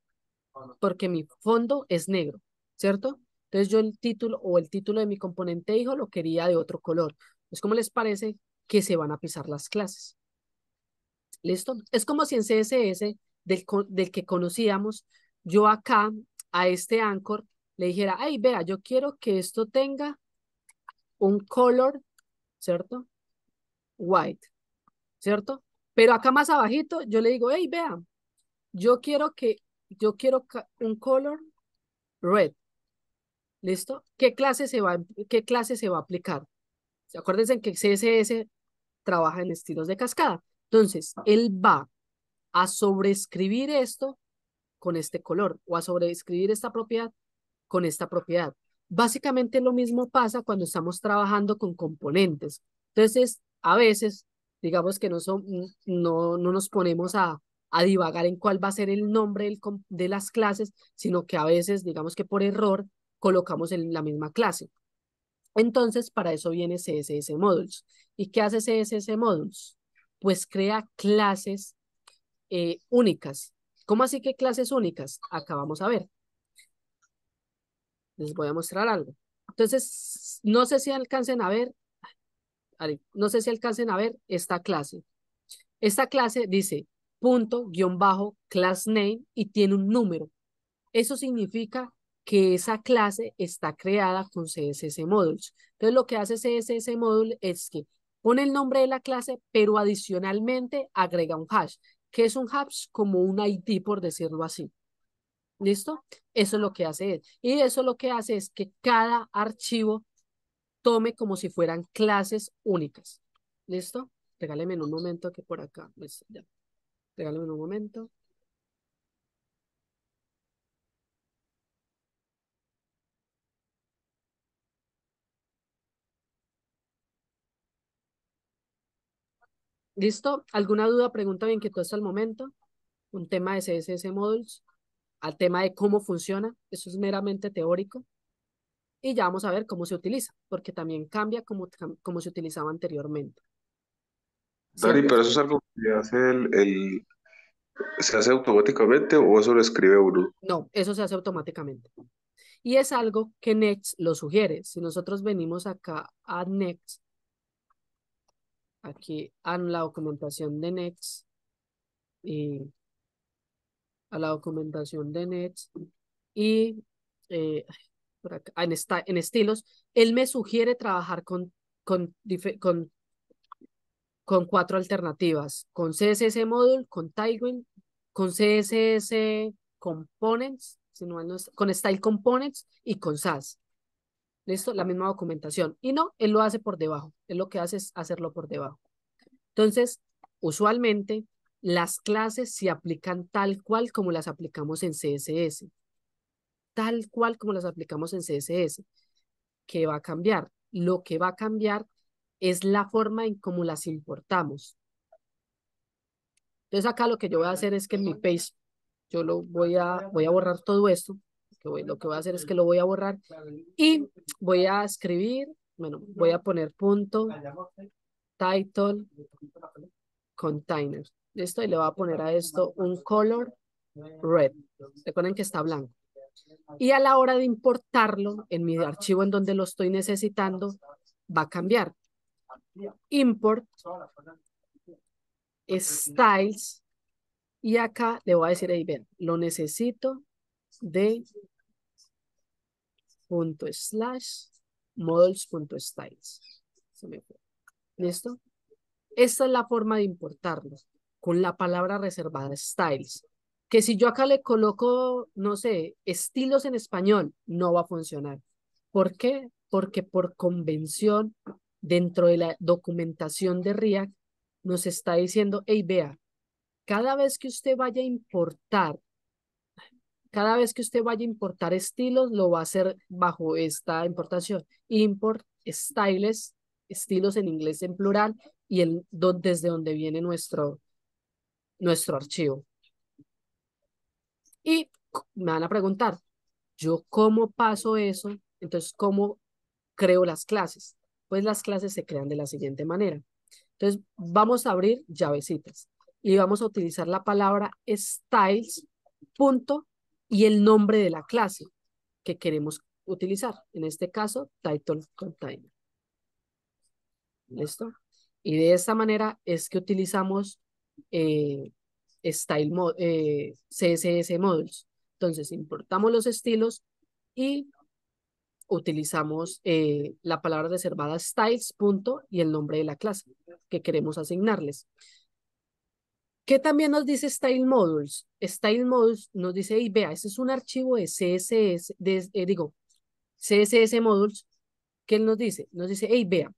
porque mi fondo es negro, ¿cierto? Entonces yo el título de mi componente hijo lo quería de otro color. Pues, ¿cómo les parece que se van a pisar las clases? ¿Listo? Es como si en CSS del que conocíamos, yo acá a este anchor le dijera, ay, vea, yo quiero que esto tenga un color, ¿cierto? White, ¿cierto? Pero acá más abajito yo le digo, hey, vea, yo quiero un color red, ¿listo? ¿Qué clase se va a aplicar? Acuérdense que CSS trabaja en estilos de cascada. Entonces, él va a sobreescribir esto con este color o a sobreescribir esta propiedad con esta propiedad. Básicamente lo mismo pasa cuando estamos trabajando con componentes. Entonces, a veces, digamos que no nos ponemos a divagar en cuál va a ser el nombre de las clases, sino que a veces, digamos que por error, colocamos en la misma clase. Entonces, para eso viene CSS Modules. ¿Y qué hace CSS Modules? Pues crea clases únicas. ¿Cómo así que clases únicas? Acá vamos a ver. Les voy a mostrar algo. Entonces, no sé si alcancen a ver, no sé si alcancen a ver esta clase. Esta clase dice punto, guión bajo, class name y tiene un número. Eso significa que esa clase está creada con CSS Modules. Entonces, lo que hace CSS Module es que pone el nombre de la clase, pero adicionalmente agrega un hash. ¿Qué es un hash? Como un ID, por decirlo así. ¿Listo? Eso es lo que hace él. Y eso lo que hace es que cada archivo tome como si fueran clases únicas. ¿Listo? Regáleme un momento que por acá. Pues, ya. Regáleme un momento. ¿Listo? ¿Alguna duda, pregunta, inquietud hasta el momento? Un tema de CSS Modules, al tema de cómo funciona. Eso es meramente teórico. Y ya vamos a ver cómo se utiliza, porque también cambia como se utilizaba anteriormente. Dani, ¿Cierto? pero eso es algo que hace ¿se hace automáticamente o eso lo escribe uno? No, eso se hace automáticamente. Y es algo que Next lo sugiere. Si nosotros venimos acá a Next, aquí a la documentación de Next, y a la documentación de Next, y por acá, en estilos, él me sugiere trabajar con, con 4 alternativas, con CSS Module, con Tailwind, con CSS Components, si no, con Style Components y con SAS. ¿Listo? La misma documentación. Y no, él lo hace por debajo. Él lo que hace es hacerlo por debajo. Entonces, usualmente, las clases se aplican tal cual como las aplicamos en CSS. Tal cual como las aplicamos en CSS. ¿Qué va a cambiar? Lo que va a cambiar es la forma en cómo las importamos. Entonces, acá lo que yo voy a hacer es que en mi page, yo voy a borrar todo esto. Lo que voy a hacer es que lo voy a borrar y voy a escribir, bueno, voy a poner punto title container. ¿Listo? Y le voy a poner a esto un color red. Recuerden que está blanco. Y a la hora de importarlo en mi archivo en donde lo estoy necesitando, va a cambiar. Import styles. Y acá le voy a decir, ahí ven, lo necesito de punto slash models.styles. Se me fue. ¿Listo? Esta es la forma de importarlos con la palabra reservada styles. Que si yo acá le coloco, no sé, estilos en español, no va a funcionar. ¿Por qué? Porque por convención, dentro de la documentación de React, nos está diciendo, hey, vea, cada vez que usted vaya a importar estilos, lo va a hacer bajo esta importación. Import styles, estilos en inglés en plural, y desde donde viene nuestro archivo. Y me van a preguntar, ¿yo cómo paso eso? Entonces, ¿cómo creo las clases? Pues las clases se crean de la siguiente manera. Entonces, vamos a abrir llavecitas y vamos a utilizar la palabra styles, punto, y el nombre de la clase que queremos utilizar. En este caso, title container. ¿Listo? Y de esta manera es que utilizamos CSS modules. Entonces, importamos los estilos y utilizamos la palabra reservada styles, punto, y el nombre de la clase que queremos asignarles. ¿Qué también nos dice Style Modules? Style Modules nos dice, hey, vea, este es un archivo de CSS, CSS Modules, que él nos dice, hey, vea,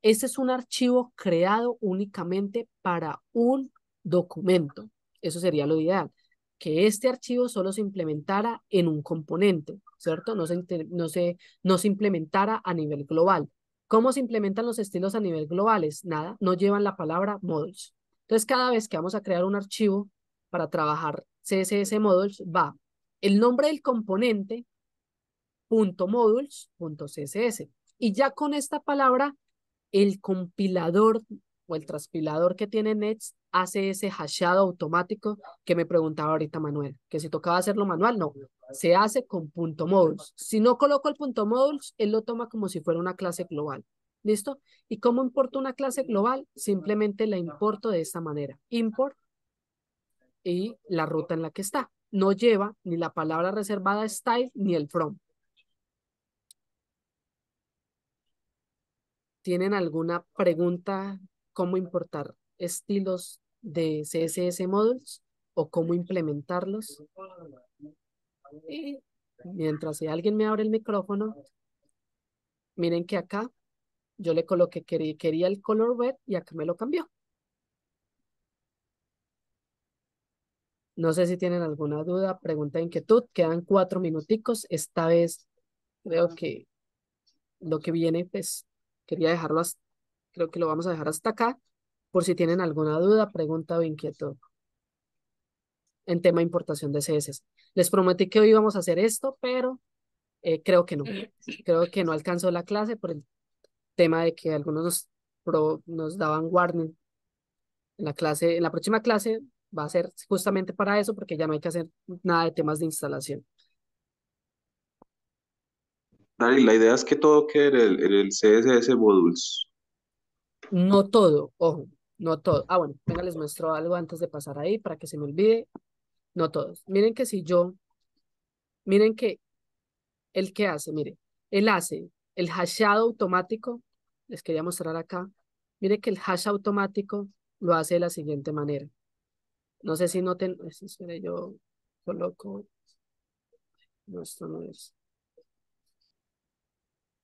este es un archivo creado únicamente para un documento. Eso sería lo ideal, que este archivo solo se implementara en un componente, ¿cierto? No se implementara a nivel global. ¿Cómo se implementan los estilos a nivel globales? Nada, no llevan la palabra modules. Entonces, cada vez que vamos a crear un archivo para trabajar CSS Modules, va el nombre del componente, .modules.css. Y ya con esta palabra, el compilador o el transpilador que tiene Nets hace ese hashado automático que me preguntaba ahorita Manuel, que si tocaba hacerlo manual, no, se hace con .modules. Si no coloco el .modules, él lo toma como si fuera una clase global. ¿Listo? ¿Y cómo importo una clase global? Simplemente la importo de esta manera. Import y la ruta en la que está. No lleva ni la palabra reservada style ni el from. ¿Tienen alguna pregunta cómo importar estilos de CSS Modules o cómo implementarlos? Y mientras si alguien me abre el micrófono, miren que acá yo le coloqué quería el color red y acá me lo cambió. No sé si tienen alguna duda, pregunta, inquietud. Quedan 4 minuticos. Esta vez creo que lo que viene, pues quería dejarlo hasta, creo que lo vamos a dejar hasta acá, por si tienen alguna duda, pregunta o inquietud en tema de importación de CSS. Les prometí que hoy íbamos a hacer esto, pero creo que no. Creo que no alcanzó la clase por el tema de que algunos nos daban warning. En la próxima clase va a ser justamente para eso, porque ya no hay que hacer nada de temas de instalación. Dani, la idea es que todo quede en el CSS Modules. No todo, ojo, no todo. Ah, bueno, venga, les muestro algo antes de pasar ahí para que se me olvide. No todos. Miren que miren que el que hace, mire, él hace el hashado automático, les quería mostrar acá. Mire que el hash automático lo hace de la siguiente manera. No sé si noten, espere, yo coloco, no, esto no es.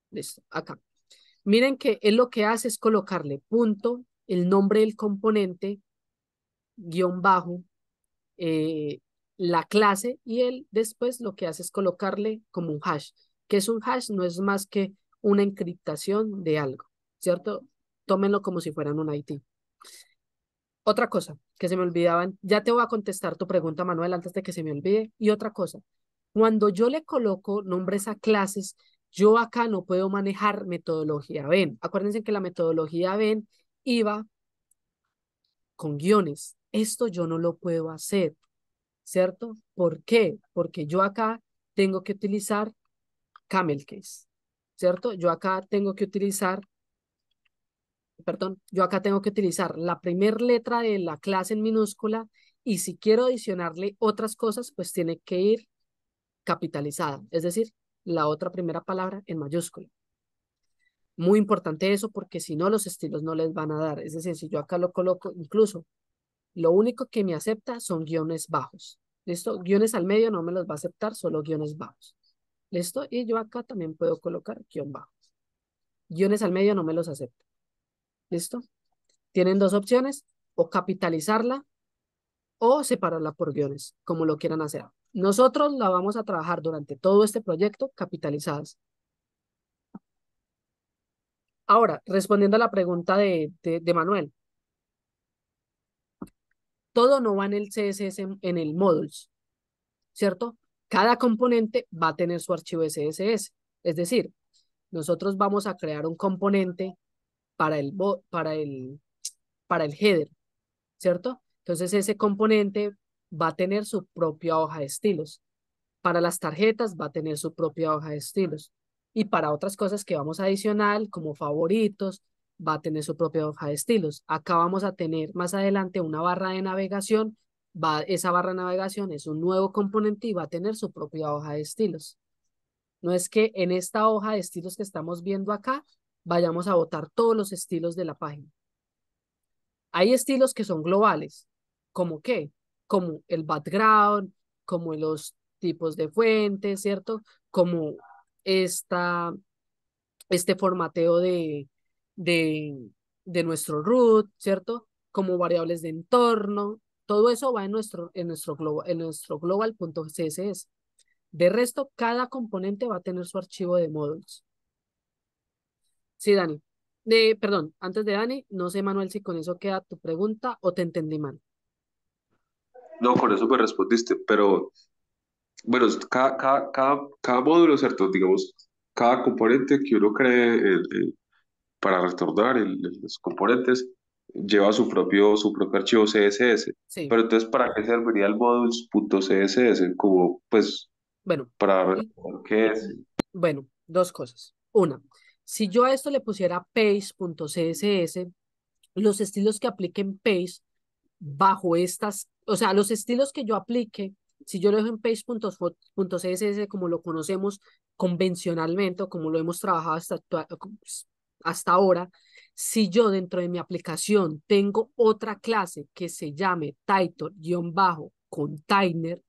Listo, acá. Miren que él lo que hace es colocarle punto, el nombre del componente, guión bajo, la clase, y él después lo que hace es colocarle como un hash. ¿Qué es un hash? No es más que una encriptación de algo, ¿cierto? Tómenlo como si fueran un IT. Otra cosa que se me olvidaban, ya te voy a contestar tu pregunta, Manuel, antes de que se me olvide. Y otra cosa, cuando yo le coloco nombres a clases, yo acá no puedo manejar metodología Venn. Acuérdense que la metodología Venn iba con guiones. Esto yo no lo puedo hacer, ¿cierto? ¿Por qué? Porque yo acá tengo que utilizar camel case, ¿cierto? Yo acá tengo que utilizar, perdón, yo acá tengo que utilizar la primera letra de la clase en minúscula, y si quiero adicionarle otras cosas, pues tiene que ir capitalizada, es decir, la otra primera palabra en mayúscula. Muy importante eso porque si no los estilos no les van a dar. Es decir, si yo acá lo coloco, incluso lo único que me acepta son guiones bajos. ¿Listo? Guiones al medio no me los va a aceptar, solo guiones bajos. ¿Listo? Y yo acá también puedo colocar guión bajo. Guiones al medio no me los acepta. ¿Listo? Tienen dos opciones, o capitalizarla o separarla por guiones, como lo quieran hacer. Nosotros la vamos a trabajar durante todo este proyecto capitalizadas. Ahora, respondiendo a la pregunta de Manuel, todo no va en el CSS, en el modules, ¿cierto? Cada componente va a tener su archivo CSS. Es decir, nosotros vamos a crear un componente para el header, ¿cierto? Entonces ese componente va a tener su propia hoja de estilos. Para las tarjetas va a tener su propia hoja de estilos. Y para otras cosas que vamos a adicionar, como favoritos, va a tener su propia hoja de estilos. Acá vamos a tener más adelante una barra de navegación. Esa barra de navegación es un nuevo componente y va a tener su propia hoja de estilos. No es que en esta hoja de estilos que estamos viendo acá, vayamos a botar todos los estilos de la página. Hay estilos que son globales, ¿como qué? Como el background, como los tipos de fuentes, ¿cierto? Como esta, este formateo de, de nuestro root, ¿cierto? Como variables de entorno. Todo eso va en nuestro global.css. De resto, cada componente va a tener su archivo de módulos. Sí, Dani. Perdón, antes de Dani, no sé, Manuel, si con eso queda tu pregunta o te entendí mal. No, con eso me respondiste, pero bueno, cada módulo, ¿cierto? Digamos, cada componente que uno cree para retornar los componentes lleva su propio archivo CSS. Sí, Pero entonces, ¿para qué serviría el modules.css? Como, pues, bueno, para y- retornar qué es. bueno, dos cosas. Una, si yo a esto le pusiera page.css, los estilos que apliquen page bajo estas, o sea, los estilos que yo aplique, si yo lo dejo en page.css como lo conocemos convencionalmente o como lo hemos trabajado hasta ahora, si yo dentro de mi aplicación tengo otra clase que se llame title-container,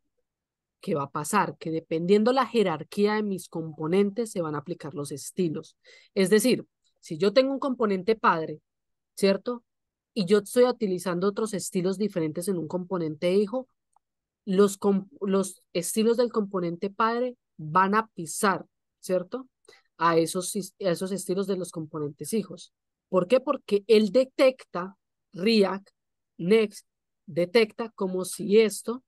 ¿qué va a pasar? Que dependiendo la jerarquía de mis componentes se van a aplicar los estilos. Es decir, si yo tengo un componente padre, ¿cierto? Y yo estoy utilizando otros estilos diferentes en un componente hijo, los estilos del componente padre van a pisar, ¿cierto? A esos estilos de los componentes hijos. ¿Por qué? Porque él detecta, React, Next, detecta como si esto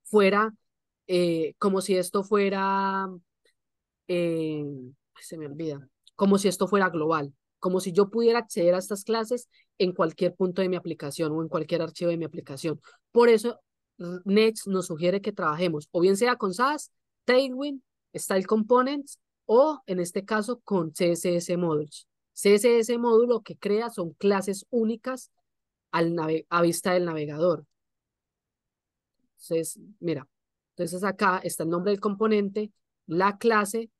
fuera, eh, se me olvida, como si esto fuera global, como si yo pudiera acceder a estas clases en cualquier punto de mi aplicación o en cualquier archivo de mi aplicación. Por eso, Next nos sugiere que trabajemos o bien sea con SAS, Tailwind, Style Components o en este caso con CSS Modules. CSS módulo que crea son clases únicas a vista del navegador. Entonces, mira, entonces acá está el nombre del componente, la clase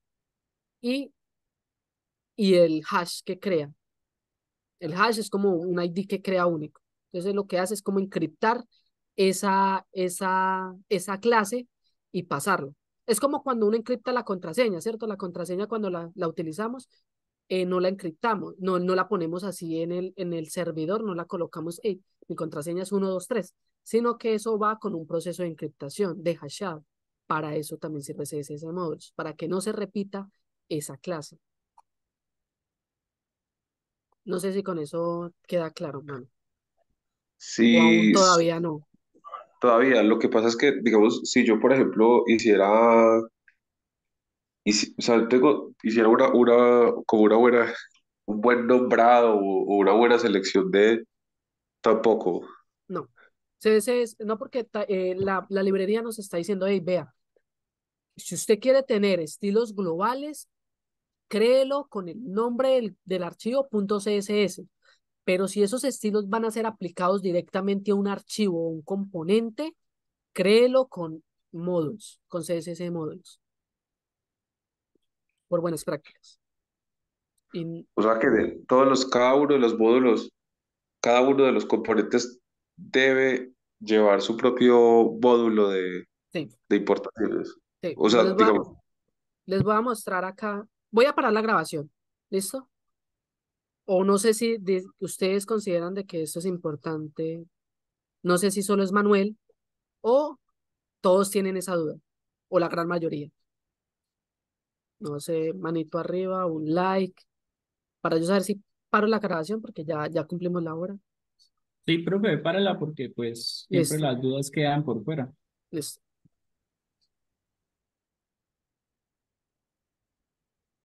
y, y el hash que crea. El hash es como un ID que crea único. Entonces lo que hace es como encriptar esa clase y pasarlo. Es como cuando uno encripta la contraseña, ¿cierto? La contraseña cuando la utilizamos, no la encriptamos, no la ponemos así en el servidor, no la colocamos, hey, mi contraseña es 123, sino que eso va con un proceso de encriptación, de hashado. Para eso también sirve CSS Modules, para que no se repita esa clase. No sé si con eso queda claro, mano. O aún Sí, todavía no. todavía. Lo que pasa es que, digamos, si yo, por ejemplo, o sea, hiciera como una buena, un buen nombrado o una buena selección de tampoco. No. No porque la librería nos está diciendo, hey, vea, si usted quiere tener estilos globales, créelo con el nombre del archivo .css. Pero si esos estilos van a ser aplicados directamente a un archivo o un componente, créelo con módulos, con CSS módulos, por buenas prácticas. Y O sea que cada uno de los módulos, cada uno de los componentes debe llevar su propio módulo sí, de importaciones. sí. O sea, digamos, Les voy a mostrar acá. Voy a parar la grabación. ¿Listo? O no sé si ustedes consideran de que esto es importante. No sé si solo es Manuel o todos tienen esa duda. O la gran mayoría. No sé, manito arriba, un like. Para yo saber si paro la grabación porque ya cumplimos la hora. Sí, profe, párala porque pues siempre Listo, las dudas quedan por fuera. listo.